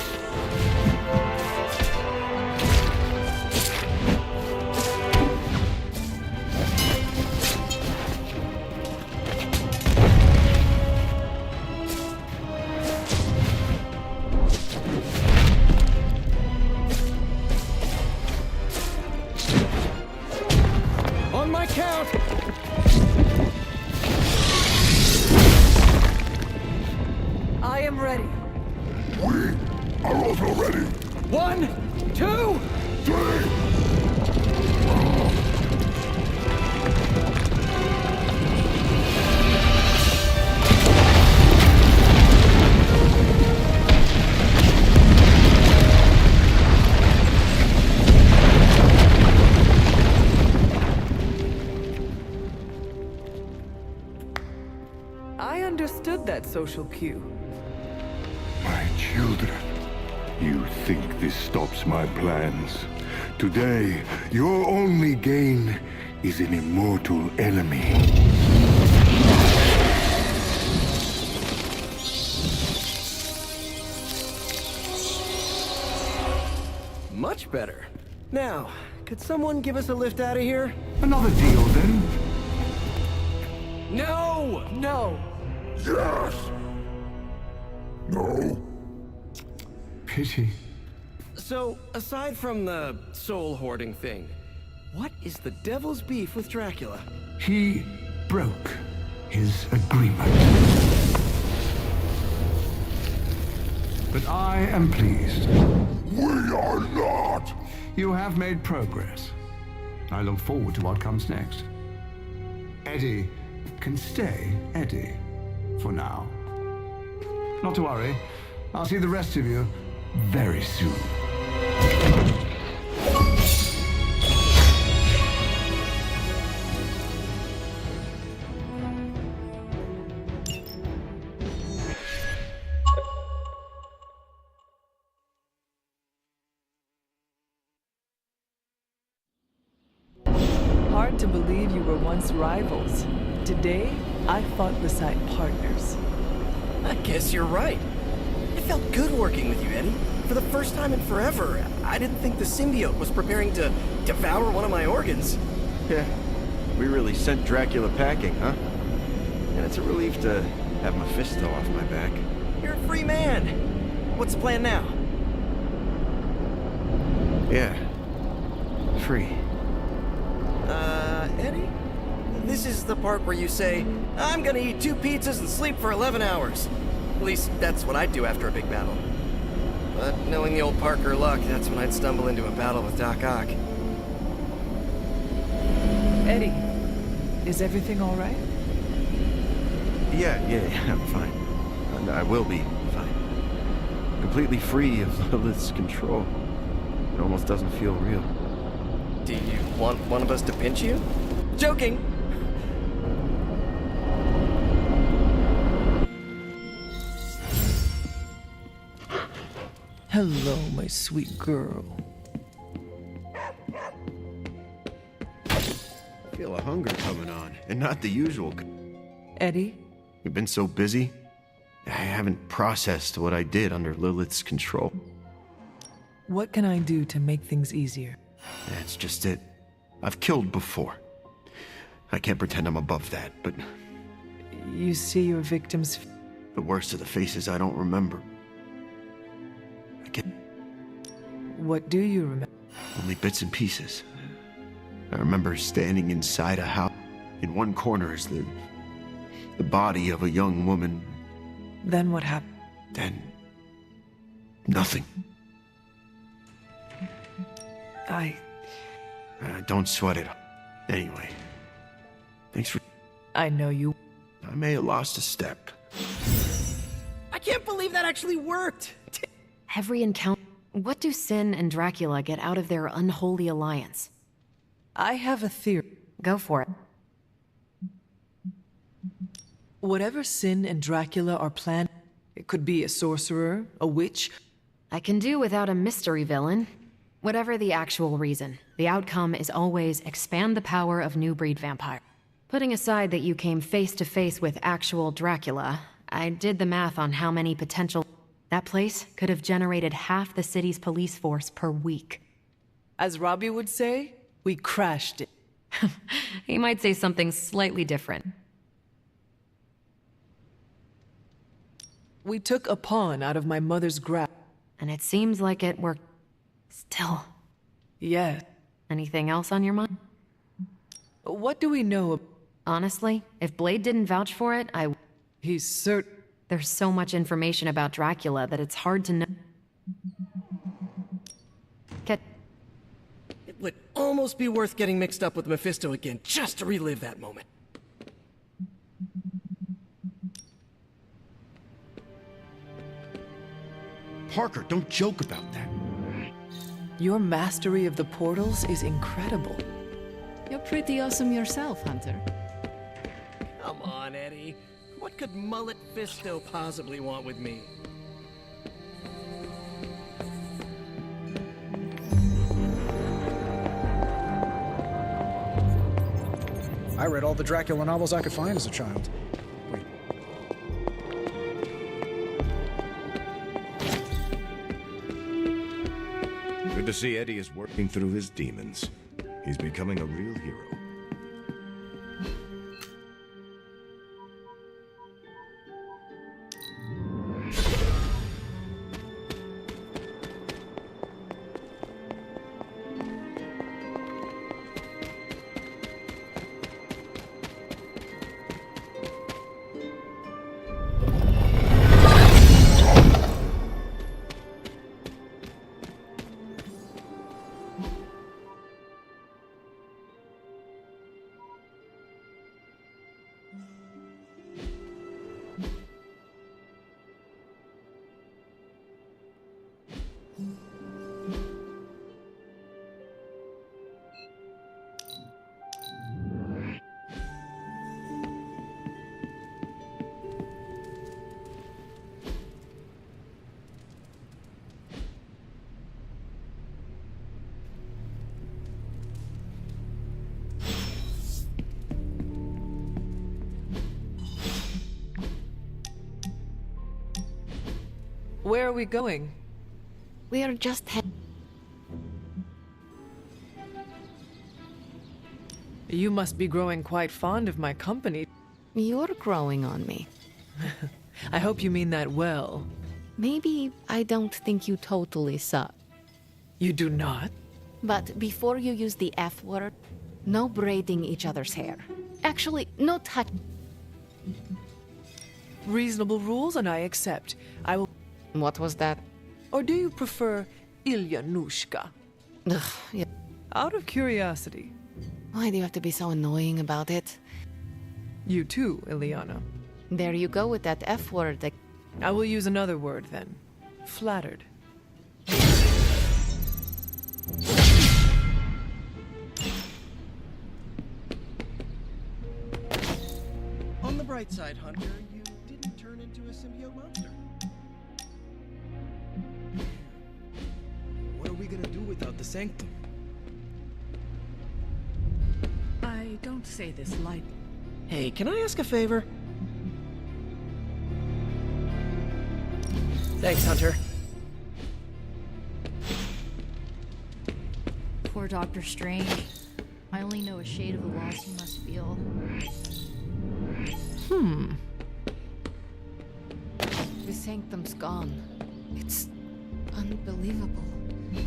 On my count! I am ready. We are also ready. 1, 2, 3! I understood that social cue. My children, you think this stops my plans? Today, your only gain is an immortal enemy. Much better. Now, could someone give us a lift out of here? Another deal, then? No! No! Yes! No? Pity. So, aside from the soul hoarding thing, what is the devil's beef with Dracula? He broke his agreement. But I am pleased. We are not! You have made progress. I look forward to what comes next. Eddie can stay Eddie for now. Not to worry, I'll see the rest of you very soon. Hard to believe you were once rivals. Today, I fought beside partners. I guess you're right. It felt good working with you, Eddie. For the first time in forever, I didn't think the symbiote was preparing to devour one of my organs. Yeah, we really sent Dracula packing, huh? And it's a relief to have Mephisto off my back. You're a free man. What's the plan now? Yeah, free. Eddie? This is the part where you say, I'm gonna eat 2 pizzas and sleep for 11 hours. At least, that's what I'd do after a big battle. But knowing the old Parker luck, that's when I'd stumble into a battle with Doc Ock. Eddie, is everything all right? Yeah, I'm fine. And I will be fine. Completely free of Lilith's control. It almost doesn't feel real. Do you want one of us to pinch you? Joking! Hello, my sweet girl. I feel a hunger coming on, and not the usual. Eddie? We've been so busy. I haven't processed what I did under Lilith's control. What can I do to make things easier? That's just it. I've killed before. I can't pretend I'm above that, but You see your victims. the worst of the faces I don't remember. What do you remember? Only bits and pieces. I remember standing inside a house. In one corner is the body of a young woman. Then what happened? Then nothing. Don't sweat it. Anyway, thanks for... I know you... I may have lost a step. I can't believe that actually worked! Every encounter... What do Sin and Dracula get out of their unholy alliance? I have a theory. Go for it. Whatever Sin and Dracula are planning, it could be a sorcerer, a witch. I can do without a mystery villain. Whatever the actual reason, the outcome is always expand the power of new breed vampire. Putting aside that you came face to face with actual Dracula, I did the math on how many potential... That place could have generated half the city's police force per week. As Robbie would say, we crashed it. He might say something slightly different. We took a pawn out of my mother's grasp. And it seems like it worked. Still. Yeah. Anything else on your mind? What do we know? Honestly, if Blade didn't vouch for it, He's certain. There's so much information about Dracula that it's hard to know. It would almost be worth getting mixed up with Mephisto again just to relive that moment. Parker, don't joke about that. Your mastery of the portals is incredible. You're pretty awesome yourself, Hunter. Come on, Eddie. What could Mullet Fisto possibly want with me? I read all the Dracula novels I could find as a child. Good to see Eddie is working through his demons. He's becoming a real hero. Where are we going? We are just You must be growing quite fond of my company. You're growing on me. I hope you mean that well. Maybe I don't think you totally suck. You do not? But before you use the F word, no braiding each other's hair. Actually, no touch. Reasonable rules, and I accept. I will... What was that? Or do you prefer Ilyanushka? Ugh, yeah. Out of curiosity. Why do you have to be so annoying about it? You too, Ilyana. There you go with that F word. I will use another word then. Flattered. On the bright side, Hunter, you didn't turn into a symbiote monster. What are we gonna do without the Sanctum? I don't say this lightly. Hey, can I ask a favor? Thanks, Hunter. Poor Dr. Strange. I only know a shade of the loss he must feel. The Sanctum's gone. It's unbelievable. There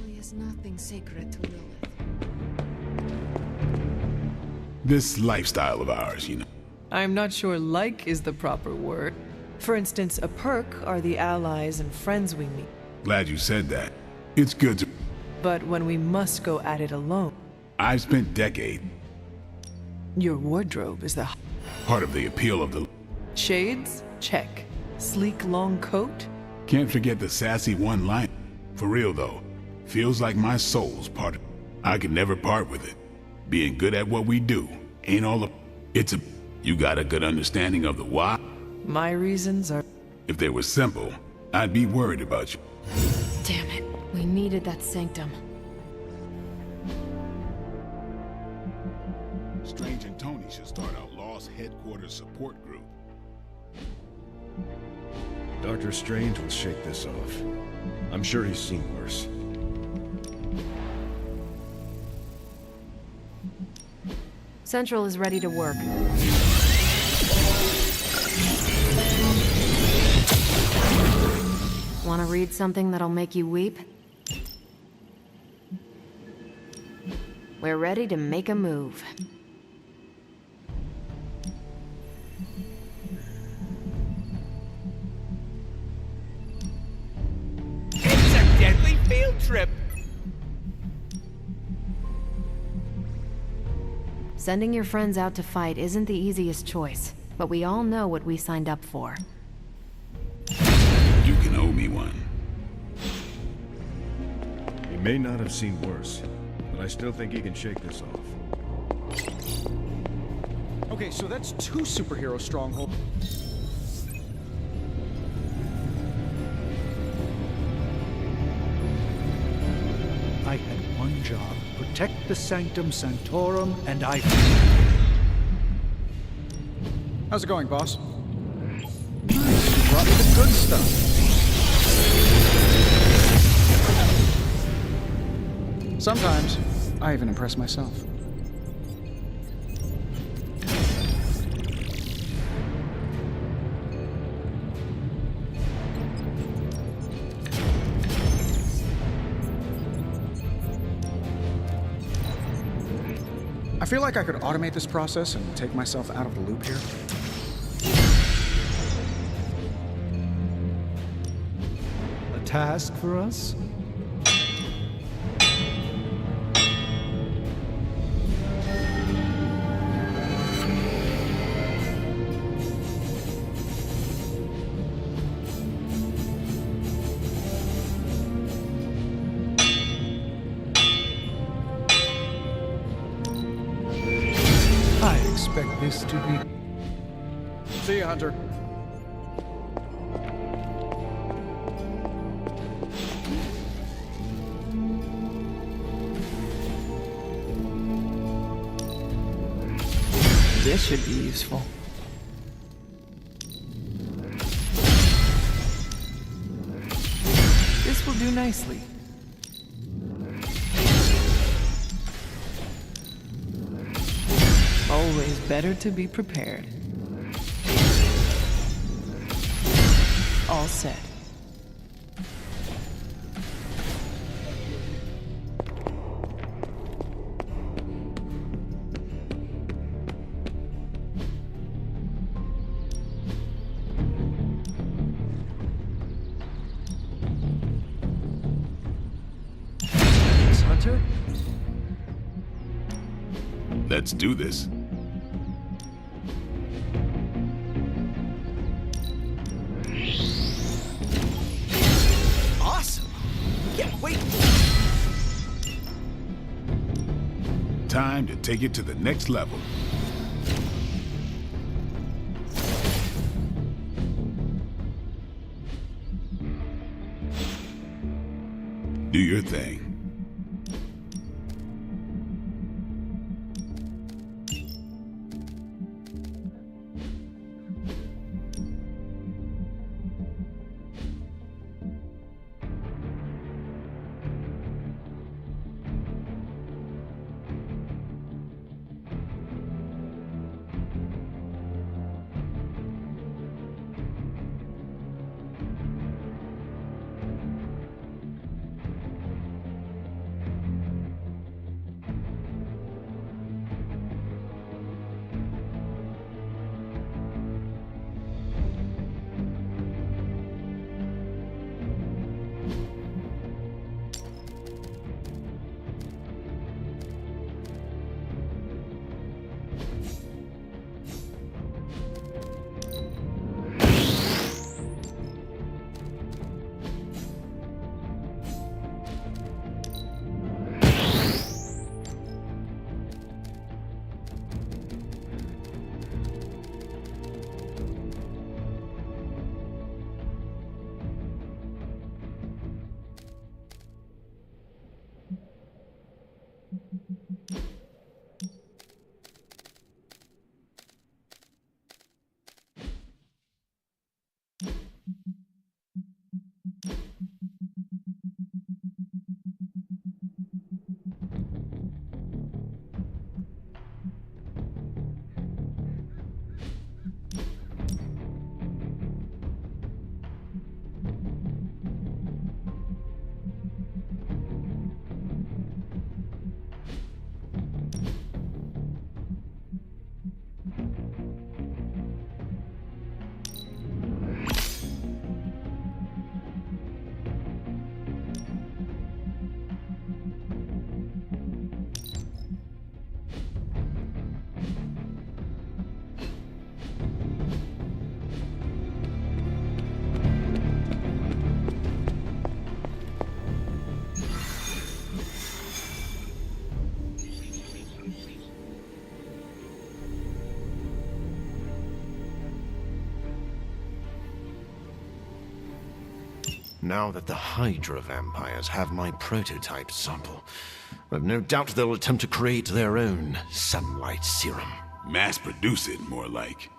really is nothing sacred to Lilith. This lifestyle of ours, you know. I'm not sure like is the proper word. For instance, a perk are the allies and friends we meet. Glad you said that. It's good to... But when we must go at it alone, I've spent decades. Your wardrobe is the Part of the appeal of the... Shades? Check. Sleek long coat? Can't forget the sassy one-line. For real though, feels like my soul's part of... I could never part with it. Being good at what we do ain't all the... It's a... You got a good understanding of the why? My reasons are... If they were simple, I'd be worried about you. Damn it. We needed that Sanctum. Strange and Tony should start a Lost Headquarters support group. Dr. Strange will shake this off. I'm sure he's seen worse. Central is ready to work. Want to read something that'll make you weep? We're ready to make a move. It's a deadly field trip! Sending your friends out to fight isn't the easiest choice, but we all know what we signed up for. You can owe me one. He may not have seen worse, but I still think he can shake this off. Okay, so that's 2 superhero strongholds. I had one job: protect the Sanctum Sanctorum, and I... How's it going, boss? You brought me the good stuff. Sometimes, I even impress myself. I feel like I could automate this process and take myself out of the loop here. A task for us? Expect this to be... See you, Hunter. This should be useful. This will do nicely. Always better to be prepared. All set. Thanks, Hunter. Let's do this. take it to the next level. Do your thing. Now that the Hydra vampires have my prototype sample, I've no doubt they'll attempt to create their own sunlight serum. Mass produce it, more like.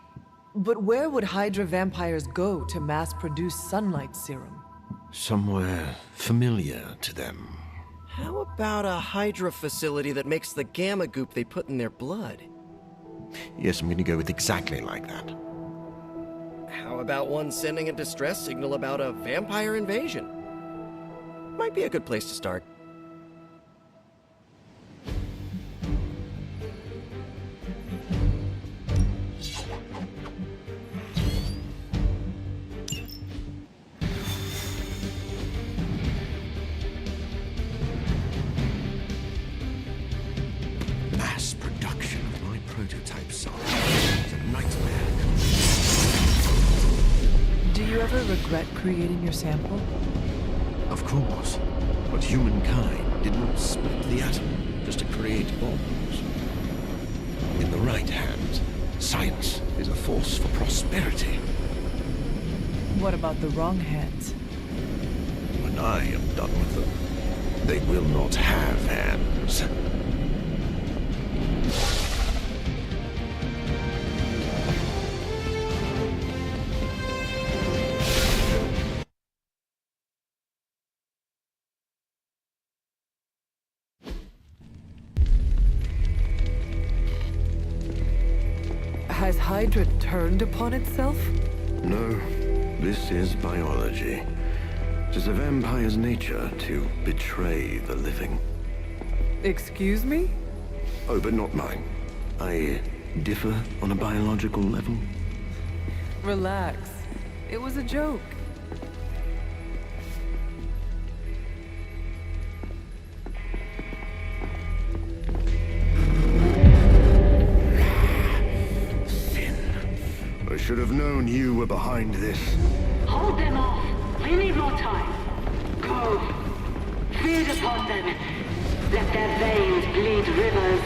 But where would Hydra vampires go to mass-produce sunlight serum? Somewhere familiar to them. How about a Hydra facility that makes the gamma goop they put in their blood? Yes, I'm going to go with exactly like that. How about one sending a distress signal about a vampire invasion? Might be a good place to start. Mass production of my prototype sample is a nightmare. Do you ever regret creating your sample? Of course. But humankind did not split the atom just to create bombs. In the right hands, science is a force for prosperity. What about the wrong hands? When I am done with them, they will not have hands. Has Hydra turned upon itself? No, this is biology. It is a vampire's nature to betray the living. Excuse me? Oh, but not mine. I differ on a biological level. Relax. It was a joke. I should have known you were behind this. Hold them off. We need more time. Go. Feed upon them. Let their veins bleed rivers.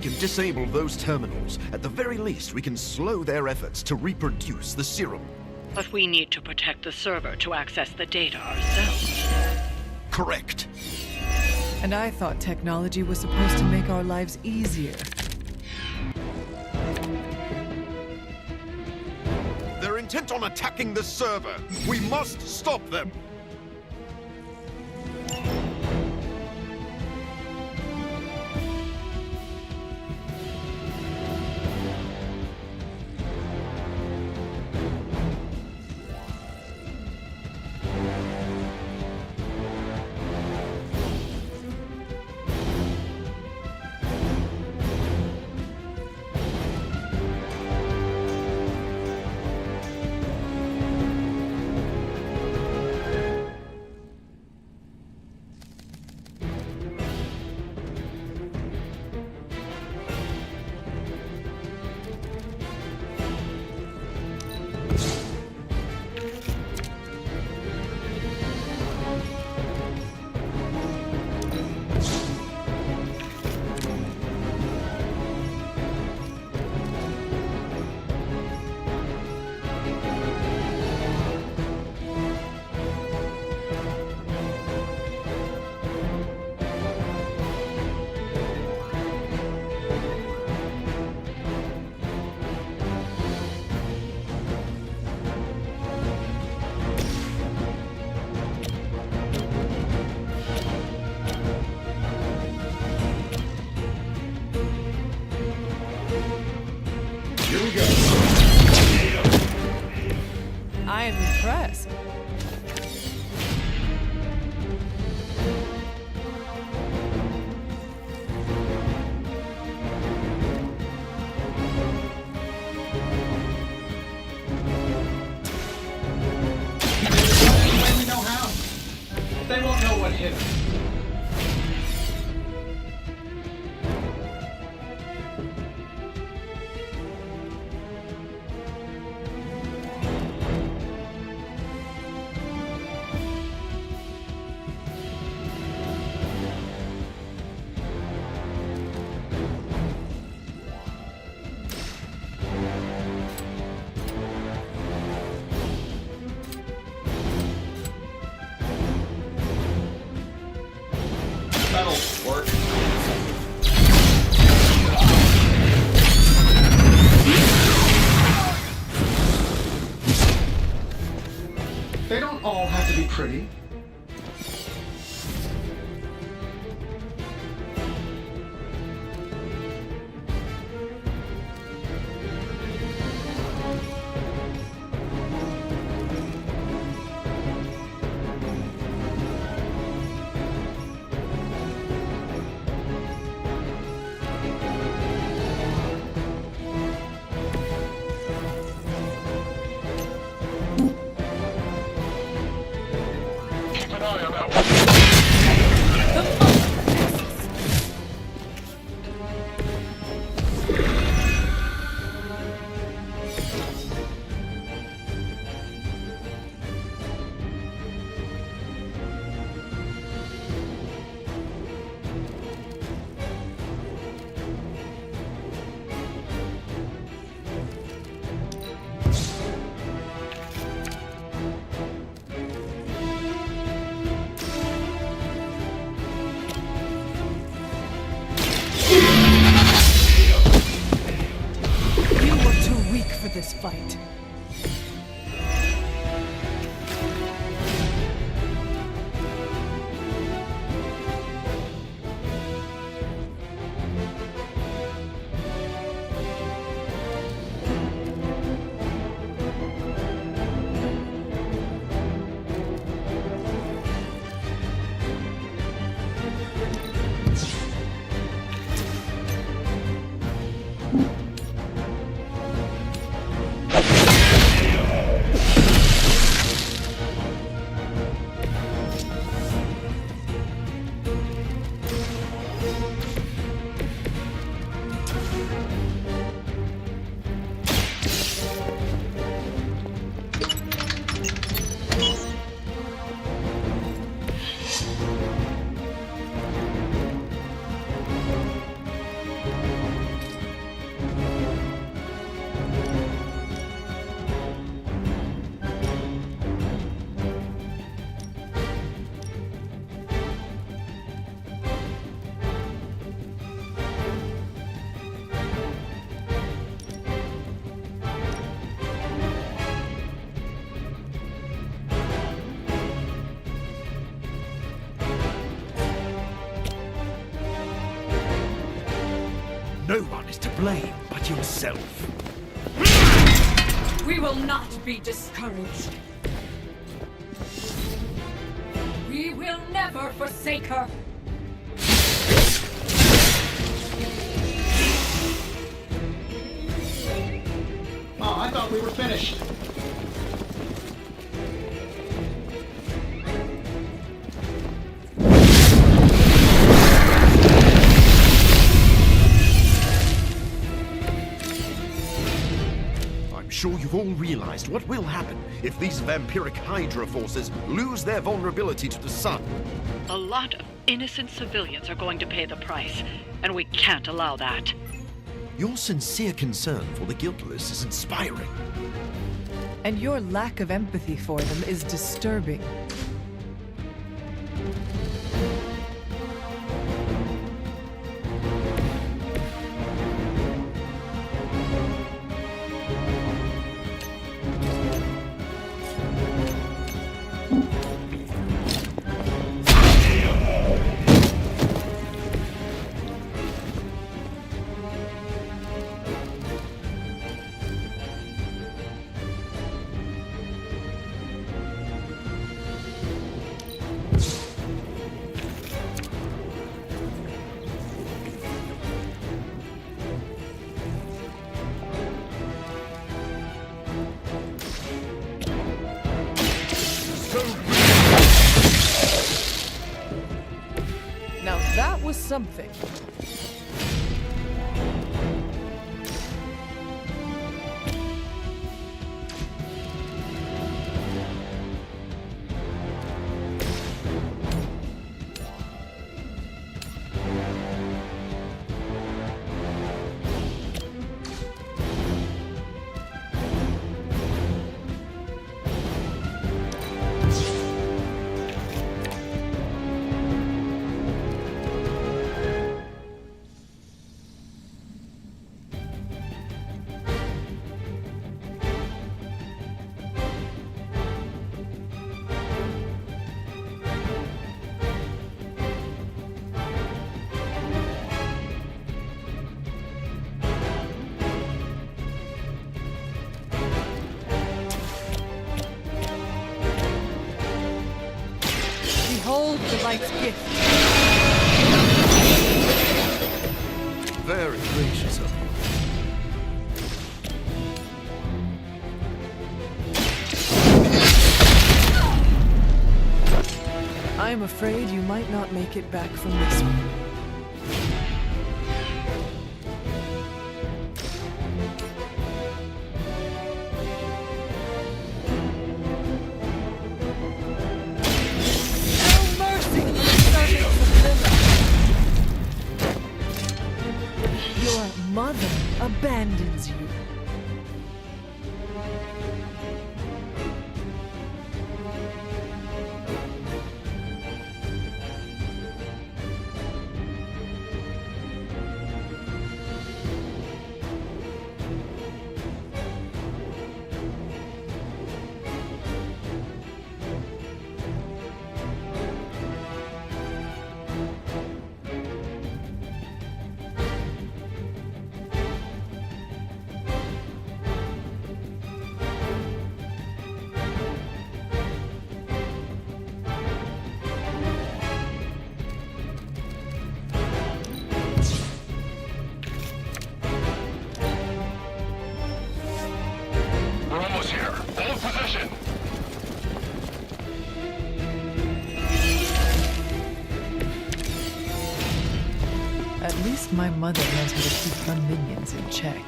can disable those terminals, at the very least we can slow their efforts to reproduce the serum. But we need to protect the server to access the data ourselves. Correct. And I thought technology was supposed to make our lives easier. They're intent on attacking the server. We must stop them. I am impressed. We know how. They won't know what hit us. That'll work. They don't all have to be pretty. No one is to blame but yourself. We will not be discouraged. We will never forsake her. Oh, I thought we were finished. I'm sure you've all realized what will happen if these vampiric Hydra forces lose their vulnerability to the sun. A lot of innocent civilians are going to pay the price, and we can't allow that. Your sincere concern for the guiltless is inspiring. And your lack of empathy for them is disturbing. Now that was something. Behold the light's gift. Very gracious of you. I'm afraid you might not make it back from this one. Your mother abandons you. We're almost here. Hold position. At least my mother knows how to keep her minions in check.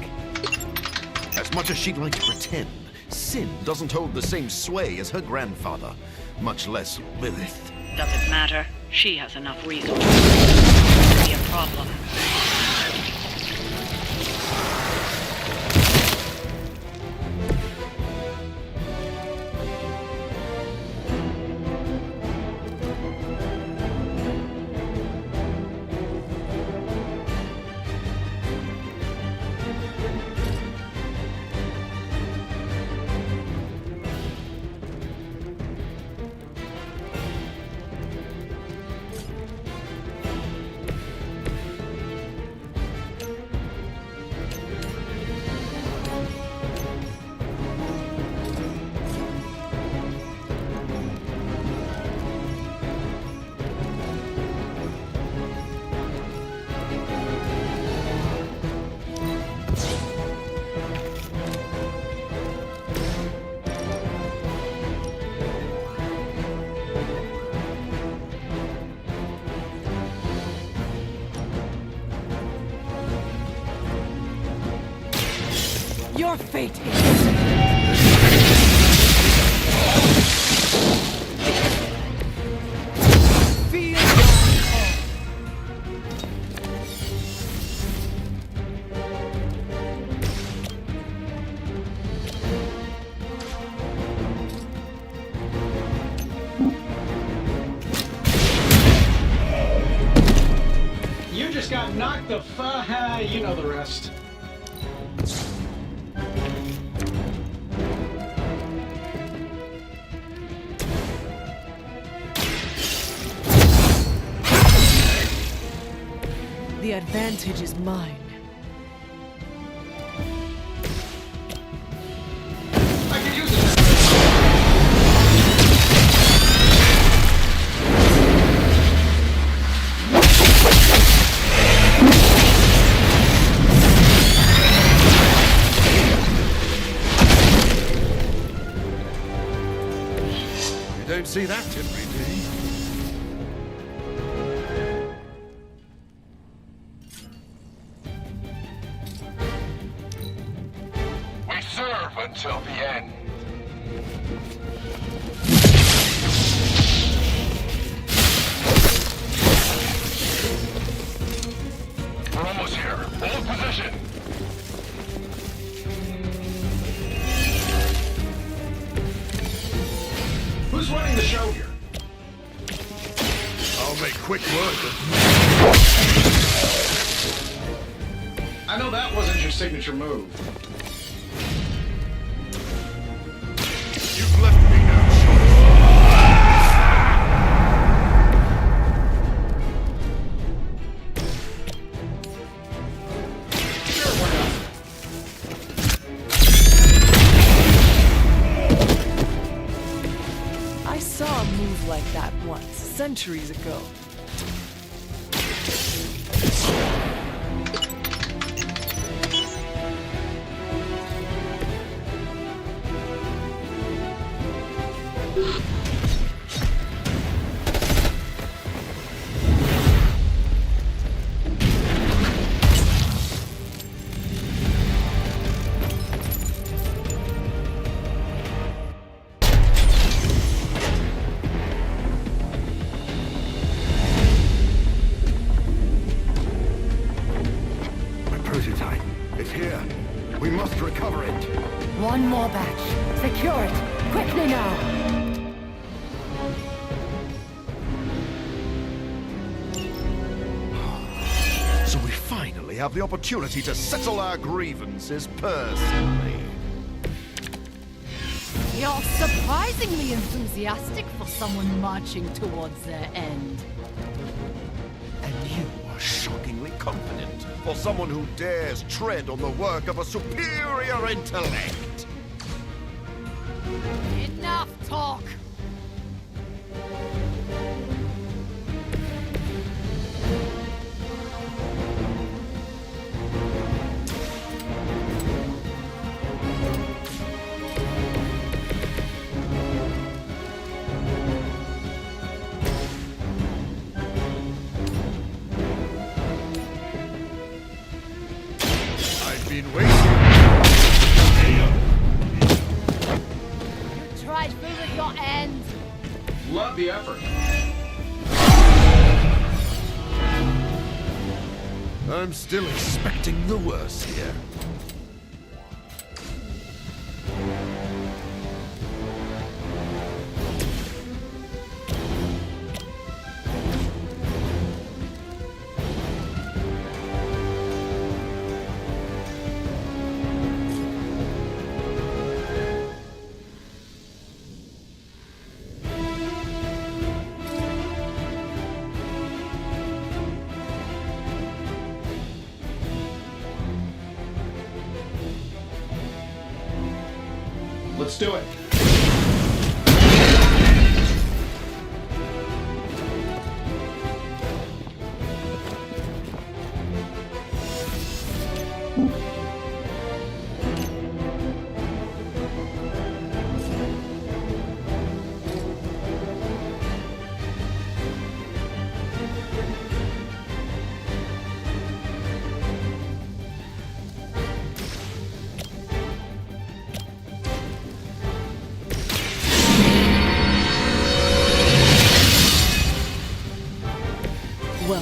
As much as she'd like to pretend, Sin doesn't hold the same sway as her grandfather, much less Lilith. Does it matter? She has enough resources. It could be a problem. Your fate is... Feel my call. You just got knocked the you know the rest. The advantage is mine. I could use it. You don't see that every day. We serve until the end. We're almost here. Hold position. Who's running the show here? I'll make quick work of... I know that wasn't your signature move. You've left me no I saw a move like that once, centuries ago. Prototype. It's here. We must recover it. One more batch. Secure it. Quickly now. So we finally have the opportunity to settle our grievances personally. You're surprisingly enthusiastic for someone marching towards their end. And you are shockingly confident for someone who dares tread on the work of a superior intellect. Enough talk! I've been waiting. You tried food at your end. Love the effort. I'm still expecting the worst here. Let's do it.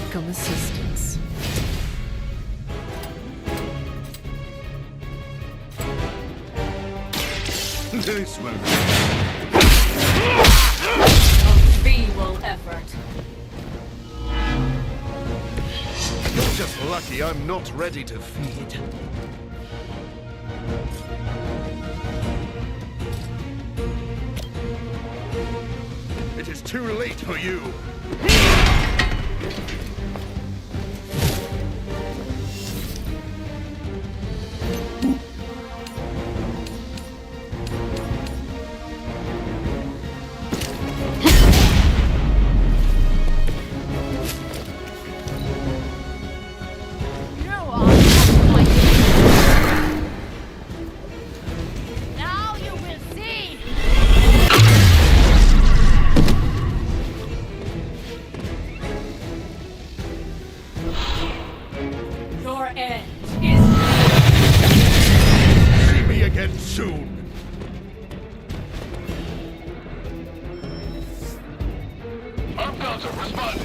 Welcome assistance. This one. A feeble effort. You're just lucky I'm not ready to feed. It is too late for you. Now you will see! Your end is... See me again soon. Arm Gunner, respond.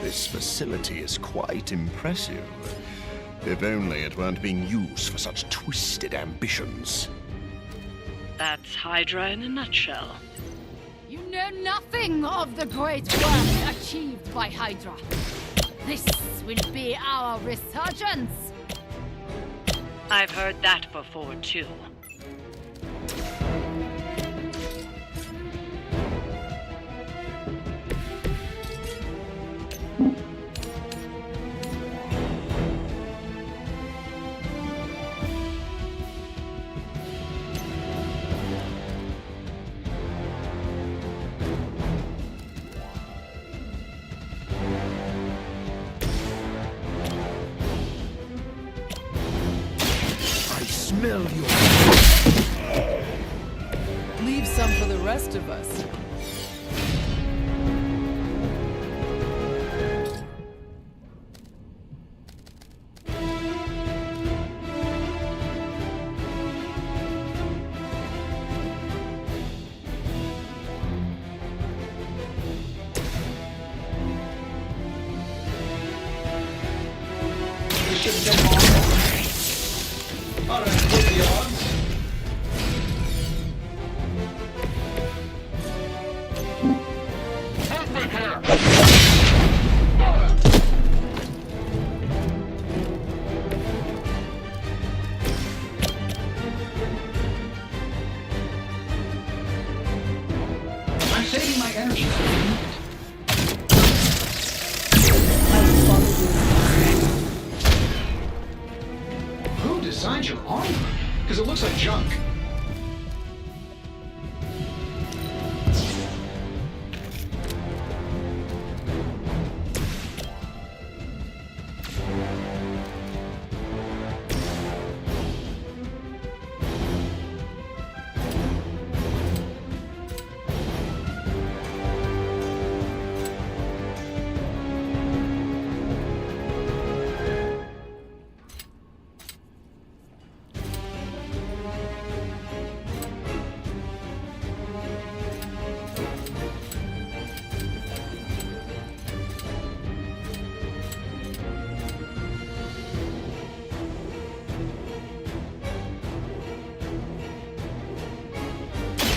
This facility is quite impressive. If only it weren't being used for such twisted ambitions. That's Hydra in a nutshell. You know nothing of the great work achieved by Hydra. This will be our resurgence. I've heard that before, too. Smell your... Leave some for the rest of us. This shouldn't take long. Alright, what's the odds? Movement here! I'm saving my energy for the minute. Who designed your armor? Because it looks like junk.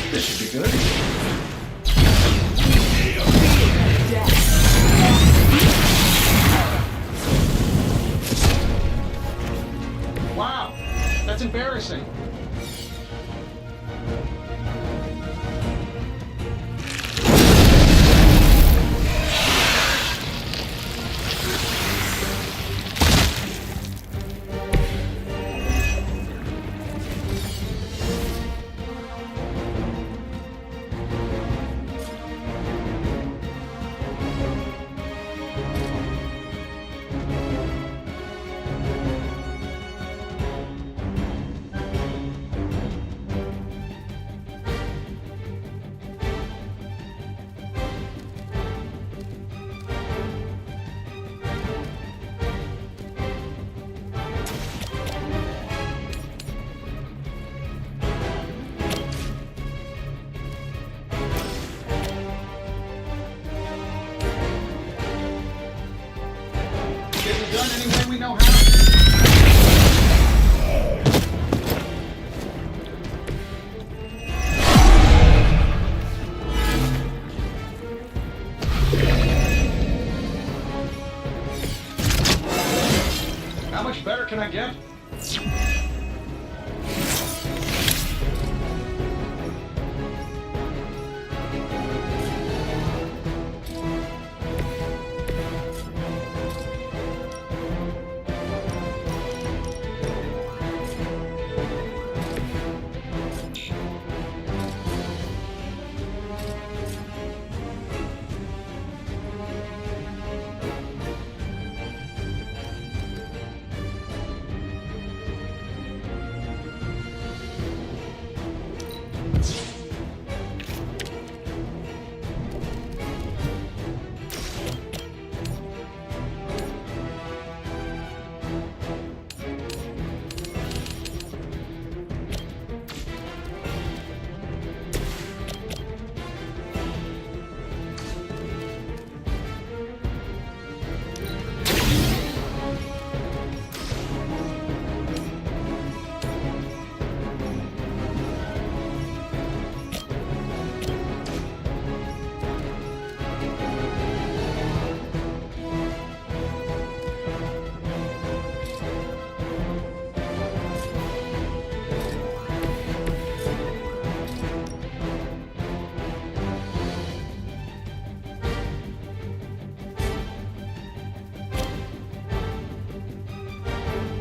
This should be good. Wow, that's embarrassing. only way we know how. How much better can I get?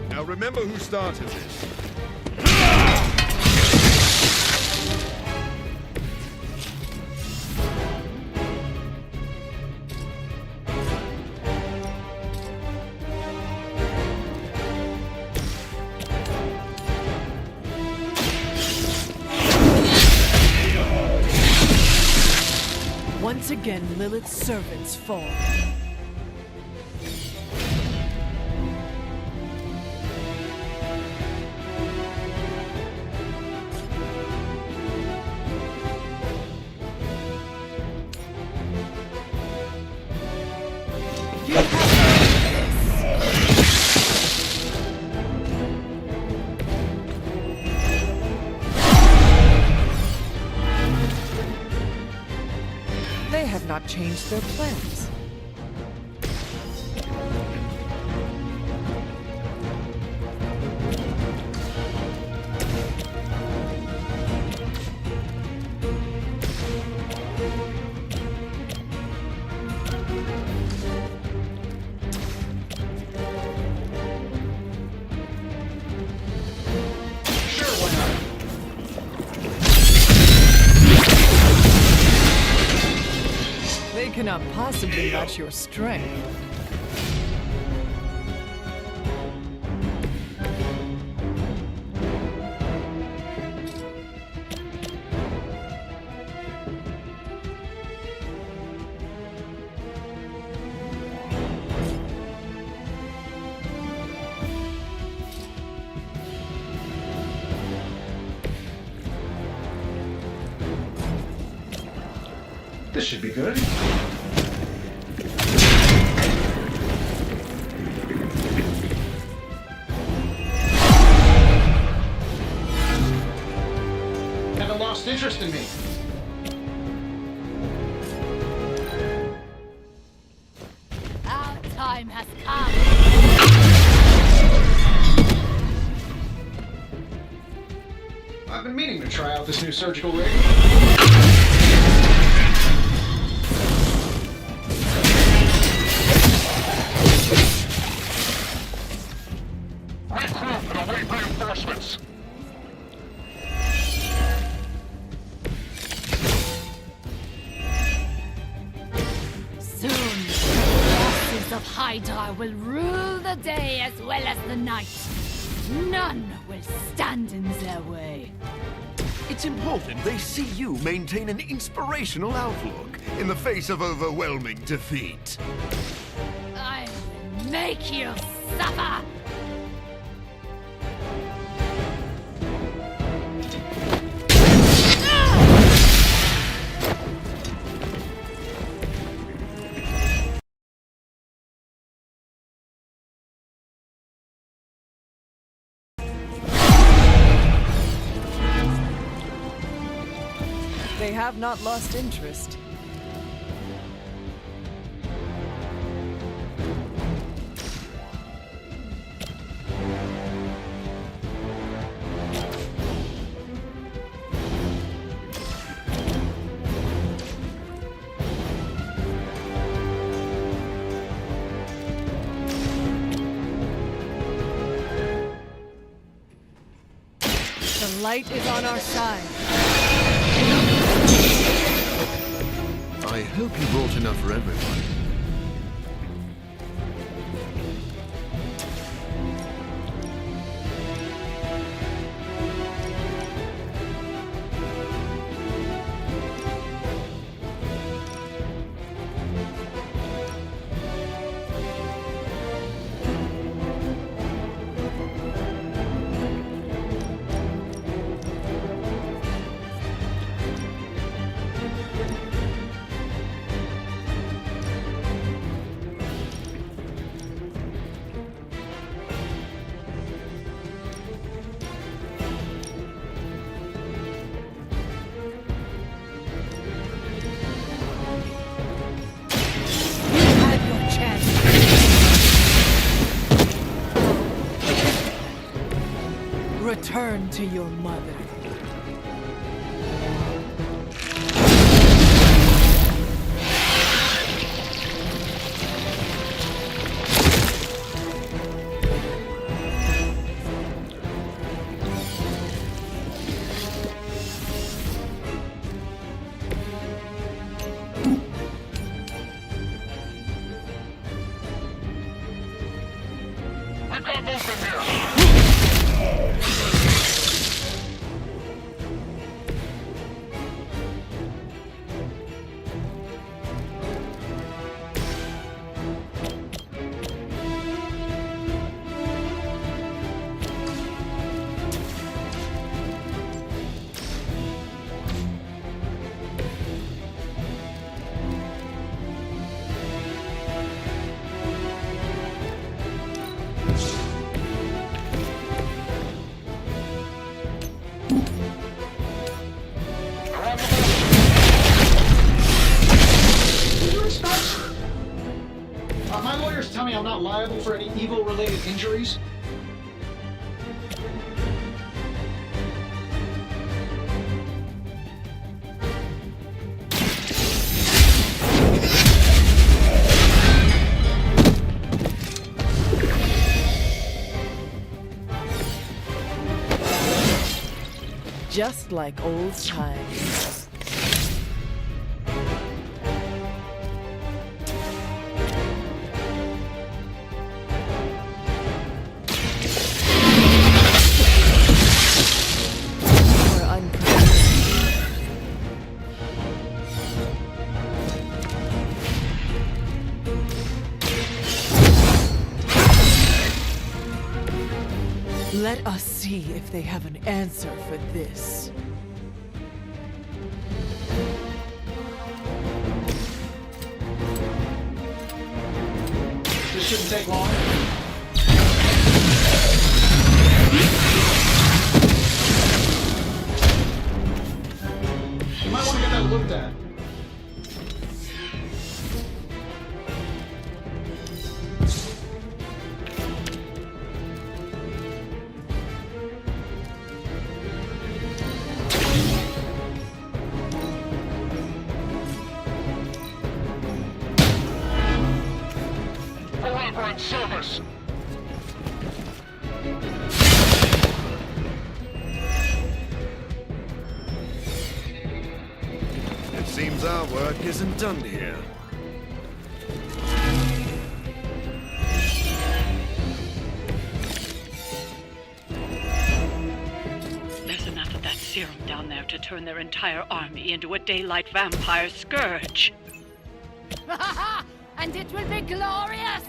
Now remember who started this. Once again, Lilith's servants fall. They have not changed their plans. They cannot possibly match your strength. This should be good. Haven't lost interest in me. Our time has come. I've been meaning to try out this new surgical rig. Reinforcements. Soon, the forces of Hydra will rule the day as well as the night. None will stand in their way. It's important they see you maintain an inspirational outlook in the face of overwhelming defeat. I will make you suffer! have not lost interest. The light is on our side. I hope you brought enough for everyone. Return to your mother. My lawyers tell me I'm not liable for any evil-related injuries. Just like old times. Let us see if they have an answer for this. This shouldn't take long. You might want to get that looked at. Service. It seems our work isn't done here. There's enough of that serum down there to turn their entire army into a daylight vampire scourge. And it will be glorious!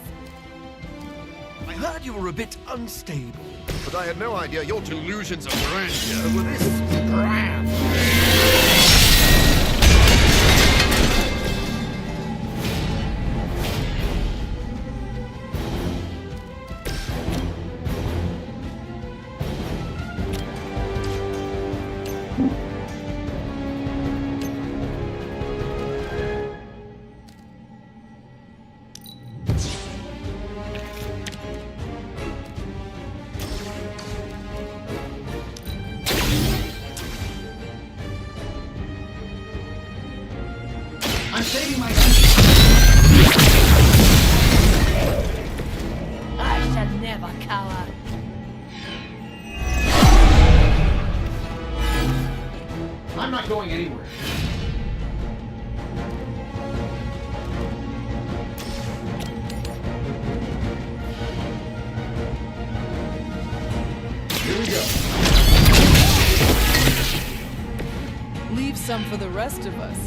I heard you were a bit unstable, but I had no idea your delusions of grandeur were this grand. I'm saving my I shall never cower. I'm not going anywhere. Here we go. Leave some for the rest of us.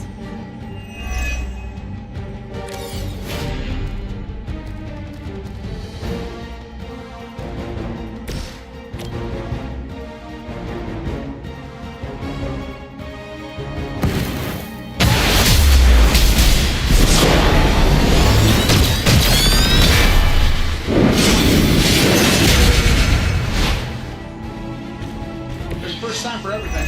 There's first time for everything.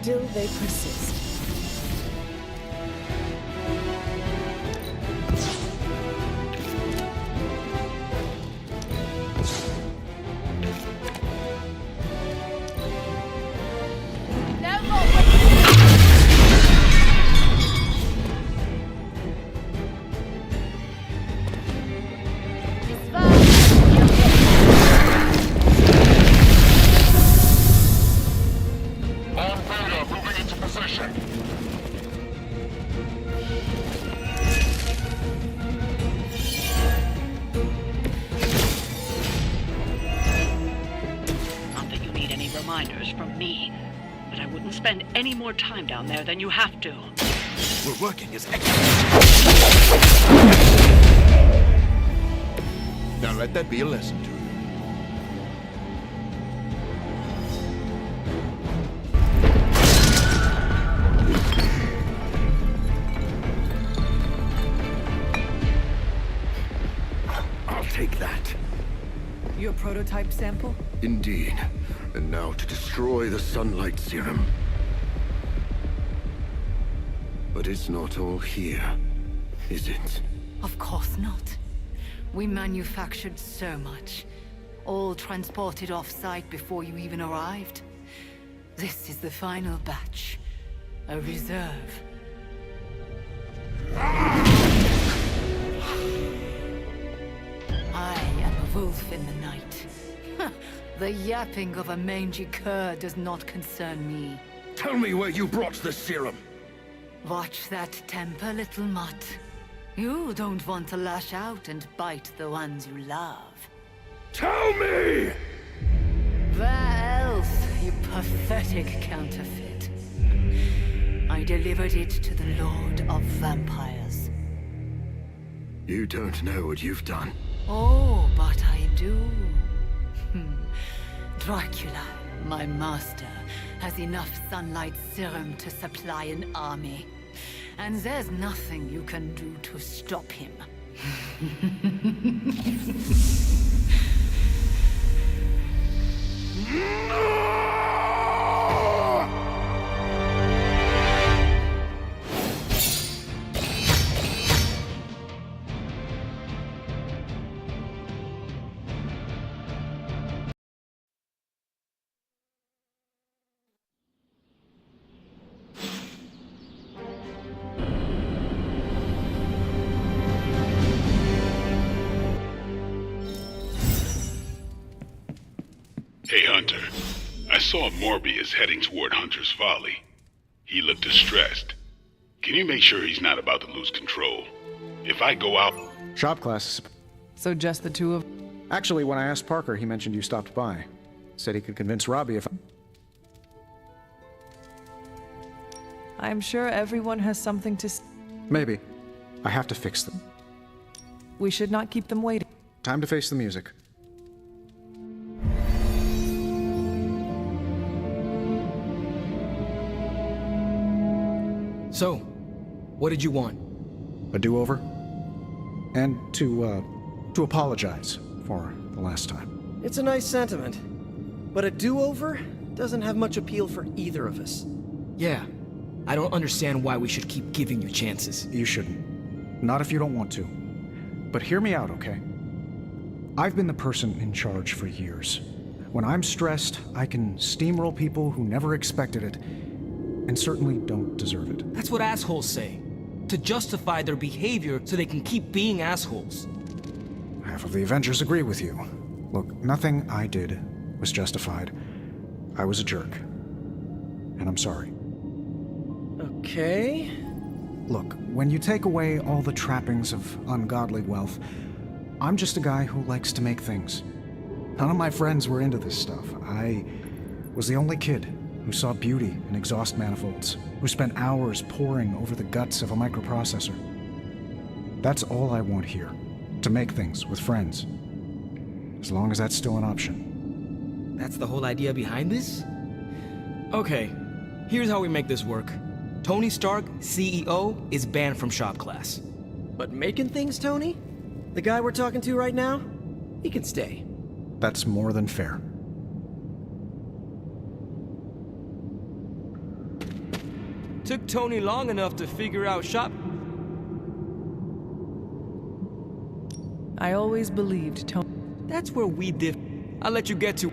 Still they persist. No more. Not that you need any reminders from me, but I wouldn't spend any more time down there than you have to. We're working as experts. Now let that be a lesson to you. I'll take that. Your prototype sample? Indeed. And now to destroy the Sunlight Serum. But it's not all here, is it? Of course not. We manufactured so much. All transported off-site before you even arrived. This is the final batch. A reserve. I am a wolf in the night. The yapping of a mangy cur does not concern me. Tell me where you brought the serum. Watch that temper, little mutt. You don't want to lash out and bite the ones you love. Tell me! Where else, you pathetic counterfeit? I delivered it to the Lord of Vampires. You don't know what you've done. Oh, but I do. Dracula, my master, has enough Sunlight Serum to supply an army. And there's nothing you can do to stop him. Hey, Hunter. I saw Morbius heading toward Hunter's Folly. He looked distressed. Can you make sure he's not about to lose control? If I go out... Shop class. So just the two of... Actually, when I asked Parker, he mentioned you stopped by. Said he could convince Robbie if... I'm sure everyone has something to... Maybe. I have to fix them. We should not keep them waiting. Time to face the music. So, what did you want? A do-over? And to apologize for the last time. It's a nice sentiment. But a do-over doesn't have much appeal for either of us. Yeah. I don't understand why we should keep giving you chances. You shouldn't. Not if you don't want to. But hear me out, okay? I've been the person in charge for years. When I'm stressed, I can steamroll people who never expected it, and certainly don't deserve it. That's what assholes say. To justify their behavior so they can keep being assholes. Half of the Avengers agree with you. Look, nothing I did was justified. I was a jerk. And I'm sorry. Okay. Look, when you take away all the trappings of ungodly wealth, I'm just a guy who likes to make things. None of my friends were into this stuff. I was the only kid who saw beauty in exhaust manifolds, who spent hours poring over the guts of a microprocessor. That's all I want here, to make things with friends. As long as that's still an option. That's the whole idea behind this? Okay, here's how we make this work. Tony Stark, CEO, is banned from shop class. But making things, Tony? The guy we're talking to right now? He can stay. That's more than fair. Took Tony long enough to figure out shop. I always believed Tony. That's where we diff. I'll let you get to.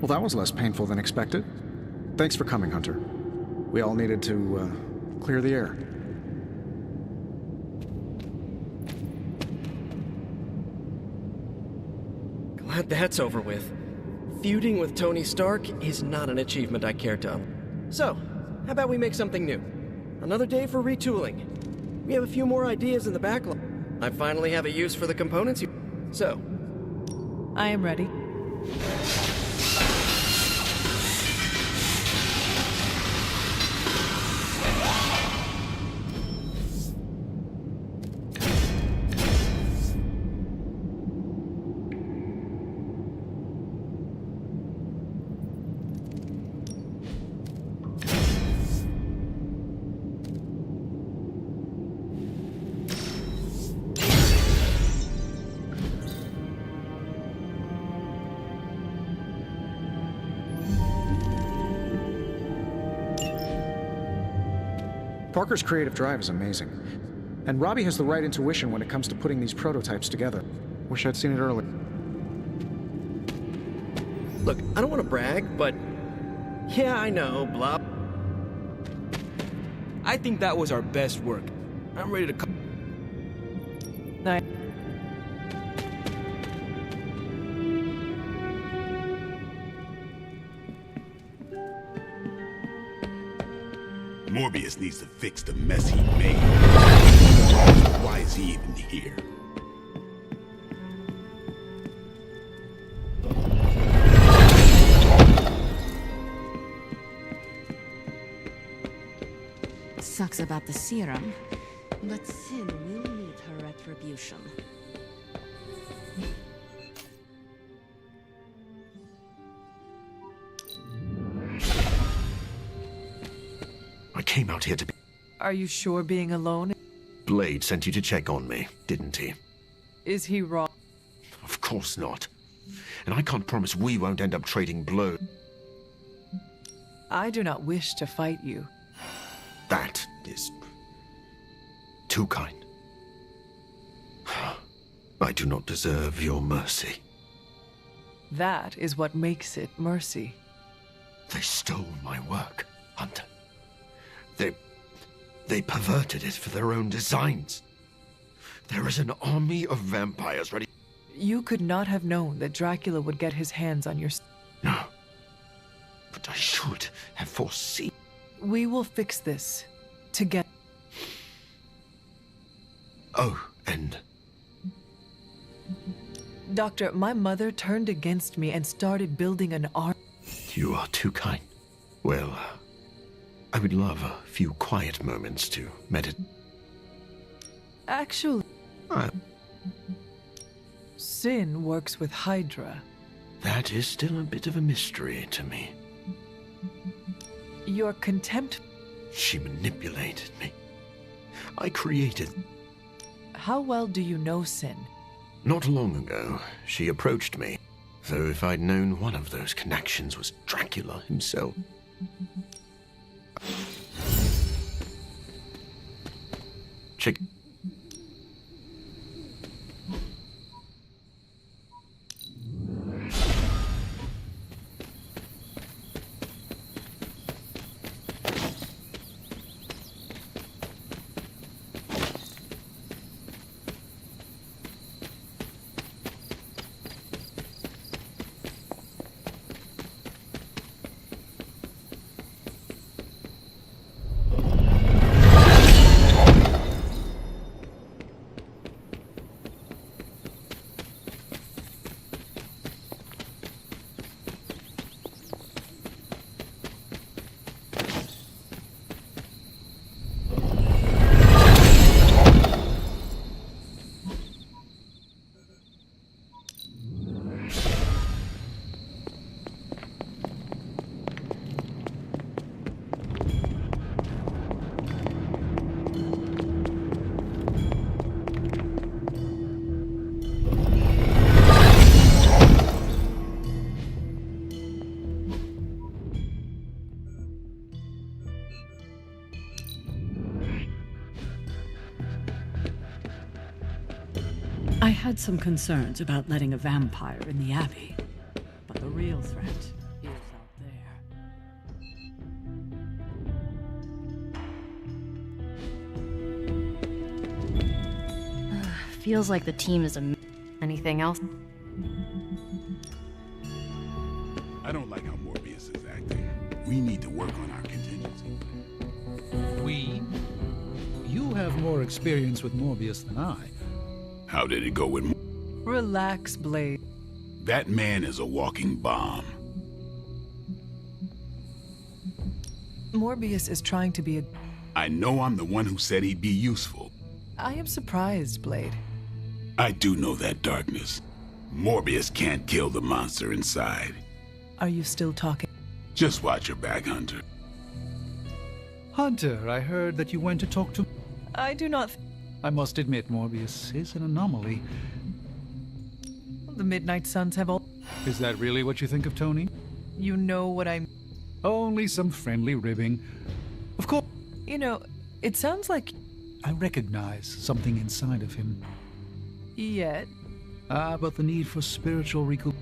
Well, that was less painful than expected. Thanks for coming, Hunter. We all needed to, clear the air. Glad that's over with. Feuding with Tony Stark is not an achievement I care to. So, how about we make something new? Another day for retooling. We have a few more ideas in the backlog. I finally have a use for the components you... So... I am ready. Parker's creative drive is amazing. And Robbie has the right intuition when it comes to putting these prototypes together. Wish I'd seen it earlier. Look, I don't want to brag, but... Yeah, I know, blah... I think that was our best work. I'm ready to... Nice. Morbius needs to fix the mess he made. Why is he even here? Sucks about the serum, but Sin will meet her retribution. I came out here to be... Are you sure being alone? Blade sent you to check on me, didn't he? Is he wrong? Of course not. And I can't promise we won't end up trading blows. I do not wish to fight you. That is... too kind. I do not deserve your mercy. That is what makes it mercy. They stole my work, Hunter. They perverted it for their own designs. There is an army of vampires ready... You could not have known that Dracula would get his hands on your... No. But I should have foreseen... We will fix this. Together. Oh, and... Doctor, my mother turned against me and started building an army. You are too kind. Well, I would love a few quiet moments to meditate. Actually... Sin works with Hydra. That is still a bit of a mystery to me. Your contempt... She manipulated me. I created... How well do you know Sin? Not long ago, she approached me. Though if I'd known one of those connections was Dracula himself... Chick... I had some concerns about letting a vampire in the Abbey, but the real threat is out there. Feels like the team is a... Anything else? I don't like how Morbius is acting. We need to work on our contingency. We? You have more experience with Morbius than I. How did it go with Relax, Blade. That man is a walking bomb. Morbius is trying to be a... I know I'm the one who said he'd be useful. I am surprised, Blade. I do know that, Darkness. Morbius can't kill the monster inside. Are you still talking? Just watch your back, Hunter. Hunter, I heard that you went to talk to... I do not... I must admit, Morbius is an anomaly. The Midnight Suns have all... Is that really what you think of Tony? You know what I'm... Only some friendly ribbing. Of course... You know, it sounds like... I recognize something inside of him. Yet? But the need for spiritual recoup...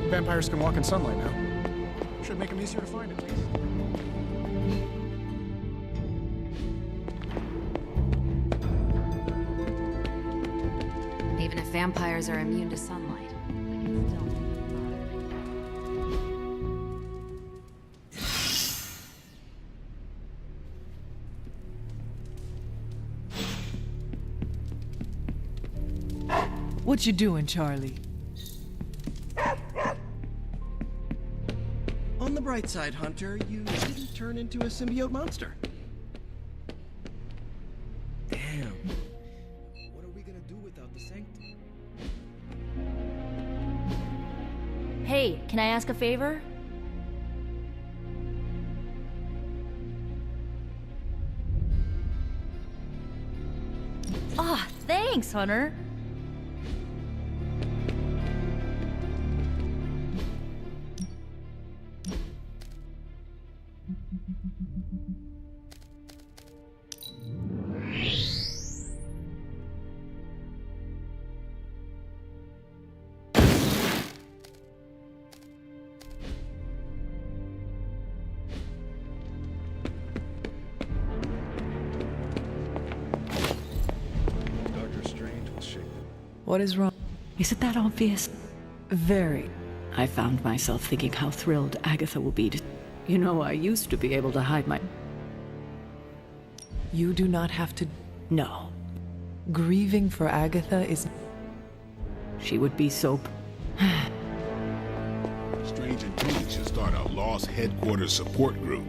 Vampires can walk in sunlight now. Should make them easier to find, at least. Even if vampires are immune to sunlight, they can still... What you doing, Charlie? On the bright side, Hunter, you didn't turn into a symbiote monster. Damn. What are we gonna do without the Sanctum? Hey, can I ask a favor? Ah, thanks, Hunter. What is wrong? Is it that obvious? Very. I found myself thinking how thrilled Agatha will be to... You know, I used to be able to hide my... You do not have to... No. Grieving for Agatha is... She would be so... Strange and Tony should start a Lost Headquarters support group.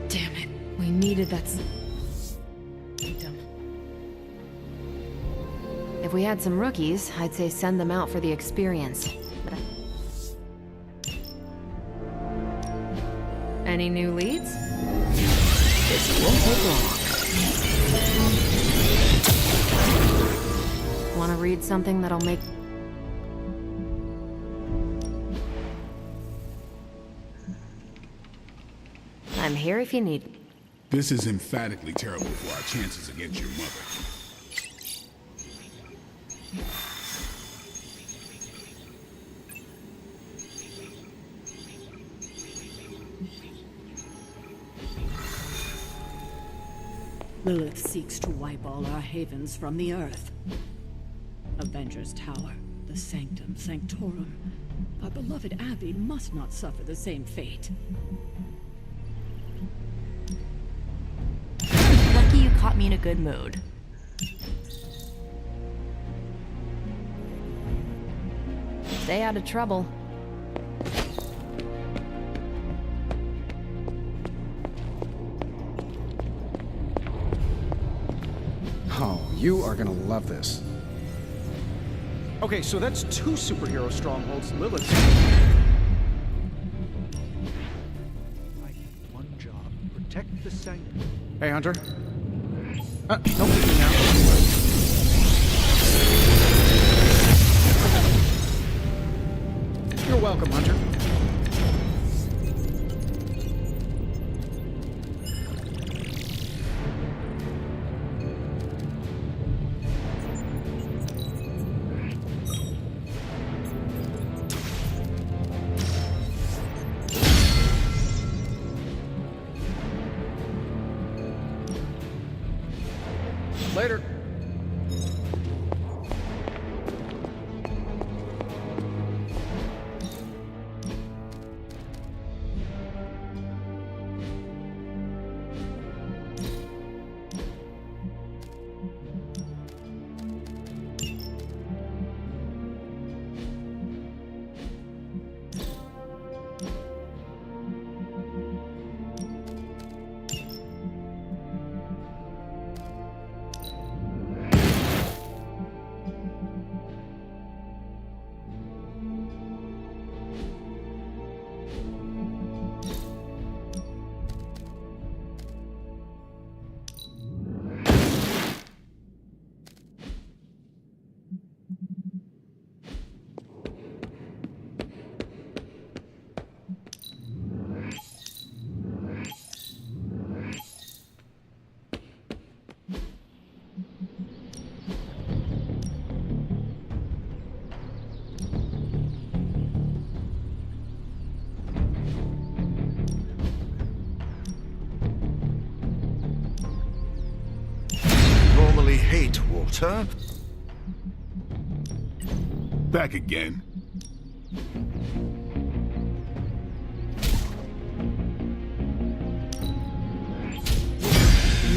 Damn it. We needed that... If we had some rookies, I'd say send them out for the experience. But Any new leads? This won't take long. Want to read something that'll make... I'm here if you need me. This is emphatically terrible for our chances against your mother. Lilith seeks to wipe all our havens from the earth. Avengers Tower, the Sanctum Sanctorum. Our beloved Abby must not suffer the same fate. Lucky you caught me in a good mood. Stay out of trouble. Oh, you are gonna love this. Okay, so that's 2 superhero strongholds Lilith's. One job. Protect the Sanctum. Hey, Hunter. Don't leave me now. You're welcome, Hunter. Later. Hate water. Back again.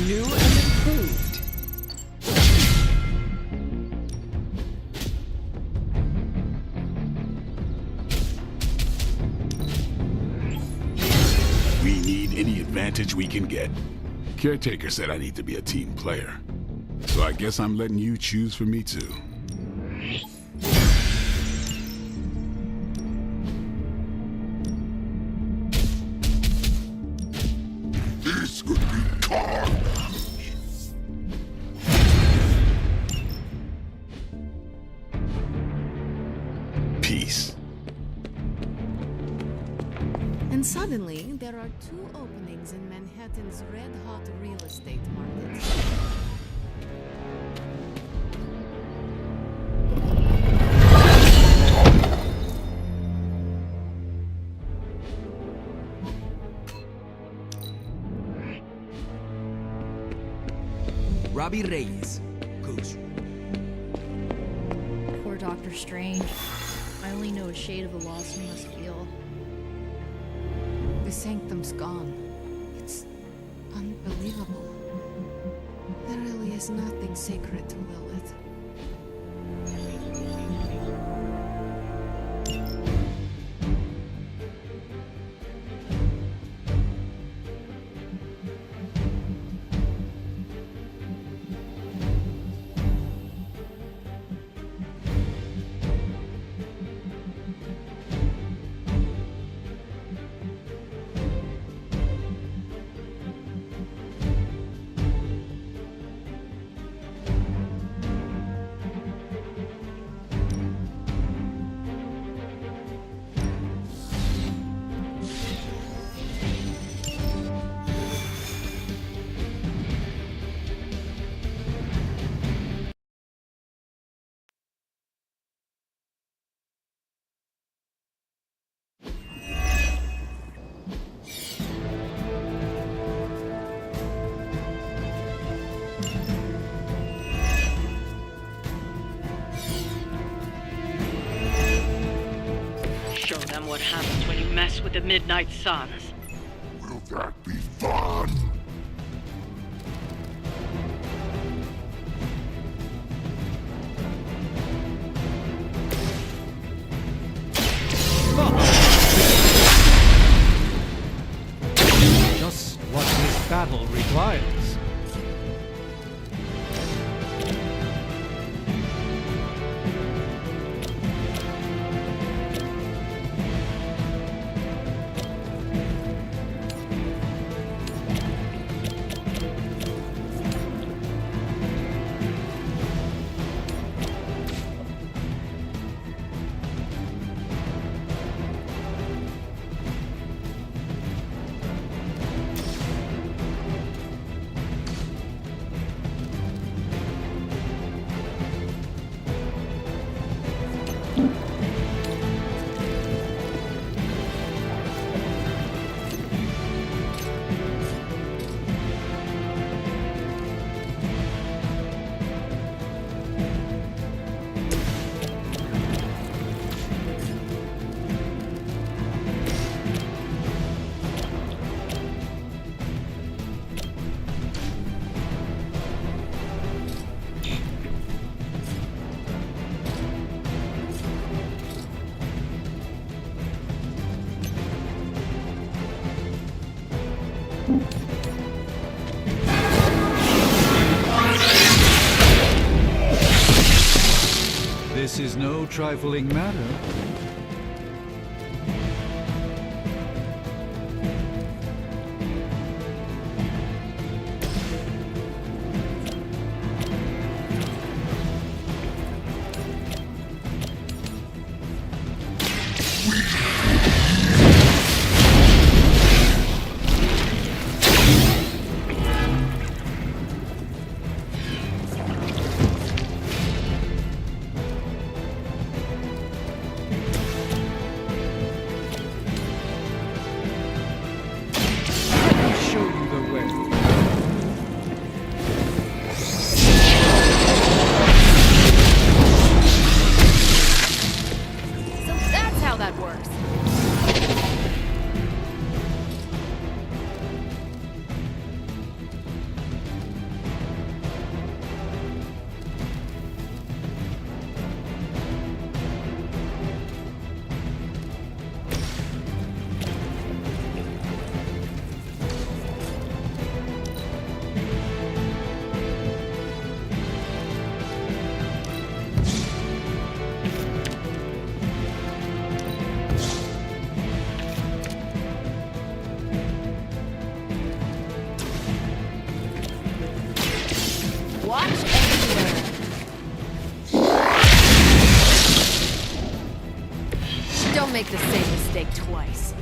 New and improved. We need any advantage we can get. Caretaker said I need to be a team player. So I guess I'm letting you choose for me too. This could be carnage. Peace. And suddenly, there are 2 openings in Manhattan's red-hot real estate market. Robbie Reyes, Goose. Poor Doctor Strange. I only know a shade of the loss he must feel. The Sanctum's gone. It's unbelievable. There really is nothing sacred to Lilith. what happens when you mess with the Midnight Suns. Will that be fun? Just what this battle requires. This is no trifling matter. Don't make the same mistake twice.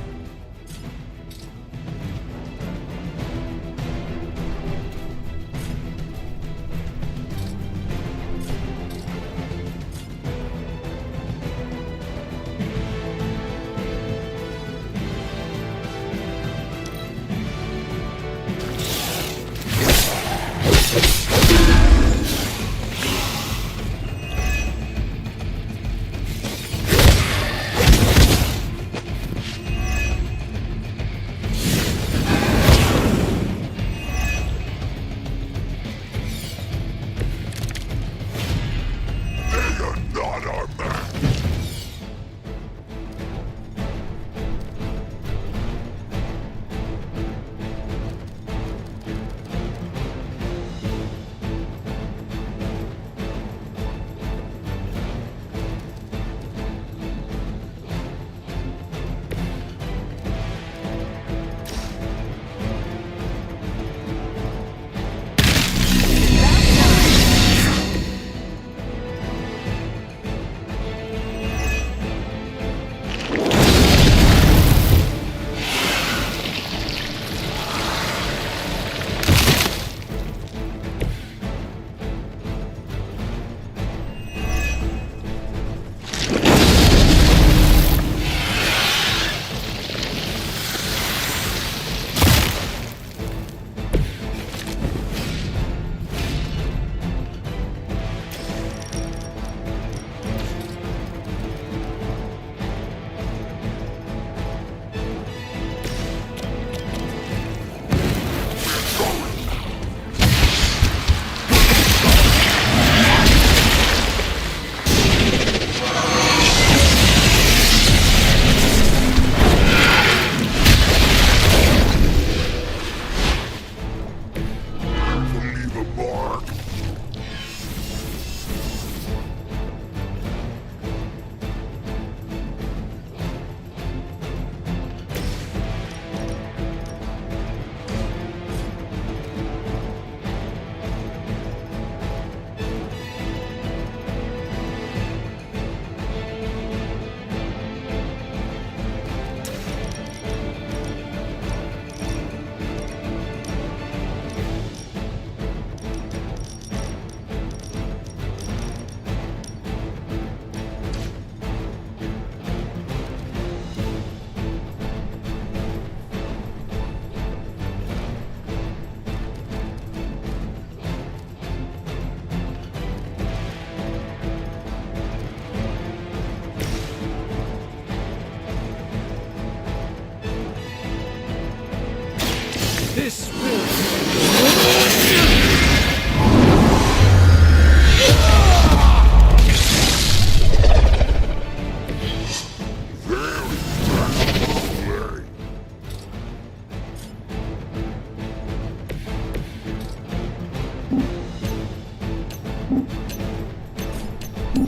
That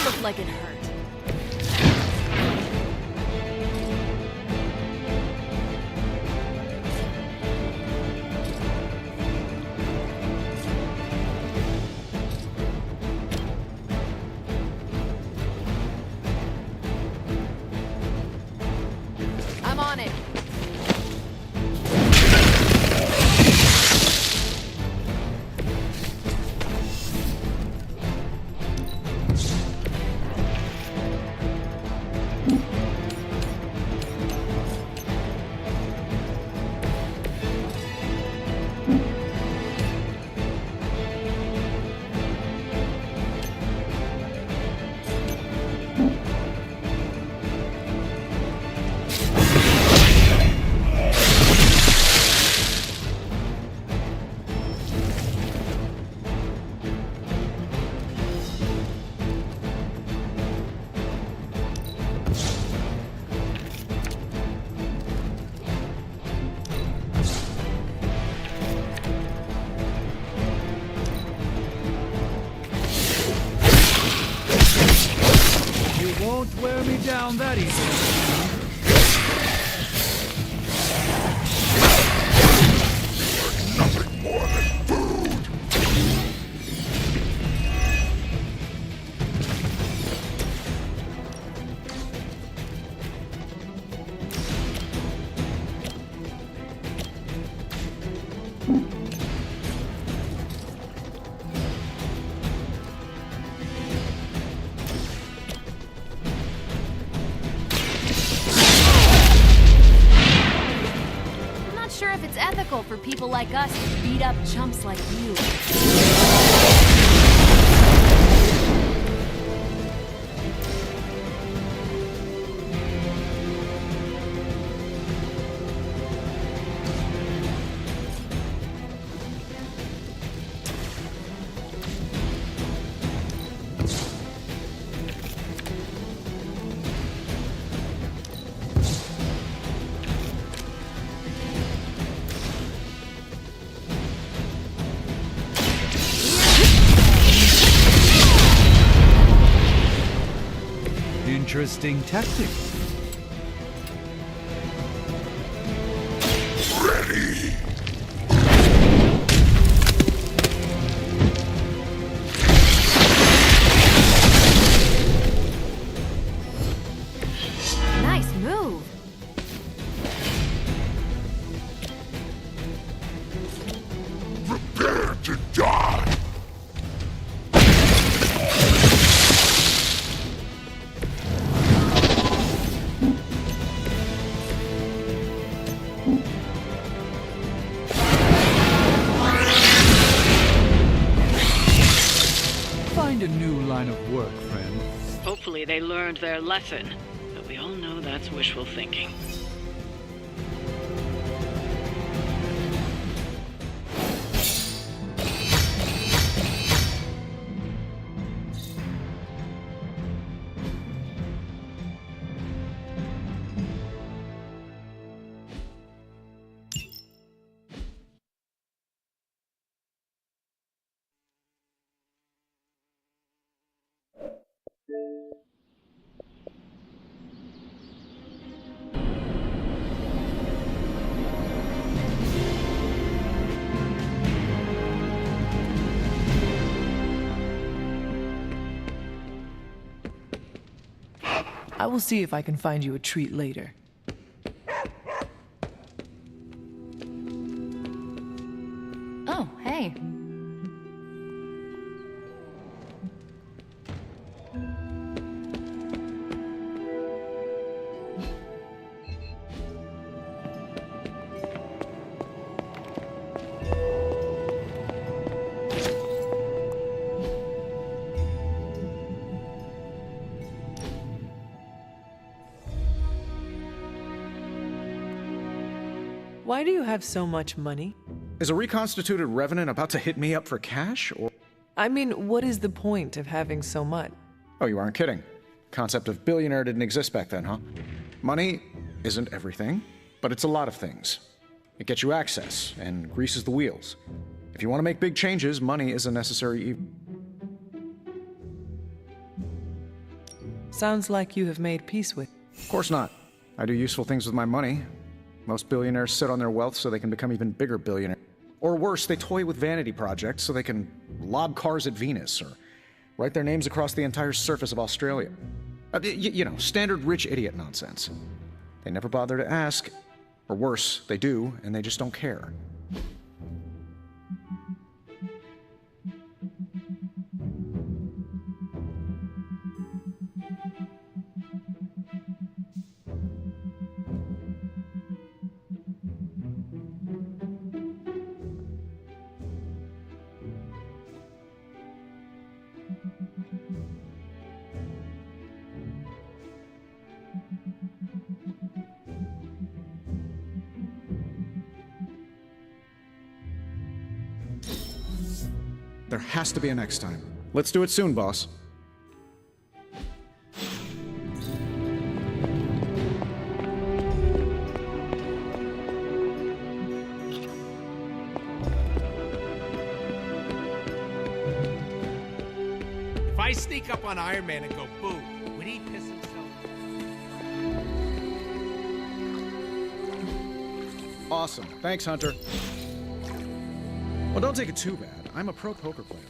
looked like it hurt. I'm on it. Won't wear me down that easily. Nothing more than food! I'm not sure if it's ethical for people like us to beat up chumps like you. Interesting tactic. Ready! Nice move. Prepare to die! Find a new line of work, friend. Hopefully they learned their lesson, but we all know that's wishful thinking. I will see if I can find you a treat later. Oh, hey. Why do you have so much money? Is a reconstituted revenant about to hit me up for cash, or...? I mean, what is the point of having so much? Oh, you aren't kidding. Concept of billionaire didn't exist back then, huh? Money isn't everything, but it's a lot of things. It gets you access and greases the wheels. If you want to make big changes, money is a necessary evil. Sounds like you have made peace with. Of course not. I do useful things with my money. Most billionaires sit on their wealth so they can become even bigger billionaires. Or worse, they toy with vanity projects so they can lob cars at Venus or write their names across the entire surface of Australia. You know, standard rich idiot nonsense. They never bother to ask. Or worse, they do, and they just don't care. There has to be a next time. Let's do it soon, boss. If I sneak up on Iron Man and go boo, would he piss himself? Awesome. Thanks, Hunter. Well, don't take it too bad. I'm a pro poker player.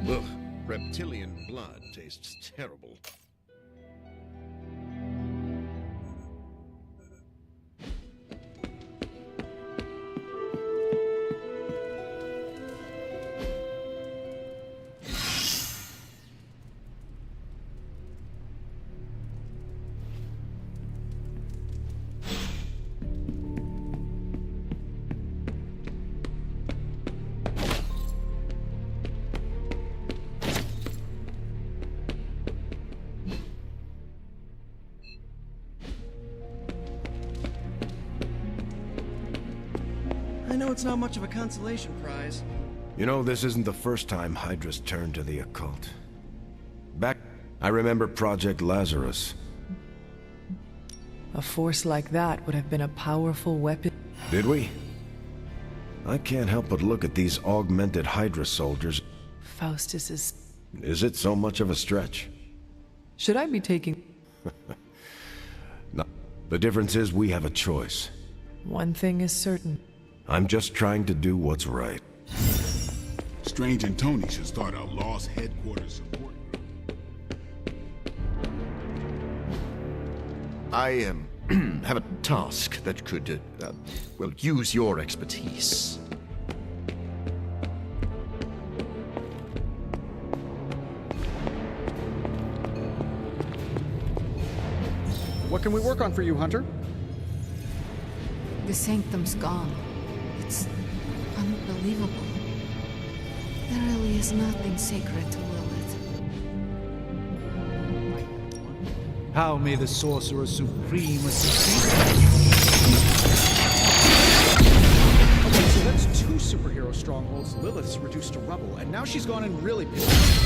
Ugh, reptilian blood tastes terrible. I know it's not much of a consolation prize. You know, this isn't the first time Hydra's turned to the occult. I remember Project Lazarus. A force like that would have been a powerful weapon. Did we? I can't help but look at these augmented Hydra soldiers. Faustus is... Is it so much of a stretch? Should I be taking... No. The difference is we have a choice. One thing is certain. I'm just trying to do what's right. Strange and Tony should start a Lost Headquarters support group. I have a task that could, well, use your expertise. What can we work on for you, Hunter? The Sanctum's gone. It's unbelievable. There really is nothing sacred to Lilith. How may the Sorcerer Supreme assist? Okay, so that's 2 superhero strongholds Lilith's reduced to rubble, and now she's gone and really pissed off.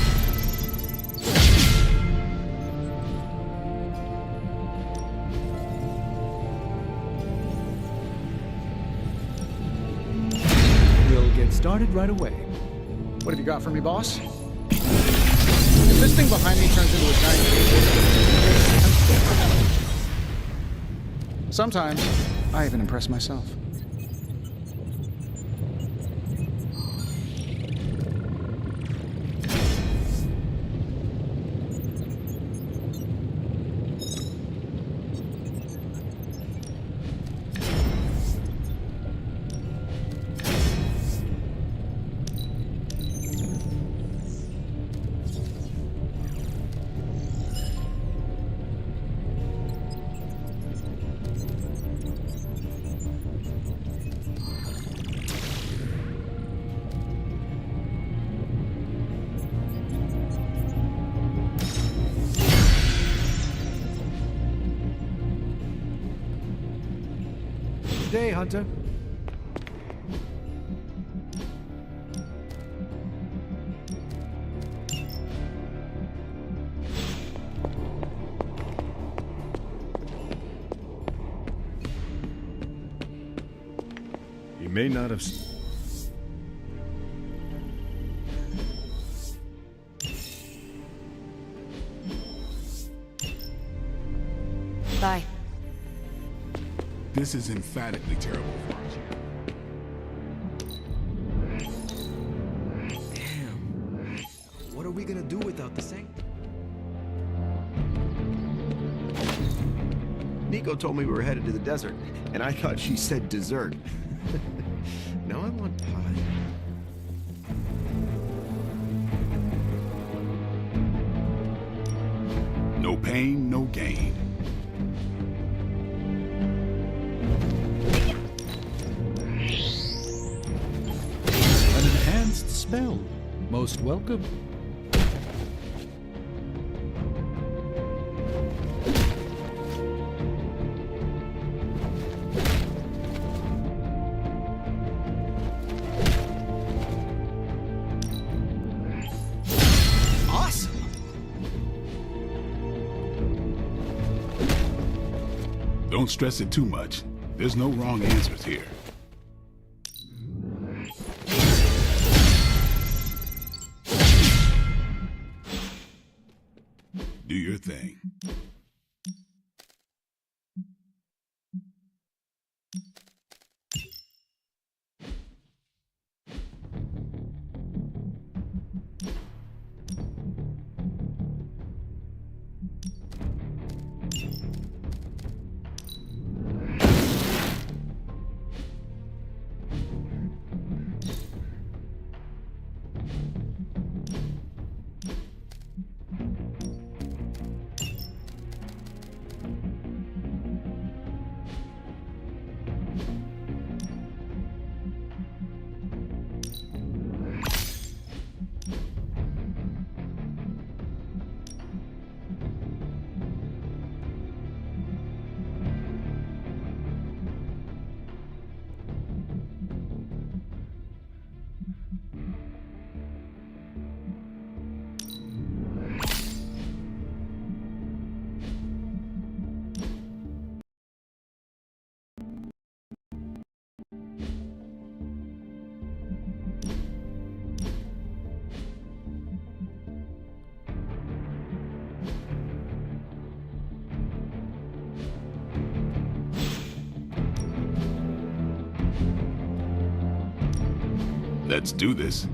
Started right away. What have you got for me, boss? If this thing behind me turns into a giant... Sometimes, I even impress myself. Day, Hunter. may not have... Bye. This is emphatically terrible for us. Damn. What are we gonna do without the sanctum? Nico told me we were headed to the desert, and I thought she said dessert. Now I want pie. No pain, no gain. An enhanced spell. Most welcome. Don't stress it too much. There's no wrong answers here. Do your thing. Let's do this.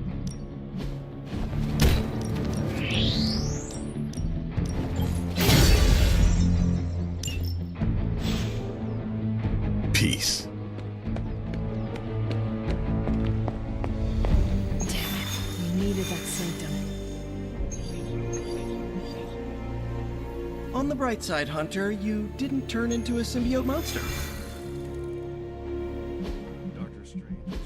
Peace. We needed that sanctum. On the bright side, Hunter, you didn't turn into a symbiote monster. Doctor Strange.